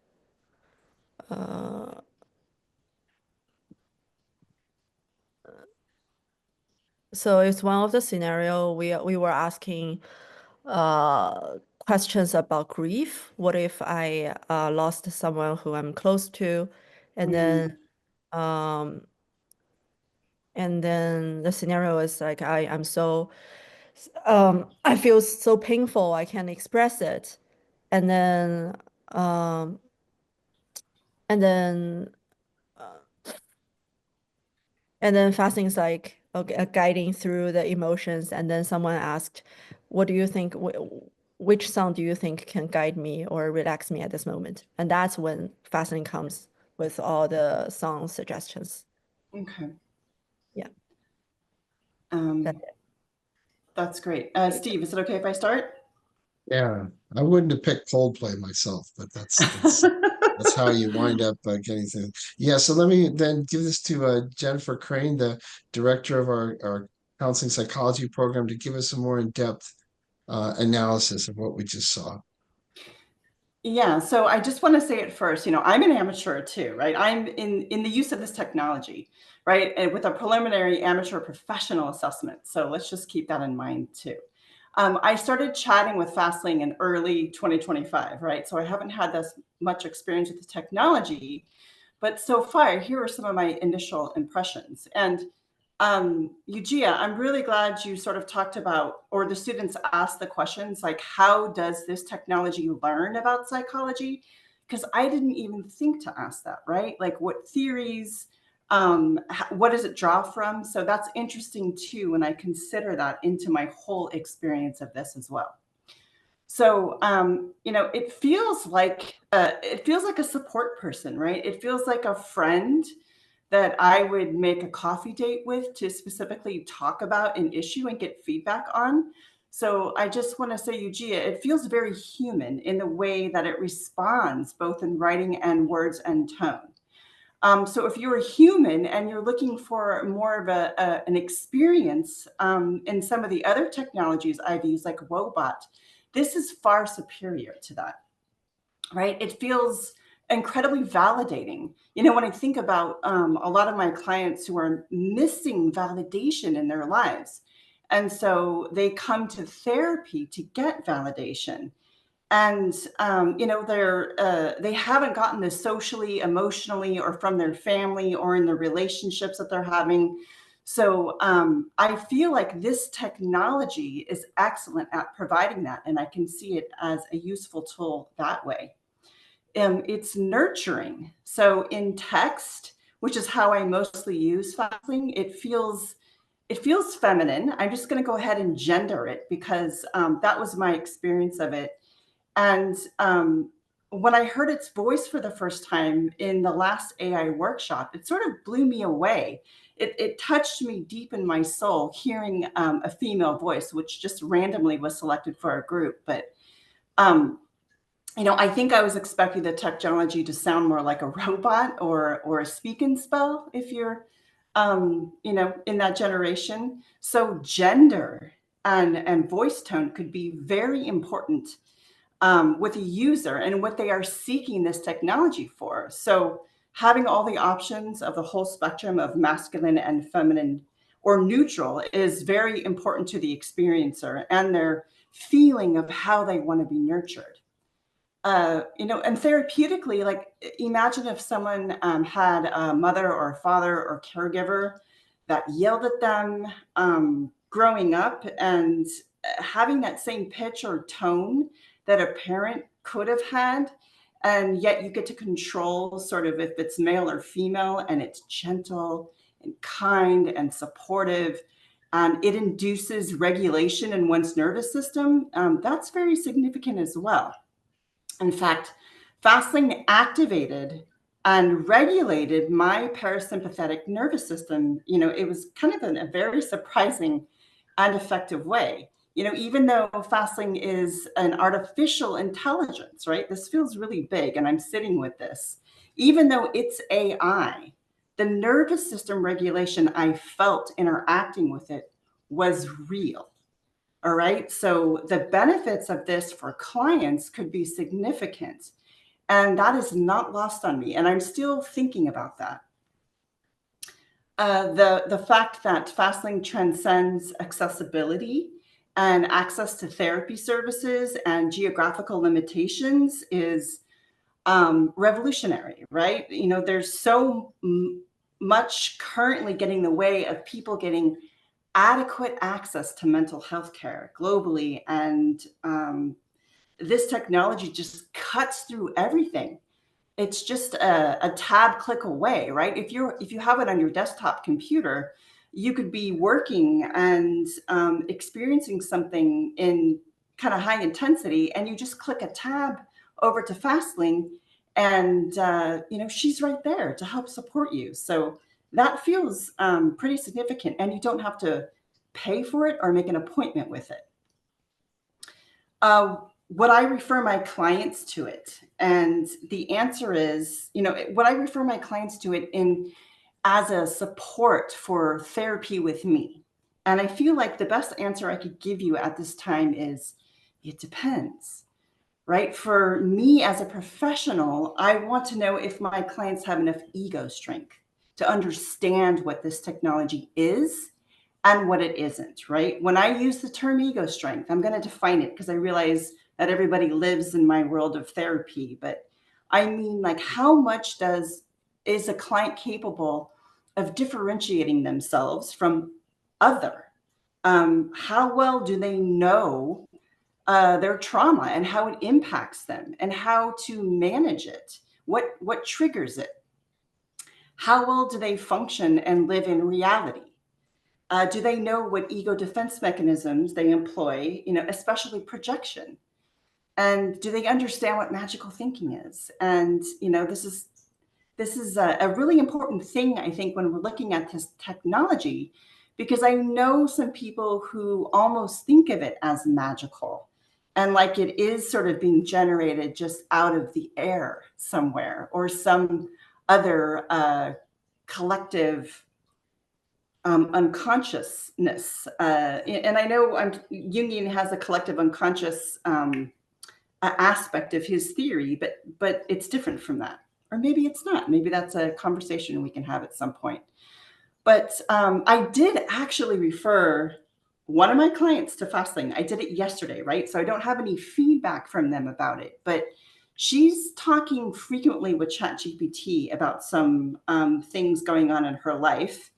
So it's one of the scenario we were asking questions about grief. What if I lost someone who I'm close to, and then the scenario is like I'm so I feel so painful I can't express it, and then um, and then fasting is like okay, guiding through the emotions. And then someone asked, what do you think, which song do you think can guide me or relax me at this moment? And that's when fasting comes with all the song suggestions. Okay. Yeah. That's great. Steve, is it okay if I start? Yeah, I wouldn't have picked Coldplay myself, but that's how you wind up getting things. Yeah, so let me then give this to Jennifer Crane, the director of our counseling psychology program, to give us a more in-depth analysis of what we just saw. Yeah, so I just want to say it first, I'm an amateur too, right? I'm in the use of this technology, right? And with a preliminary amateur professional assessment. So let's just keep that in mind too. I started chatting with Fastling in early 2025, right? So I haven't had this much experience with the technology, but so far, here are some of my initial impressions. And Yujia, I'm really glad you sort of talked about, or the students asked the questions like, how does this technology learn about psychology? Because I didn't even think to ask that, right? Like what theories, what does it draw from? So that's interesting too, when I consider that into my whole experience of this as well. So, it feels like a support person, right? It feels like a friend that I would make a coffee date with to specifically talk about an issue and get feedback on. So I just want to say, Yujia, it feels very human in the way that it responds, both in writing and words and tone. So if you're a human and you're looking for more of an experience in some of the other technologies I've used, like Wobot, this is far superior to that, right? It feels incredibly validating. When I think about a lot of my clients who are missing validation in their lives, and so they come to therapy to get validation. And they haven't gotten this socially, emotionally, or from their family, or in the relationships that they're having. So I feel like this technology is excellent at providing that, and I can see it as a useful tool that way. It's nurturing. So in text, which is how I mostly use Fastling, it feels feminine. I'm just going to go ahead and gender it because that was my experience of it. And when I heard its voice for the first time in the last AI workshop, it sort of blew me away. It touched me deep in my soul, hearing a female voice, which just randomly was selected for our group. But, I think I was expecting the technology to sound more like a robot or a speak and spell if you're, in that generation. So gender and voice tone could be very important with a user and what they are seeking this technology for. So having all the options of the whole spectrum of masculine and feminine or neutral is very important to the experiencer and their feeling of how they want to be nurtured. And therapeutically, like imagine if someone had a mother or a father or caregiver that yelled at them growing up, and having that same pitch or tone that a parent could have had, and yet you get to control sort of if it's male or female, and it's gentle and kind and supportive, and it induces regulation in one's nervous system. That's very significant as well. In fact, Fastling activated and regulated my parasympathetic nervous system. It was kind of in a very surprising and effective way. Even though Fastling is an artificial intelligence, right? This feels really big, and I'm sitting with this. Even though it's AI, the nervous system regulation I felt interacting with it was real. All right. So the benefits of this for clients could be significant. And that is not lost on me. And I'm still thinking about that. The fact that Fastling transcends accessibility and access to therapy services and geographical limitations is revolutionary, right? You know, there's so much currently getting in the way of people getting adequate access to mental health care globally, and this technology just cuts through everything. It's just a tab click away, right? If you have it on your desktop computer, you could be working and experiencing something in kind of high intensity, and you just click a tab over to Fastling, and you know, she's right there to help support you. So that feels pretty significant, and you don't have to pay for it or make an appointment with it. Would I refer my clients to it? And the answer is, you know, would I refer my clients to it as a support for therapy with me? And I feel like the best answer I could give you at this time is, it depends, right? For me as a professional, I want to know if my clients have enough ego strength to understand what this technology is and what it isn't, right? When I use the term ego strength, I'm going to define it because I realize that everybody lives in my world of therapy, but I mean, like, how much is a client capable of differentiating themselves from other? How well do they know their trauma and how it impacts them and how to manage it? What triggers it? How well do they function and live in reality? Do they know what ego defense mechanisms they employ, you know, especially projection? And do they understand what magical thinking is? And, you know, this is a really important thing, I think, when we're looking at this technology, because I know some people who almost think of it as magical and like it is sort of being generated just out of the air somewhere, or some other collective unconsciousness. And I know Jungian has a collective unconscious aspect of his theory, but it's different from that. Or maybe it's not. Maybe that's a conversation we can have at some point. But I did actually refer one of my clients to Fastling. I did it yesterday, right? So I don't have any feedback from them about it, but she's talking frequently with ChatGPT about some things going on in her life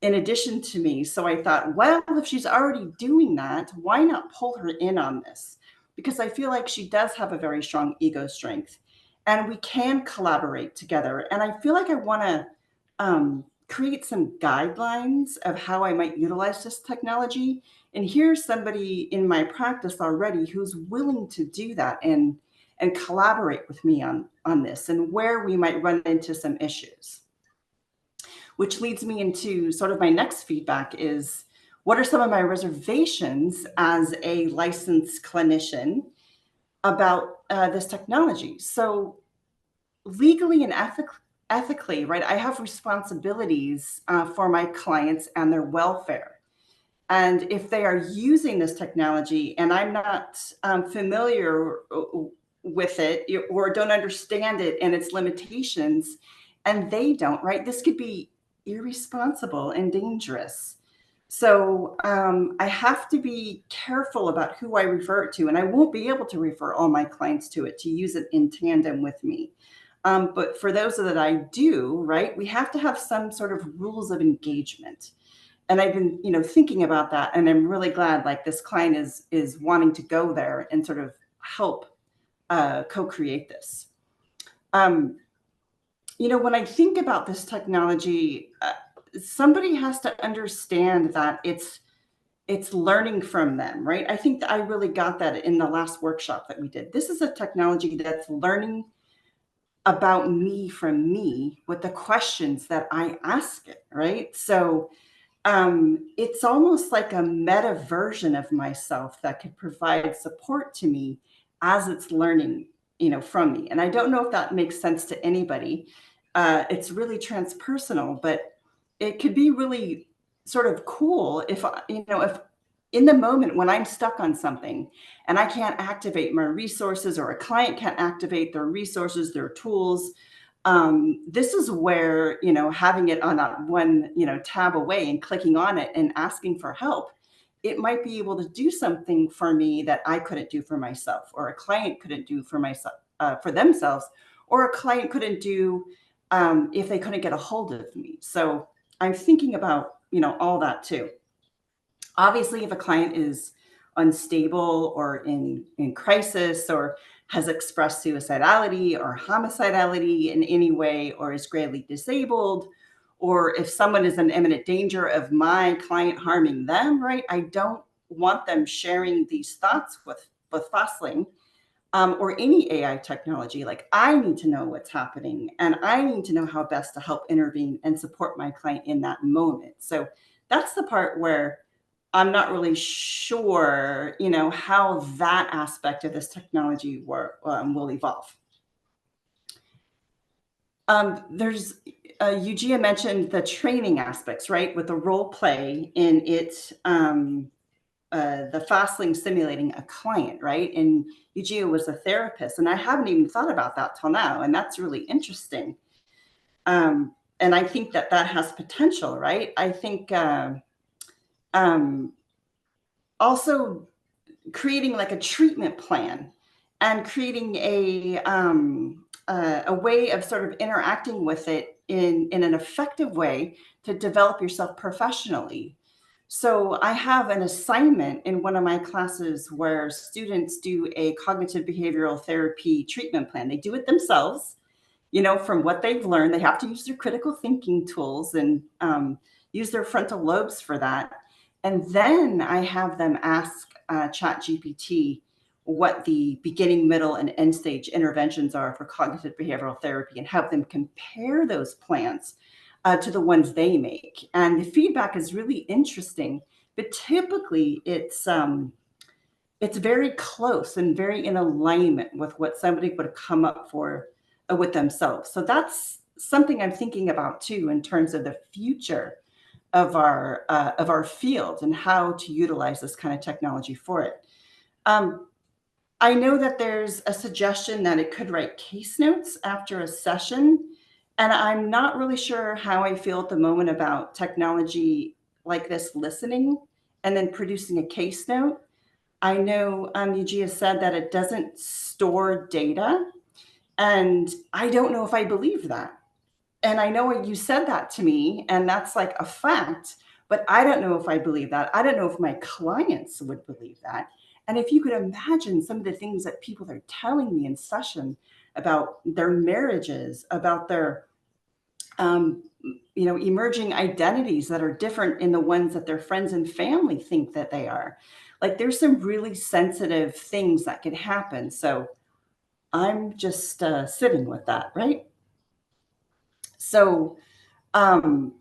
in addition to me. So I thought, well, if she's already doing that, why not pull her in on this? Because I feel like she does have a very strong ego strength and we can collaborate together. And I feel like I want to create some guidelines of how I might utilize this technology. And here's somebody in my practice already who's willing to do that and collaborate with me on this and where we might run into some issues. Which leads me into sort of my next feedback is, what are some of my reservations as a licensed clinician about this technology? So legally and ethically, right, I have responsibilities for my clients and their welfare. And if they are using this technology and I'm not familiar with it or don't understand it and its limitations, and they don't, right, this could be irresponsible and dangerous. So I have to be careful about who I refer it to, and I won't be able to refer all my clients to it to use it in tandem with me. But for those that I do, right, we have to have some sort of rules of engagement. And I've been, you know, thinking about that, and I'm really glad like this client is wanting to go there and sort of help co-create this. You know, when I think about this technology, somebody has to understand that it's learning from them, right? I think that I really got that in the last workshop that we did. This is a technology that's learning about me from me with the questions that I ask it, right? So it's almost like a meta version of myself that could provide support to me as it's learning, you know, from me. And I don't know if that makes sense to anybody. It's really transpersonal, but it could be really sort of cool if, you know, if in the moment when I'm stuck on something and I can't activate my resources, or a client can't activate their resources, their tools, This is where, having it on that one, tab away and clicking on it and asking for help, it might be able to do something for me that I couldn't do for myself, or a client couldn't do for myself, for themselves, or a client couldn't do if they couldn't get a hold of me. So I'm thinking about, all that too. Obviously, if a client is unstable or in crisis, or has expressed suicidality or homicidality in any way, or is gravely disabled, or if someone is in imminent danger of my client harming them, right? I don't want them sharing these thoughts with Fosling or any AI technology. Like, I need to know what's happening, and I need to know how best to help intervene and support my client in that moment. So that's the part where I'm not really sure, how that aspect of this technology will evolve. There's Yujia mentioned the training aspects, right, with the role play in it, the Fosling simulating a client, right? And Yujia was a therapist, and I haven't even thought about that till now, and that's really interesting. And I think that has potential, right? I think also creating like a treatment plan and creating a way of sort of interacting with it in an effective way to develop yourself professionally. So I have an assignment in one of my classes where students do a cognitive behavioral therapy treatment plan. They do it themselves, from what they've learned. They have to use their critical thinking tools and use their frontal lobes for that. And then I have them ask ChatGPT what the beginning, middle, and end stage interventions are for cognitive behavioral therapy, and have them compare those plans to the ones they make. And the feedback is really interesting, but typically it's very close and very in alignment with what somebody would come up for with themselves. So that's something I'm thinking about too, in terms of the future of our field and how to utilize this kind of technology for it. I know that there's a suggestion that it could write case notes after a session, and I'm not really sure how I feel at the moment about technology like this listening and then producing a case note. I know Yujia said that it doesn't store data, and I don't know if I believe that. And I know you said that to me, and that's like a fact, but I don't know if I believe that. I don't know if my clients would believe that. And if you could imagine some of the things that people are telling me in session about their marriages, about their emerging identities that are different in the ones that their friends and family think that they are. Like, there's some really sensitive things that can happen. So I'm just sitting with that, right? So one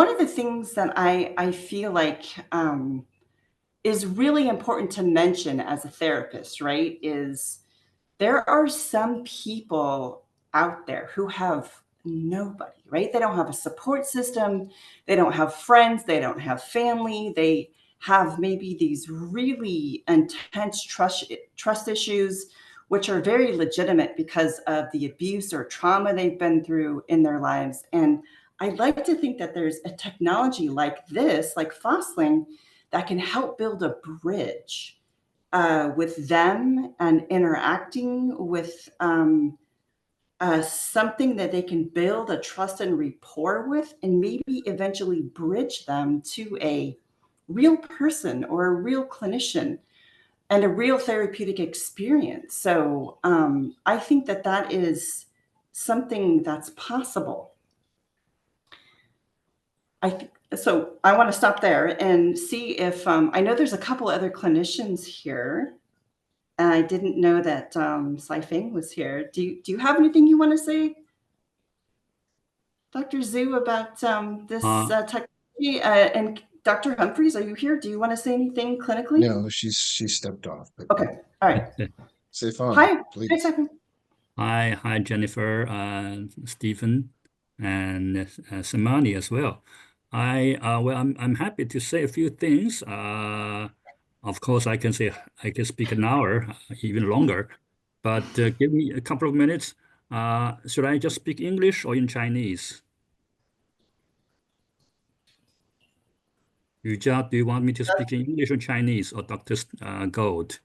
of the things that I feel like is really important to mention as a therapist, right, is there are some people out there who have nobody, right? They don't have a support system. They don't have friends. They don't have family. They have maybe these really intense trust issues, which are very legitimate because of the abuse or trauma they've been through in their lives. And I'd like to think that there's a technology like this, like Fosling, that can help build a bridge with them and interacting with something that they can build a trust and rapport with, and maybe eventually bridge them to a real person or a real clinician and a real therapeutic experience. So I think that is something that's possible. So I want to stop there and see if I know there's a couple other clinicians here. And I didn't know that Saifeng was here. Do you have anything you want to say, Dr. Zhu, about this technology? And Dr. Humphreys, are you here? Do you want to say anything clinically? No, she stepped off. But okay, all right. Saifeng, hi, please. Hi, Jennifer, Stephen, and Samane as well. I'm happy to say a few things. Of course, I can speak an hour, even longer, but give me a couple of minutes. Should I just speak English or in Chinese? Yujia, do you want me to speak in English or Chinese, or Dr. Gold?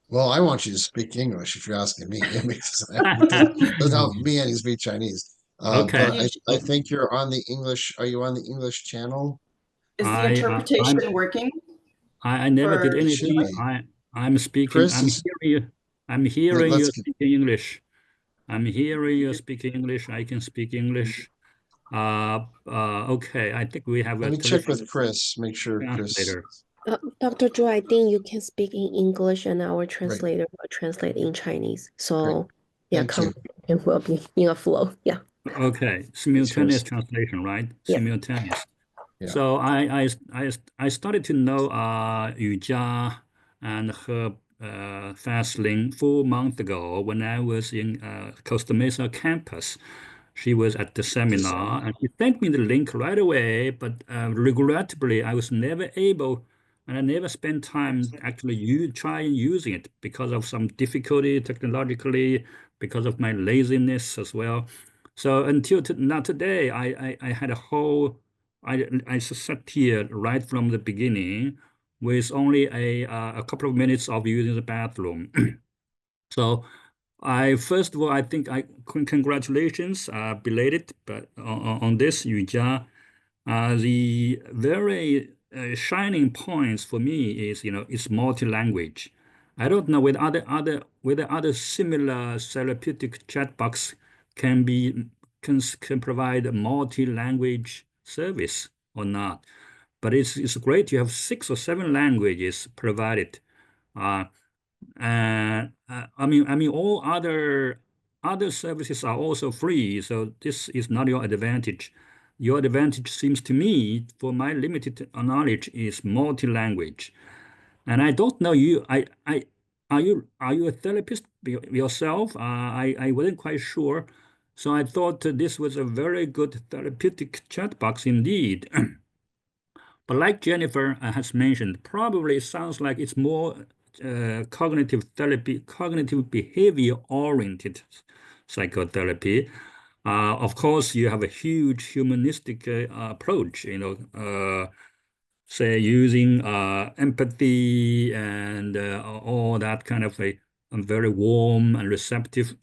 Well, I want you to speak English if you're asking me. It doesn't help me any speak Chinese. Okay. But I think you're on the English. Are you on the English channel? Is the interpretation working? I never did anything. I'm speaking. Chris I'm hearing you speaking English. I'm hearing you speaking English. I can speak English. Okay. I think we have Let a me check with Chris. Make sure Chris. Dr. Zhu, I think you can speak in English and our translator will translate in Chinese. So yeah, conversation will be in a flow. Yeah. Okay. Simultaneous translation, right? Yeah. Simultaneous. Yeah. So I started to know Yujia and her Fastlink 4 months ago when I was in Costa Mesa campus. She was at the seminar and she sent me the link right away, but regrettably I was never able and I never spent time actually trying using it because of some difficulty technologically, because of my laziness as well. So until now today, I had a whole I sat here right from the beginning with only a couple of minutes of using the bathroom. So first of all, I think congratulations, belated, but on this, Yujia. The very shining points for me is, it's multi-language. I don't know whether other similar therapeutic chatbots can provide a multi-language service or not. But it's great. You have 6 or 7 languages provided. I mean, all other services are also free, so this is not your advantage. Your advantage seems to me, for my limited knowledge, is multi-language. And I don't know you. Are you a therapist yourself? I wasn't quite sure, so I thought this was a very good therapeutic chat box indeed. But like Jennifer has mentioned, probably it sounds like it's more cognitive therapy, cognitive behavior oriented psychotherapy. Of course, you have a huge humanistic approach, say using empathy and all that kind of a very warm and receptive.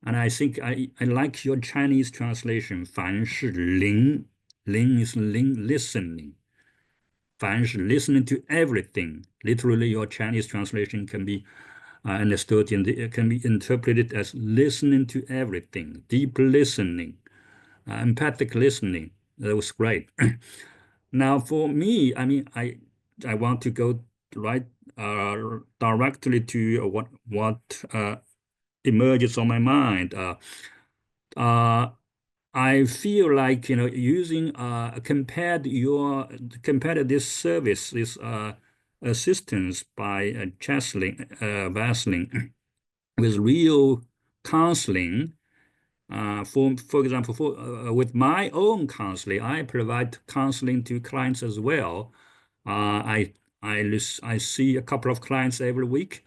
And I think I like your Chinese translation, 凡是聆, ling is listening. 凡是 listening to everything. Literally, your Chinese translation can be understood and it can be interpreted as listening to everything, deep listening, empathic listening. That was great. Now, for me, I mean, I want to go right directly to what emerges on my mind. I feel like using compared this service, this assistance by Vasling with real counseling. For example, with my own counseling, I provide counseling to clients as well. I see a couple of clients every week.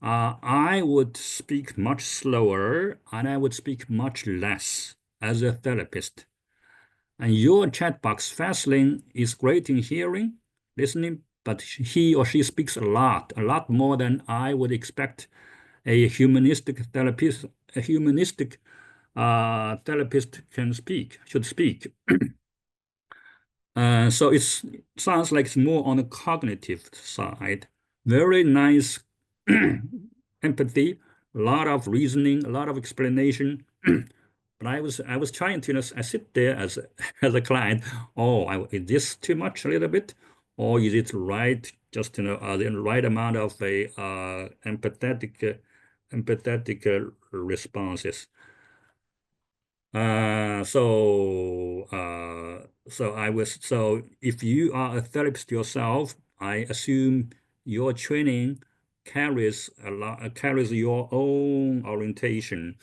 I would speak much slower and I would speak much less as a therapist. And your chatbox Fastlink is great in hearing, listening, but he or she speaks a lot more than I would expect a humanistic therapist should speak. So it sounds like it's more on the cognitive side. Very nice empathy, a lot of reasoning, a lot of explanation. But I was trying to, I sit there as a client. Oh, is this too much a little bit, or is it right? Just the right amount of a empathetic responses. So if you are a therapist yourself, I assume your training carries your own orientation.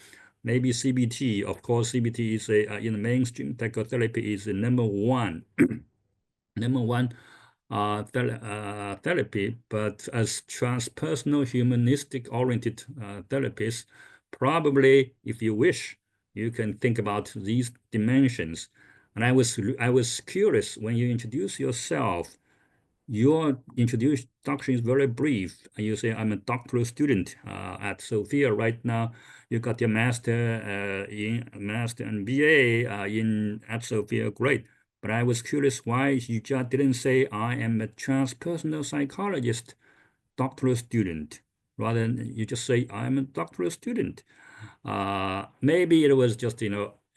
Maybe CBT, of course, CBT is in the mainstream psychotherapy is the number one therapy, but as transpersonal, humanistic-oriented therapists, probably, if you wish, you can think about these dimensions. And I was curious when you introduce yourself. Your introduction is very brief. You say, I'm a doctoral student at Sofia right now. You got your master and BA at Sofia. Great. But I was curious why you just didn't say, I am a transpersonal psychologist doctoral student. Rather than you just say, I'm a doctoral student. Maybe it was just,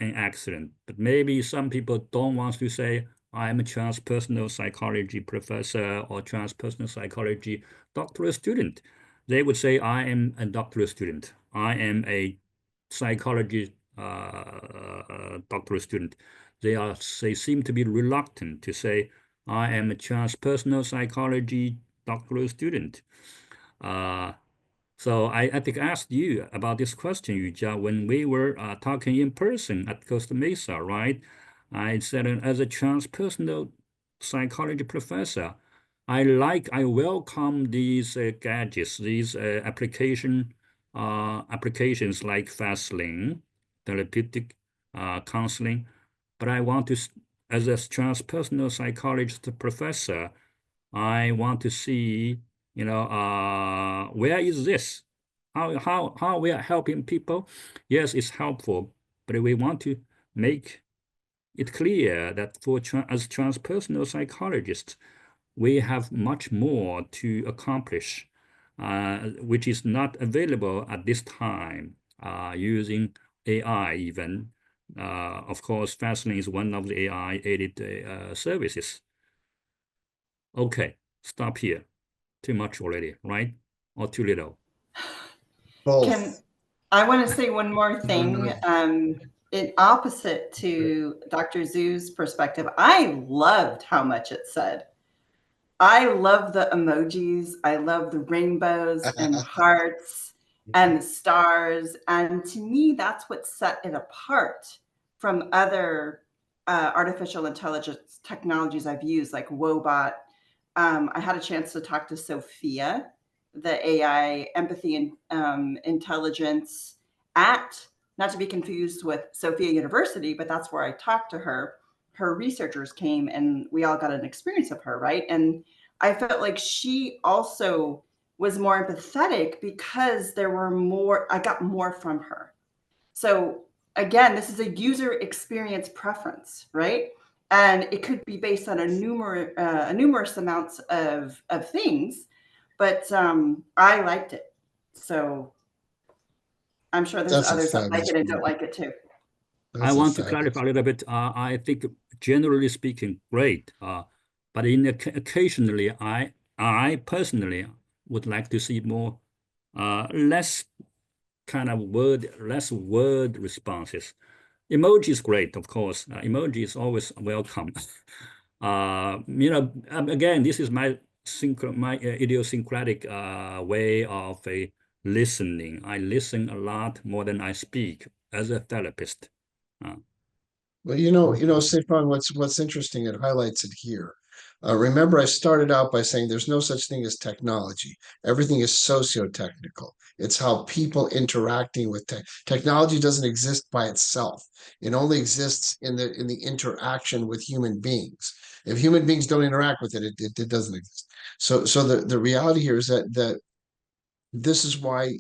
an accident, but maybe some people don't want to say, I'm a transpersonal psychology professor or transpersonal psychology doctoral student. They would say, I am a doctoral student. I am a psychology doctoral student. They seem to be reluctant to say, I am a transpersonal psychology doctoral student. So I think I asked you about this question, Yujia, when we were talking in person at Costa Mesa, right? I said, as a transpersonal psychology professor, I welcome these gadgets, these applications like Fastlane, therapeutic counseling, but I want to, as a transpersonal psychologist professor, I want to see, where is this? How we are helping people? Yes, it's helpful, but we want to make it clear that as transpersonal psychologists, we have much more to accomplish, which is not available at this time using AI even. Of course, Fastlane is one of the AI-aided services. Okay, stop here. Too much already, right? Or too little? Both. I want to say one more thing. In opposite to Dr. Zhu's perspective, I loved how much it said. I love the emojis. I love the rainbows and the hearts and the stars. And to me, that's what set it apart from other artificial intelligence technologies I've used, like Wobot. I had a chance to talk to Sofia, the AI empathy and intelligence at, not to be confused with Sofia University, but that's where I talked to her. Her researchers came and we all got an experience of her, right? And I felt like she also was more empathetic because there were more, I got more from her. So again, this is a user experience preference, right? And it could be based on a numerous amounts of things, but I liked it. So I'm sure there's That's a others that like fabulous it and point. don't like it too. I want to clarify a little bit. I think generally speaking, great. But occasionally, I personally would like to see more, less word responses. Emoji is great, of course. Emoji is always welcome. Again, this is my idiosyncratic way of listening. I listen a lot more than I speak as a therapist. Well, Stefan, what's interesting, it highlights it here. Remember, I started out by saying there's no such thing as technology. Everything is socio-technical. It's how people interacting with technology doesn't exist by itself. It only exists in the interaction with human beings. If human beings don't interact with it, it doesn't exist. So the reality here is that this is why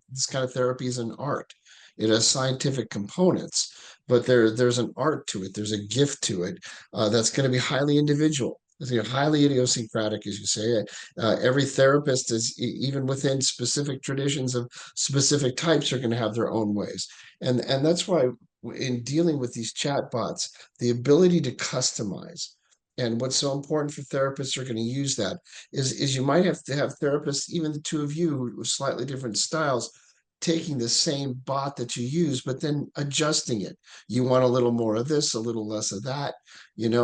this kind of therapy is an art. It has scientific components, but there's an art to it. There's a gift to it that's going to be highly individual. It's going to be highly idiosyncratic, as you say. Every therapist is, even within specific traditions of specific types, are going to have their own ways, and that's why in dealing with these chatbots, the ability to customize. And what's so important for therapists are going to use that is you might have to have therapists, even the two of you with slightly different styles, taking the same bot that you use, but then adjusting it. You want a little more of this, a little less of that, it's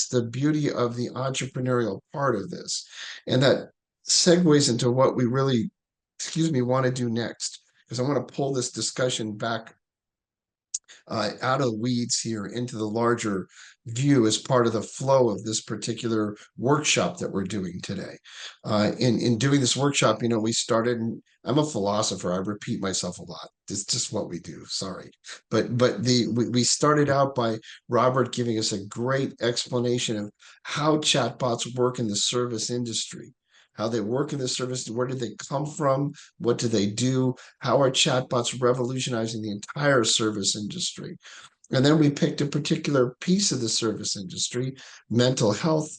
the beauty of the entrepreneurial part of this. And that segues into what we really, want to do next, because I want to pull this discussion back out of the weeds here into the larger view as part of the flow of this particular workshop that we're doing today. In doing this workshop, we started, I'm a philosopher, I repeat myself a lot. It's just what we do, sorry. But we started out by Robert giving us a great explanation of how chatbots work in the service industry. How they work in the service, where did they come from? What do they do? How are chatbots revolutionizing the entire service industry? And then we picked a particular piece of the service industry, mental health,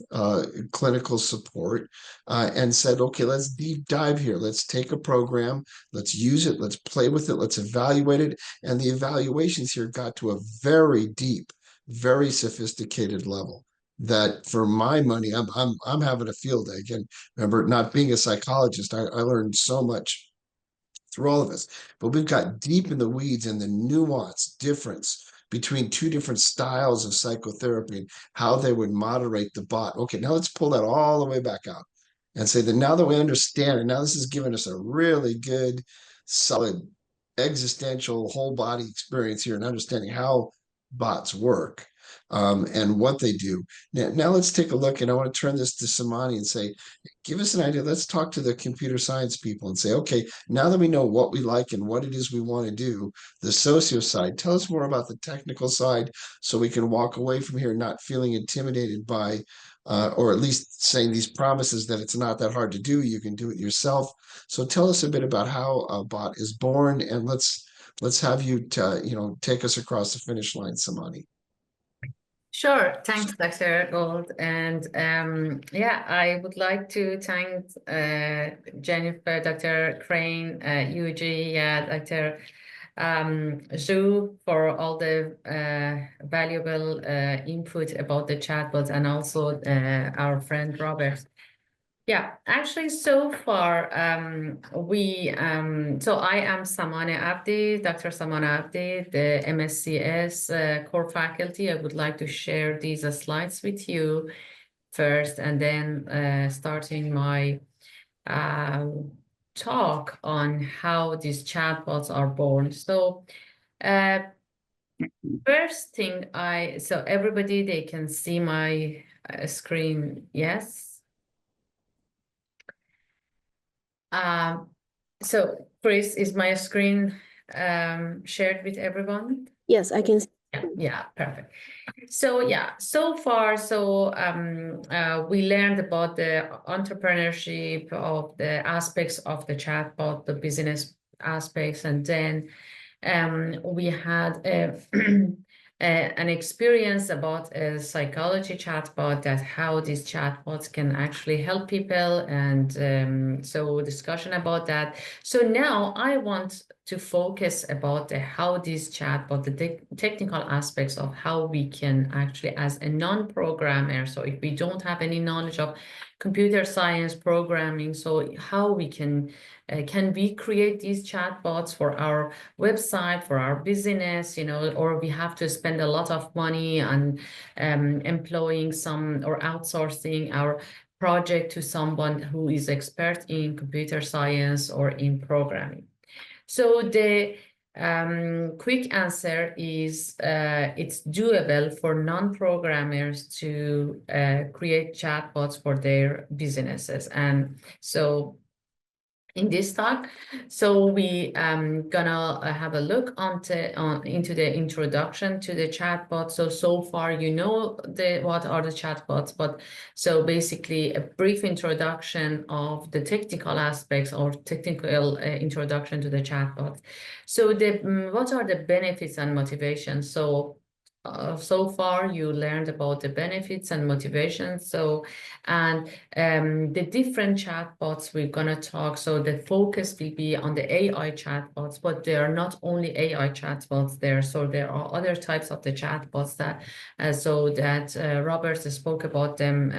clinical support, and said, okay, let's deep dive here. Let's take a program, let's use it, let's play with it, let's evaluate it. And the evaluations here got to a very deep, very sophisticated level that for my money, I'm having a field day. Again, remember, not being a psychologist, I learned so much through all of this, but we've got deep in the weeds and the nuance difference between two different styles of psychotherapy and how they would moderate the bot. Okay, now let's pull that all the way back out and say that now that we understand it, now this has given us a really good, solid, existential whole body experience here and understanding how bots work. And what they do. Now let's take a look, and I want to turn this to Samane and say, give us an idea. Let's talk to the computer science people and say, okay, now that we know what we like and what it is we want to do, the socio side, tell us more about the technical side so we can walk away from here not feeling intimidated by, or at least saying these promises that it's not that hard to do. You can do it yourself. So tell us a bit about how a bot is born, and let's have you take us across the finish line, Samane. Sure. Thanks, Dr. Gold. And yeah, I would like to thank Jennifer, Dr. Crane, Yujia, Dr. Zhu for all the valuable input about the chatbots, and also our friend Robert. Yeah, actually, so far, so I am Samane Abdi, Dr. Samane Abdi, the MSCS core faculty. I would like to share these slides with you first, and then starting my talk on how these chatbots are born. So first thing, so everybody, they can see my screen, yes? So Chris, is my screen shared with everyone? Yes, I can see. Yeah, perfect. So yeah, so far, so we learned about the entrepreneurship of the aspects of the chatbot, the business aspects, and then we had an experience about a psychology chatbot, that how these chatbots can actually help people, and so discussion about that. So now I want to focus about how this chatbot, the technical aspects of how we can actually, as a non-programmer, so if we don't have any knowledge of computer science programming, so how we can we create these chatbots for our website, for our business, or we have to spend a lot of money on employing some or outsourcing our project to someone who is expert in computer science or in programming. So the quick answer is it's doable for non-programmers to create chatbots for their businesses. And so in this talk, so we gonna have a look into the introduction to the chatbot. So far, what are the chatbots, but so basically a brief introduction of the technical aspects or technical introduction to the chatbot. So what are the benefits and motivations? So far you learned about the benefits and motivations. And the different chatbots we're gonna talk. So the focus will be on the AI chatbots, but there are not only AI chatbots there. So there are other types of the chatbots that, Robert spoke about them,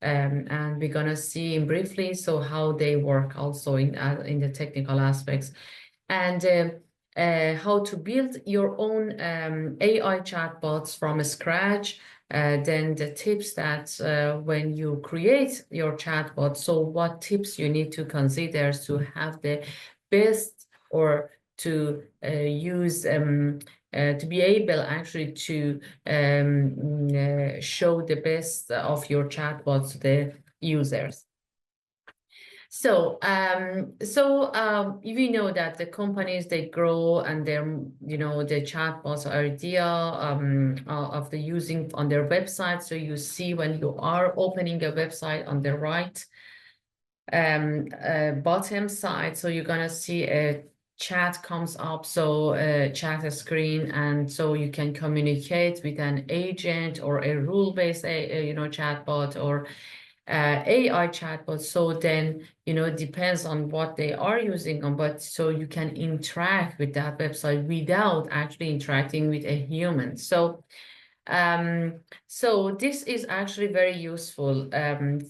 and we're gonna see briefly how they work also in the technical aspects, and how to build your own AI chatbots from scratch. Then the tips that when you create your chatbot, so what tips you need to consider to have the best, or to use to be able actually to show the best of your chatbots to the users. So, we know that the companies, they grow and they're, the chatbots are ideal of the using on their website. So you see when you are opening a website on the right bottom side, so you're gonna see a chat comes up, so a chat screen, and so you can communicate with an agent or a rule-based chatbot or AI chatbot. So then, it depends on what they are using on, but so you can interact with that website without actually interacting with a human. So this is actually very useful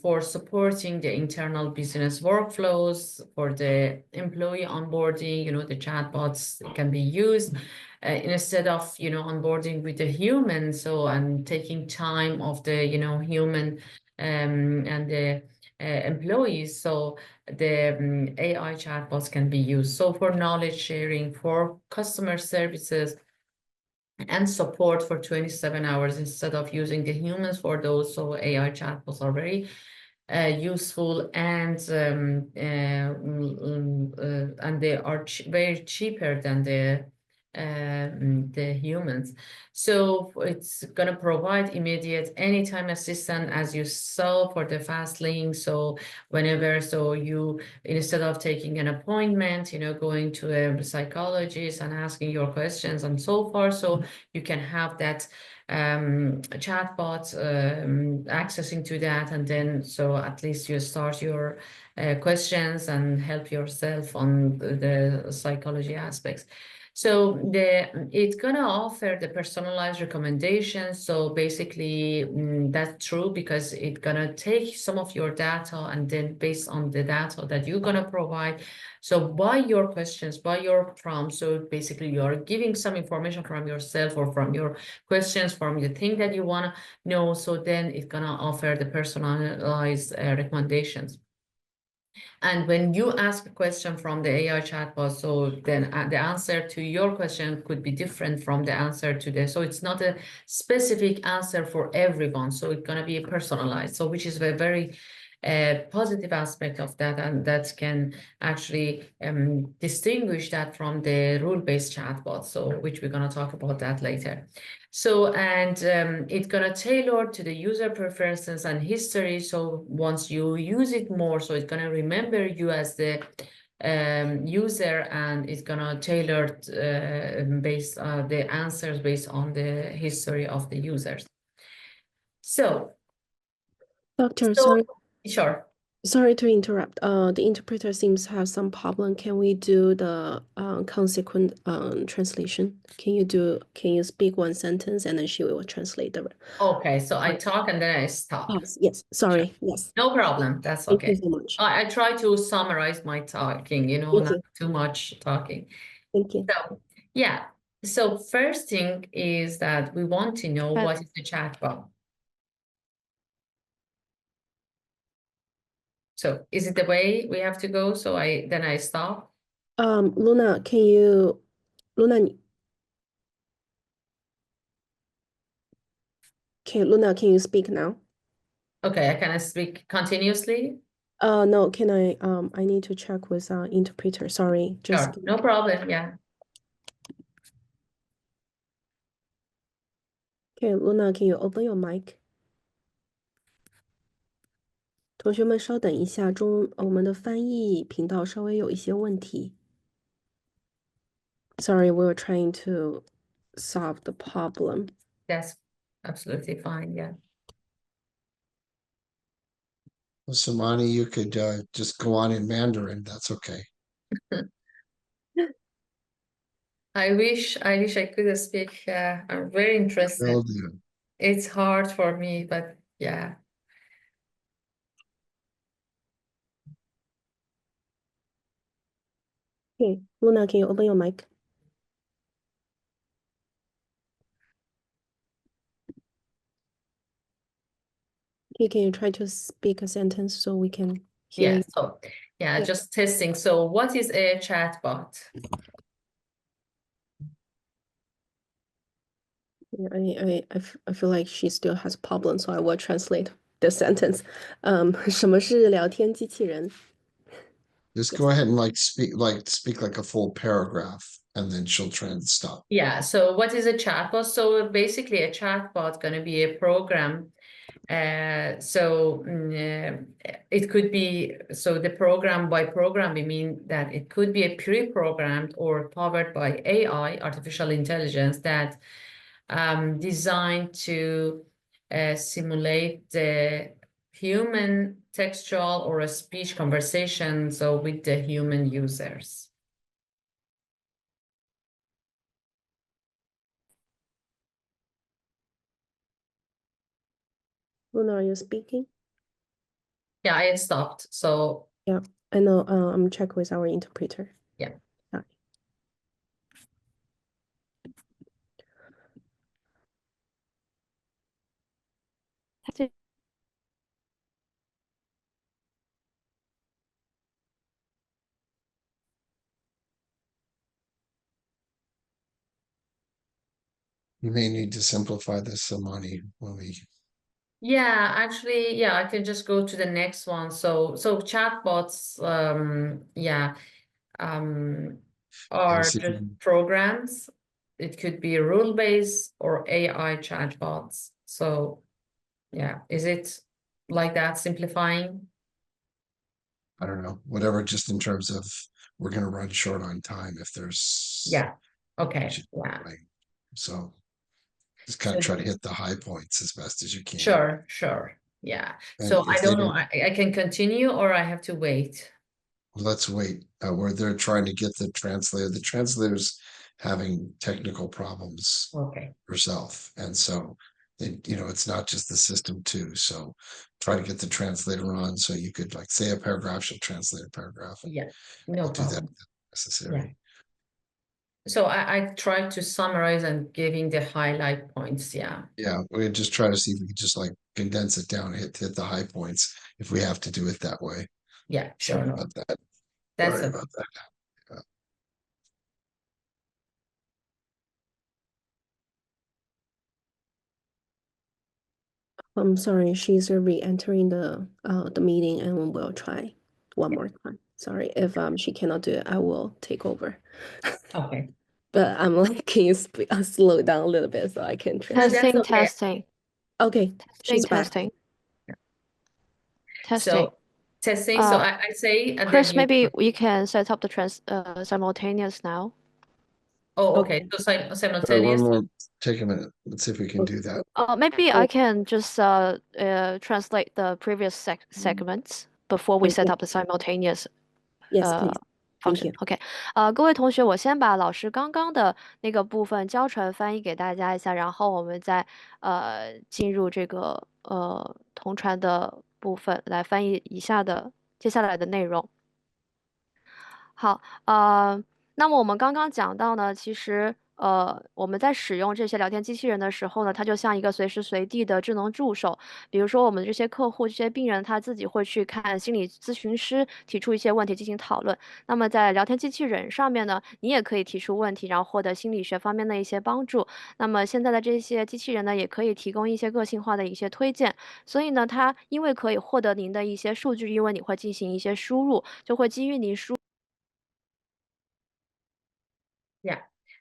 for supporting the internal business workflows, for the employee onboarding. The chatbots can be used instead of onboarding with a human, and taking time of the human and the employees. So the AI chatbots can be used for knowledge sharing, for customer services, and support for 27 hours instead of using the humans for those. So AI chatbots are very useful, and they are very cheaper than the humans. So it's going to provide immediate anytime assistance, as you saw for the fast link. So whenever, you, instead of taking an appointment, going to a psychologist and asking your questions and so forth, so you can have that chatbot accessing to that, and then so at least you start your questions and help yourself on the psychology aspects. So it's gonna offer the personalized recommendations. So basically, that's true, because it's gonna take some of your data, and then based on the data that you're gonna provide, so by your questions, by your prompts, so basically you're giving some information from yourself or from your questions, from the thing that you wanna know. So then it's gonna offer the personalized recommendations. And when you ask a question from the AI chatbot, so then the answer to your question could be different from the answer to the, so it's not a specific answer for everyone. So it's going to be personalized. So which is a very positive aspect of that, and that can actually distinguish that from the rule-based chatbot, so which we're going to talk about that later. So, and it's going to tailor to the user preferences and history. So once you use it more, so it's going to remember you as the user, and it's going to tailor based the answers based on the history of the users. So, Doctor, sorry. Sure. Sorry to interrupt. The interpreter seems to have some problem. Can we do the consequent translation? Can you speak one sentence and then she will translate the. Okay, so I talk and then I stop. Yes. Sorry. Sure. Yes. No problem. That's okay. Thank you so much. I try to summarize my talking, not too much talking. Thank you. So, yeah. So first thing is that we want to know what is the chatbot. So is it the way we have to go? So then I stop. Luna, Luna, can you speak now? Okay, can I speak continuously? No, can I need to check with interpreter. Sorry. Sure, no problem. Yeah. Okay, Luna, can you open your mic? 同学们稍等一下，我们的翻译频道稍微有一些问题。Sorry, we were trying to solve the problem. That's absolutely fine. Yeah. Well, Samane, you could just go on in Mandarin. That's okay. I wish I could speak. I'm very interested. Will do. It's hard for me, but yeah. Okay, Luna, can you open your mic? Okay, can you try to speak a sentence so we can hear you? So yeah, just testing. So what is a chatbot? I feel like she still has problems, so I will translate the sentence. 什么是聊天机器人？ Just go ahead and speak like a full paragraph, and then she'll try and stop. Yeah, so what is a chatbot? So basically a chatbot going to be a program. It could be, so the program, by program, we mean that it could be a pre-programmed or powered by AI, artificial intelligence, that designed to simulate the human textual or a speech conversation, so with the human users. Luna, are you speaking? Yeah, I stopped. So yeah, I know. I'm check with our interpreter. Yeah. Sorry. You may need to simplify this, Samane, when we. Yeah, actually, yeah, I can just go to the next one. So chatbots, are just programs. It could be rule-based or AI chatbots. So yeah, is it like that, simplifying? I don't know, whatever, just in terms of we're going to run short on time if there's. Yeah. Okay. Yeah. So just kind of try to hit the high points as best as you can. Sure. Yeah. And so I don't know, I can continue or I have to wait. Let's wait. Where they're trying to get the translator. The translator's having technical problems herself. And so it's not just the system too. So try to get the translator on so you could say a paragraph, she'll translate a paragraph. Yeah, no I'll problem. do that if necessary. Yeah. So I tried to summarize and giving the highlight points. Yeah. Yeah, we just try to see if we can just condense it down, hit the high points if we have to do it that way. Yeah, sure. Sorry about that. That's Sorry about that. Yeah. I'm sorry, she's re-entering the meeting, and we'll try one more time. Sorry, if she cannot do it, I will take over. Okay. But I'm can you slow down a little bit so I can translate? Testing. Okay, she's back. Testing. So testing. So I say, Chris, maybe we can set up the simultaneous now. Oh, okay. So simultaneous. One more. Take a minute. Let's see if we can do that. Maybe I can just translate the previous segments before we set up the simultaneous. Yes, please. function. OK，各位同学，我先把老师刚刚的那个部分教程翻译给大家一下，然后我们再进入这个同传的部分来翻译接下来的内容。好，那么我们刚刚讲到呢，其实我们在使用这些聊天机器人的时候呢，它就像一个随时随地的智能助手。比如说我们这些客户、这些病人，他自己会去看心理咨询师，提出一些问题进行讨论。那么在聊天机器人上面呢，你也可以提出问题，然后获得心理学方面的一些帮助。那么现在的这些机器人呢，也可以提供一些个性化的一些推荐。所以呢，它因为可以获得您的一些数据，因为你会进行一些输入，就会基于您输。Yeah.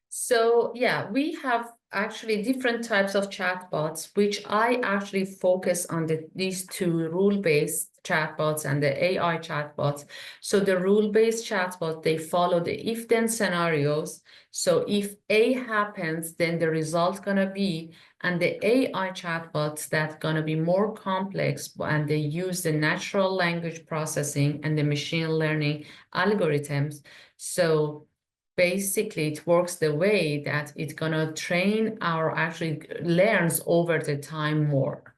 So yeah, we have actually different types of chatbots, which I actually focus on these two rule-based chatbots and the AI chatbots. So the rule-based chatbot, they follow the if-then scenarios. So if A happens, then the result's gonna be, and the AI chatbots that's gonna be more complex, and they use the natural language processing and the machine learning algorithms. So basically it works the way that it's gonna train actually learns over the time more.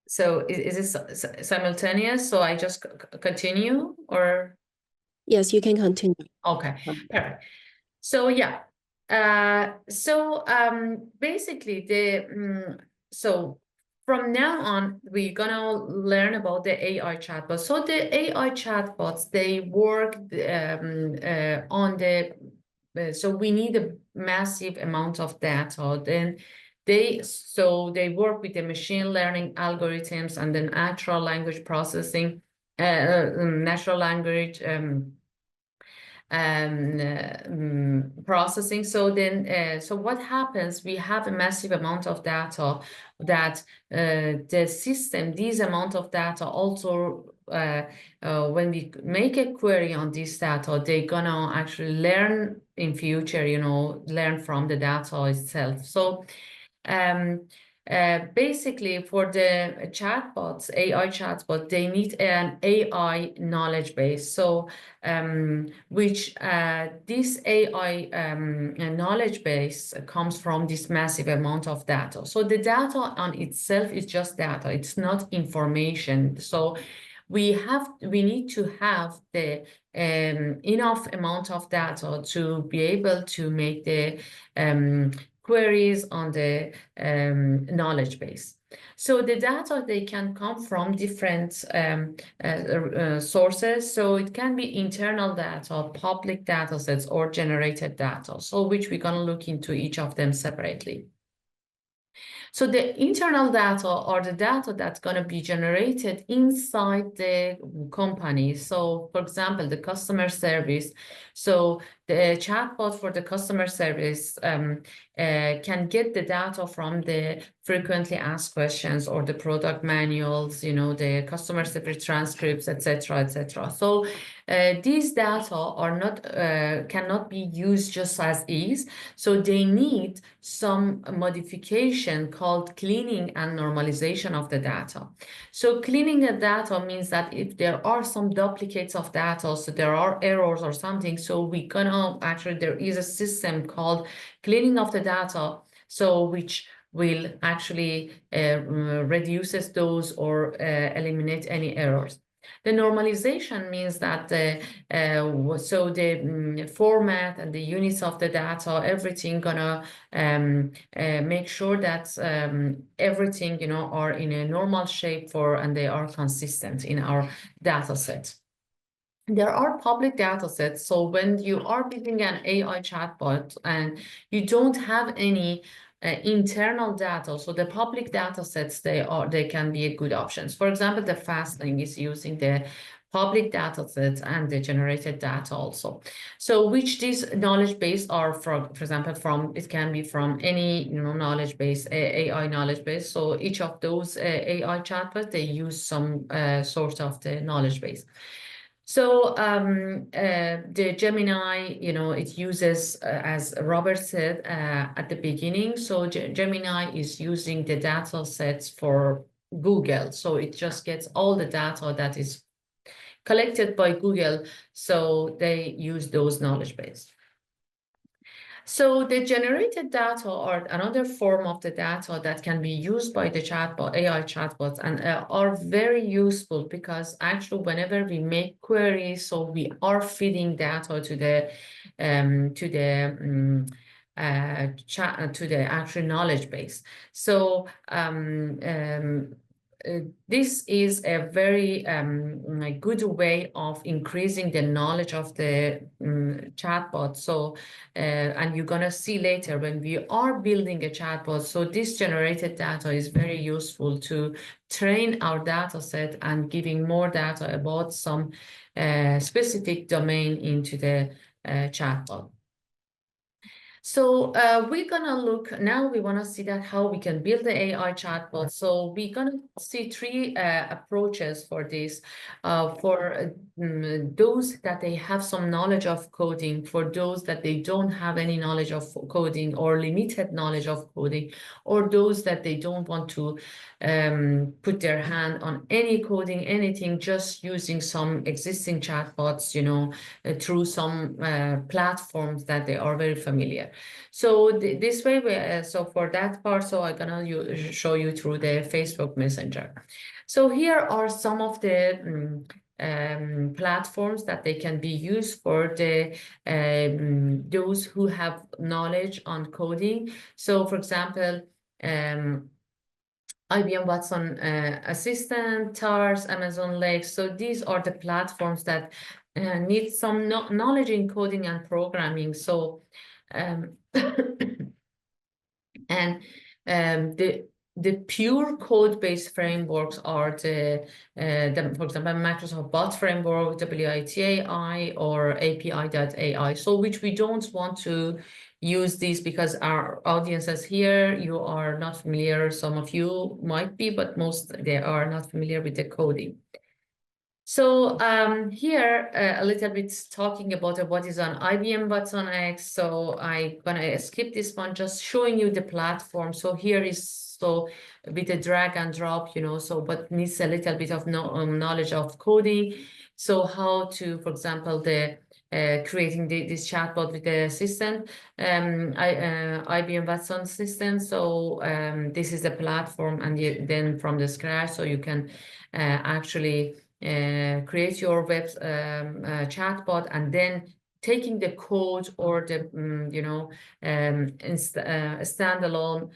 So is this simultaneous? So I just continue or? Yes, you can continue. Okay, perfect. So yeah, basically so from now on, we're gonna learn about the AI chatbots. So the AI chatbots, they work on the so we need a massive amount of data. Then they work with the machine learning algorithms and then natural language processing, natural language processing. So then, so what happens? We have a massive amount of data that the system, these amount of data also, when we make a query on this data, they're gonna actually learn in future, learn from the data itself. So basically for the chatbots, AI chatbot, they need an AI knowledge base. So which this AI knowledge base comes from this massive amount of data. So the data on itself is just data, it's not information. So we need to have the enough amount of data to be able to make the queries on the knowledge base. So the data, they can come from different sources. So it can be internal data, public data sets, or generated data. So which we're gonna look into each of them separately. So the internal data are the data that's going to be generated inside the company. So for example, the customer service. So the chatbot for the customer service can get the data from the frequently asked questions or the product manuals, the customer service transcripts, etc., etc. So these data are not cannot be used just as is. So they need some modification called cleaning and normalization of the data. So cleaning the data means that if there are some duplicates of data, so there are errors or something, so we gonna actually, there is a system called cleaning of the data, so which will actually reduces those or eliminate any errors. The normalization means that so the format and the units of the data, everything gonna make sure that everything are in a normal shape and they are consistent in our data set. There are public data sets. So when you are building an AI chatbot and you don't have any internal data, so the public data sets, they can be a good options. For example, the Fastlink is using the public data sets and the generated data also. So which these knowledge base are from, for example, it can be from any knowledge base, AI knowledge base. So each of those AI chatbots, they use some sort of the knowledge base. So the Gemini, it uses, as Robert said at the beginning, so Gemini is using the data sets for Google. So it just gets all the data that is collected by Google. So they use those knowledge base. So the generated data are another form of the data that can be used by the chatbot, AI chatbots, and are very useful because actually whenever we make queries, so we are feeding data to the actual knowledge base. So this is a very good way of increasing the knowledge of the chatbot. So, and you're going to see later when we are building a chatbot, so this generated data is very useful to train our data set and giving more data about some specific domain into the chatbot. So we're gonna look now, we wanna see that how we can build the AI chatbot. So we're gonna see three approaches for this. For those that they have some knowledge of coding, for those that they don't have any knowledge of coding or limited knowledge of coding, or those that they don't want to put their hand on any coding, anything, just using some existing chatbots, through some platforms that they are very familiar. So this way, so for that part, so I'm gonna show you through the Facebook Messenger. So here are some of the platforms that they can be used for the those who have knowledge on coding. So for example, IBM Watson Assistant, TARS, Amazon Lex. So these are the platforms that need some knowledge in coding and programming. So, and the pure code-based frameworks are for example, Microsoft Bot Framework, WIT-AI, or API.ai. So which we don't want to use these because our audiences here, you are not familiar. Some of you might be, but most they are not familiar with the coding. So here a little bit talking about what is on IBM Watson-X. So I'm gonna skip this one, just showing you the platform. So here is with a drag and drop, so but needs a little bit of knowledge of coding. So how to, for example, creating this chatbot with the assistant, IBM Watson system. So this is the platform, and then from the scratch, so you can actually create your web chatbot, and then taking the code or the standalone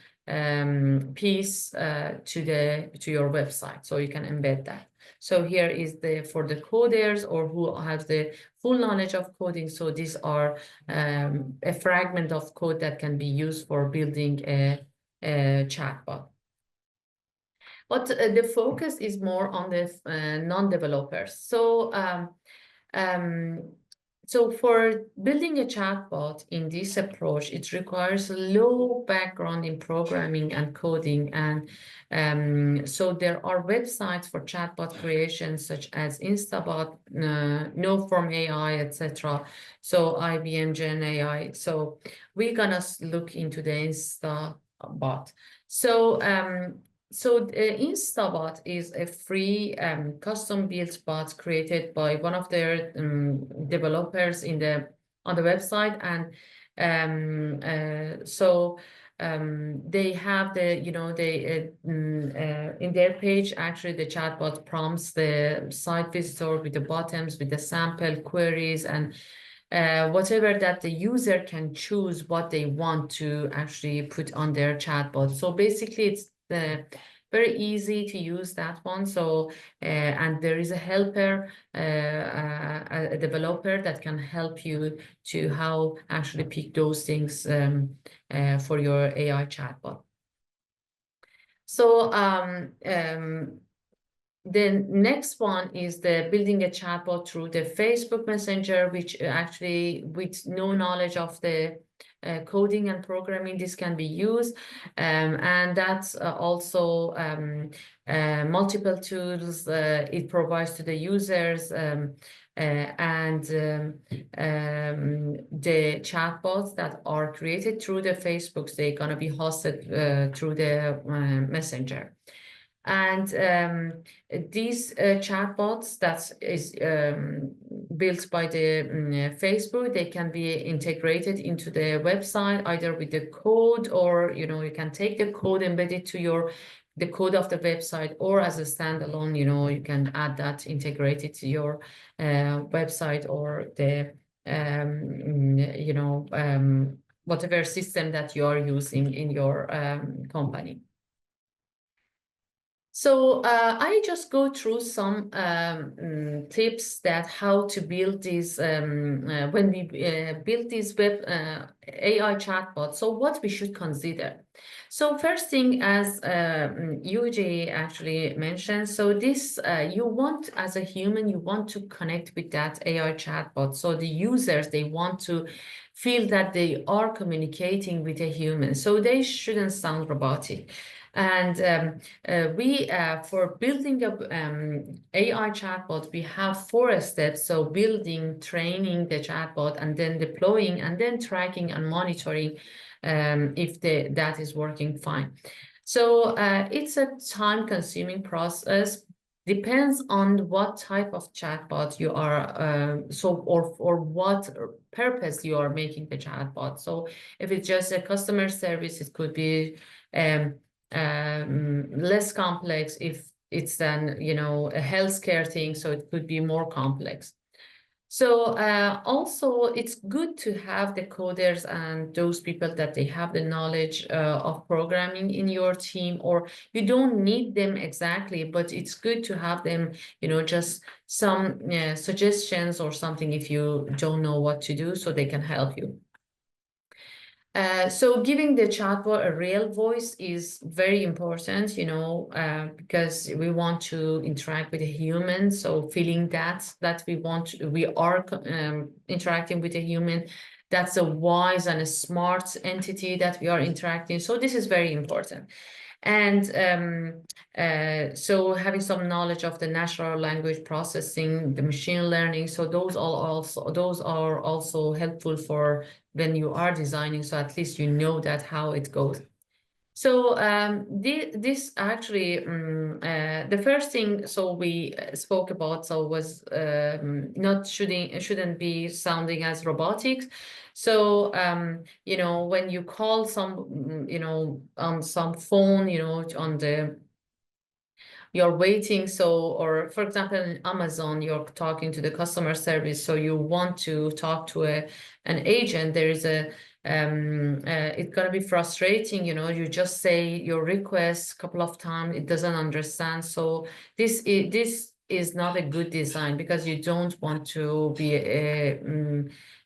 piece to your website, so you can embed that. So here is for the coders or who have the full knowledge of coding. So these are a fragment of code that can be used for building a chatbot. But the focus is more on the non-developers. So for building a chatbot in this approach, it requires low background in programming and coding. And so there are websites for chatbot creation, such as Instabot, NoForm AI, etc. So IBM Gen AI. So we're gonna look into the Instabot. So Instabot is a free custom-built bot created by one of their developers on the website, and they have in their page, actually the chatbot prompts the site visitor with the buttons, with the sample queries, and whatever that the user can choose what they want to actually put on their chatbot. So basically, it's very easy to use that one. So and there is a helper, a developer that can help you to how actually pick those things for your AI chatbot. So the next one is the building a chatbot through the Facebook Messenger, which actually with no knowledge of the coding and programming, this can be used. And that's also multiple tools it provides to the users. The chatbots that are created through the Facebooks, they're going to be hosted through the Messenger. And these chatbots that is built by the Facebook, they can be integrated into the website either with the code, or you can take the code, embed it to the code of the website, or as a standalone, you can add that, integrate it to your website, or the whatever system that you are using in your company. So I just go through some tips that how to build these when we build these web AI chatbots. So what we should consider. So first thing, as Yujia actually mentioned, so this you want, as a human, you want to connect with that AI chatbot. So the users, they want to feel that they are communicating with a human. So they shouldn't sound robotic. And we, for building a AI chatbot, we have 4 steps. So building, training the chatbot, and then deploying, and then tracking and monitoring if that is working fine. So it's a time-consuming process. Depends on what type of chatbot you are, or what purpose you are making the chatbot. So if it's just a customer service, it could be less complex. If it's then a healthcare thing, so it could be more complex. So also it's good to have the coders and those people that they have the knowledge of programming in your team, or you don't need them exactly, but it's good to have them, just some suggestions or something if you don't know what to do, so they can help you. So giving the chatbot a real voice is very important, because we want to interact with a human. So feeling that we are interacting with a human, that's a wise and a smart entity that we are interacting. So this is very important. And so having some knowledge of the natural language processing, the machine learning, so those are also helpful for when you are designing, so at least you know that how it goes. So this actually, the first thing we spoke about was shouldn't be sounding as robotics. So when you call some on some phone, on the you're waiting, or for example in Amazon, you're talking to the customer service, so you want to talk to an agent, there is it's gonna be frustrating, you just say your request a couple of times, it doesn't understand. So this is not a good design, because you don't want to be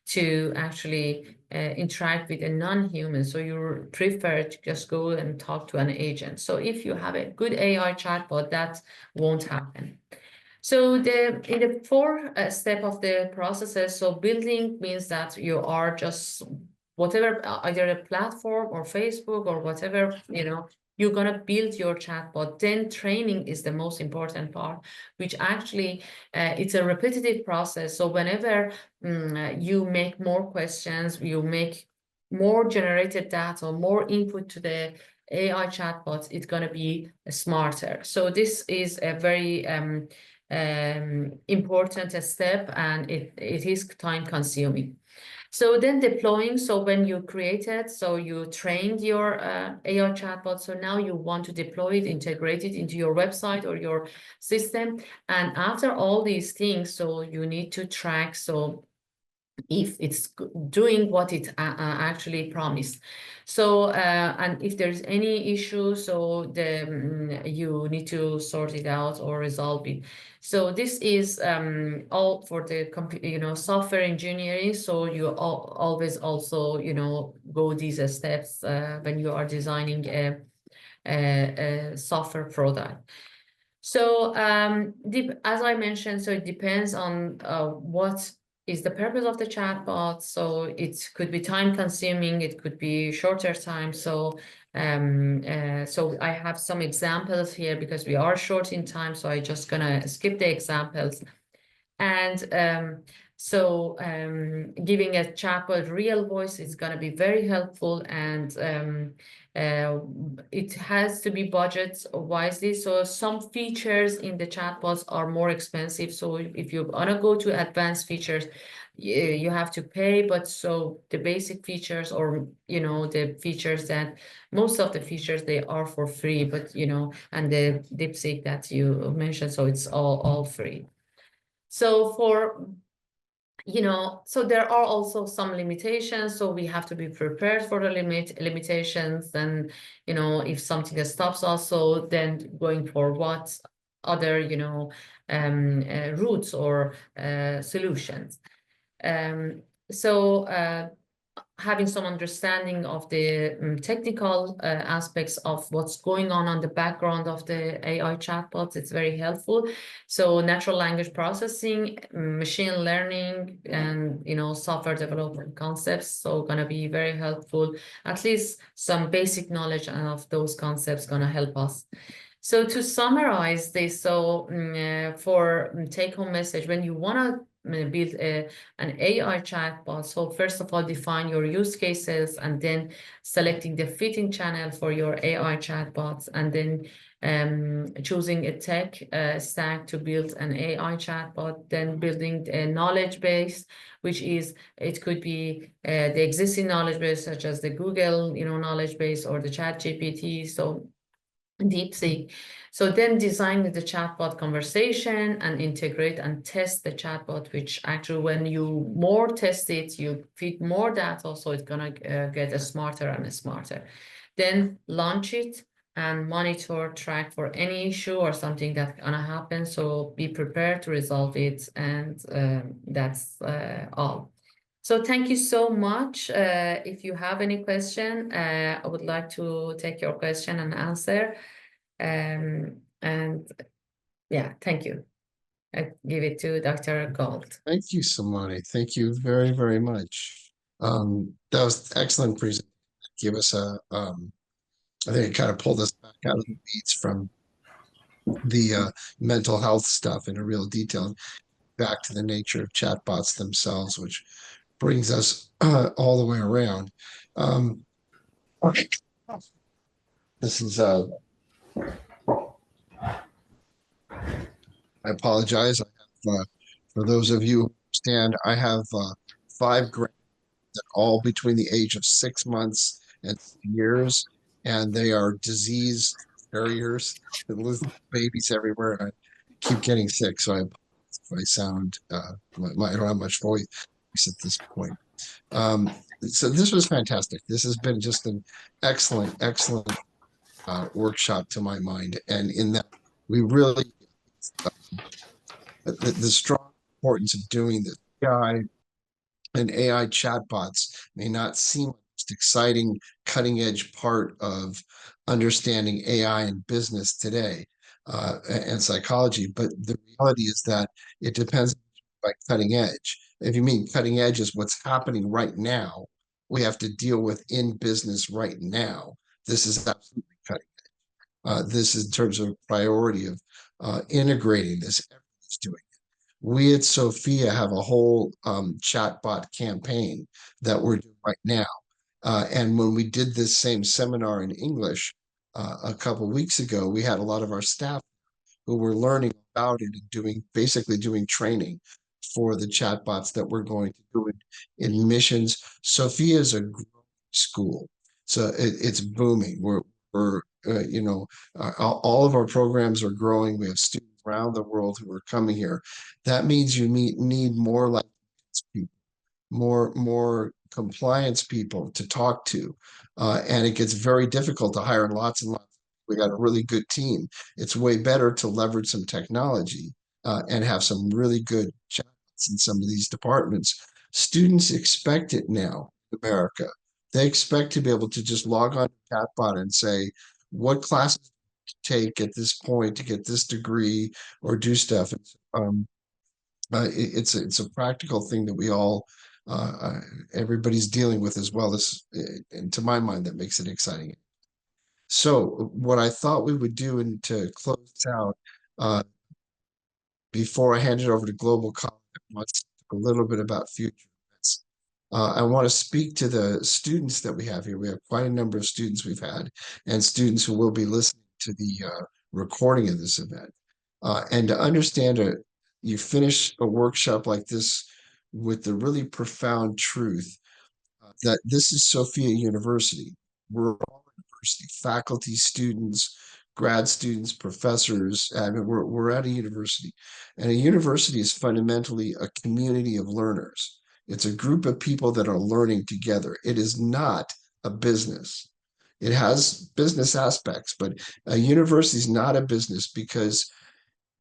to actually interact with a non-human. So you prefer to just go and talk to an agent. So if you have a good AI chatbot, that won't happen. So in the fourth step of the processes, so building means that you are just whatever, either a platform or Facebook or whatever, you're going to build your chatbot. Then training is the most important part, which actually it's a repetitive process. So whenever you make more questions, you make more generated data, more input to the AI chatbot, it's going to be smarter. So this is a very important step, and it is time consuming. So then deploying, so when you created, so you trained your AI chatbot, so now you want to deploy it, integrate it into your website or your system. And after all these things, so you need to track, so if it's doing what it actually promised. So and if there's any issue, so you need to sort it out or resolve it. So this is all for the software engineering. So you always also go these steps when you are designing a software product. So as I mentioned, so it depends on what is the purpose of the chatbot. So it could be time consuming, it could be shorter time. So so I have some examples here because we are short in time, so I'm just gonna skip the examples. And so giving a chatbot real voice is going to be very helpful, and it has to be budget wisely. So some features in the chatbots are more expensive. So if you want to go to advanced features, you have to pay. But so the basic features, or the features that most of the features, they are for free. But and the DeepSeek that you mentioned, so it's all free. So so there are also some limitations, so we have to be prepared for the limitations. And if something stops us, so then going for what other routes or solutions. So having some understanding of the technical aspects of what's going on the background of the AI chatbots, it's very helpful. So natural language processing, machine learning, and software development concepts, so gonna be very helpful. At least some basic knowledge of those concepts gonna help us. So to summarize this, so for take-home message, when you wanna build an AI chatbot, so first of all, define your use cases, and then selecting the fitting channel for your AI chatbots, and then choosing a tech stack to build an AI chatbot, then building a knowledge base, which is, it could be the existing knowledge base, such as the Google knowledge base or the ChatGPT. So DeepSeek. So then design the chatbot conversation and integrate and test the chatbot, which actually when you more test it, you feed more data, so it's gonna get smarter and smarter. Then launch it and monitor, track for any issue or something that's gonna happen. So be prepared to resolve it, and that's all. So thank you so much. If you have any question, I would like to take your question and answer. And yeah, thank you. I give it to Dr. Gold. Thank you, Samane. Thank you very, very much. That was excellent presentation. Give us I think it kind of pulled us back out of the weeds from the mental health stuff in a real detail, back to the nature of chatbots themselves, which brings us all the way around. Okay. This is I apologize. I have, for those of you who understand, I have 5 grandchildren, all between the age of 6 months and 3 years, and they are disease carriers, little babies everywhere, and I keep getting sick. So if I sound, I don't have much voice at this point. So this was fantastic. This has been just an excellent, excellent workshop to my mind, and in that we really the strong importance of doing this. AI and AI chatbots may not seem like the most exciting, cutting edge part of understanding AI and business today and psychology, but the reality is that it depends by cutting edge. If you mean cutting edge is what's happening right now, we have to deal with in business right now. This is absolutely cutting edge. This is in terms of priority of integrating this. Everybody's doing it. We at Sofia have a whole chatbot campaign that we're doing right now. And when we did this same seminar in English a couple weeks ago, we had a lot of our staff who were learning about it and basically doing training for the chatbots that we're going to do in missions. Sofia is a growing school, so it's booming. We're all of our programs are growing. We have students around the world who are coming here. That means you need more like people, more compliance people to talk to, and it gets very difficult to hire lots and lots. We got a really good team. It's way better to leverage some technology and have some really good chatbots in some of these departments. Students expect it now in America. They expect to be able to just log on to chatbot and say, what classes to take at this point to get this degree or do stuff. It's a practical thing that we all everybody's dealing with as well. And to my mind, that makes it exciting. So what I thought we would do, and to close out, before I hand it over to Global College, I want to talk a little bit about future events. I want to speak to the students that we have here. We have quite a number of students we've had, and students who will be listening to the recording of this event. And to understand you finish a workshop like this with the really profound truth that this is Sofia University. We're all university, faculty, students, grad students, professors. I mean, we're at a university, and a university is fundamentally a community of learners. It's a group of people that are learning together. It is not a business. It has business aspects, but a university is not a business because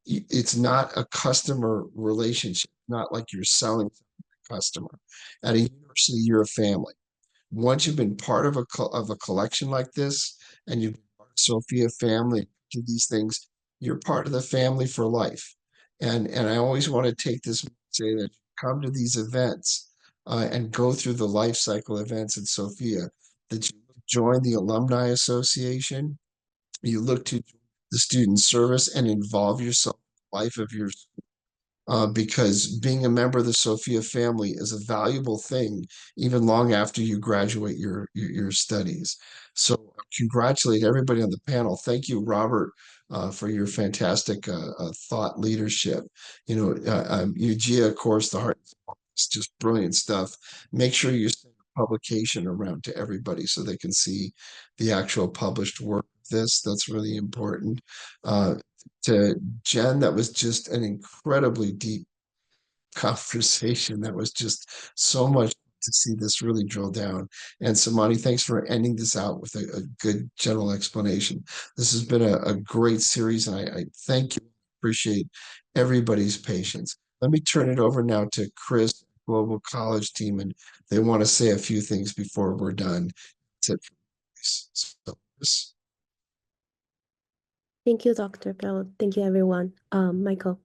it's not a customer relationship, not like you're selling to a customer. At a university, you're a family. Once you've been part of a collection like this, and you've been part of Sofia family, do these things, you're part of the family for life. And I always want to take this and say that come to these events and go through the life cycle events at Sofia, that you join the Alumni Association, you look to the student service and involve yourself in the life of your school. Because being a member of the Sofia family is a valuable thing, even long after you graduate your studies. So congratulate everybody on the panel. Thank you, Robert, for your fantastic thought leadership. Yujia, of course, the heart is just brilliant stuff. Make sure you send a publication around to everybody so they can see the actual published work this. That's really important. To Jen, that was just an incredibly deep conversation. That was just so much to see this really drill down. And Samane, thanks for ending this out with a good general explanation. This has been a great series, and I thank you. Appreciate everybody's patience. Let me turn it over now to Chris, Global College team, and they want to say a few things before we're done. That's it. So, Chris. Thank you, Dr. Bell. Thank you, everyone. Michael.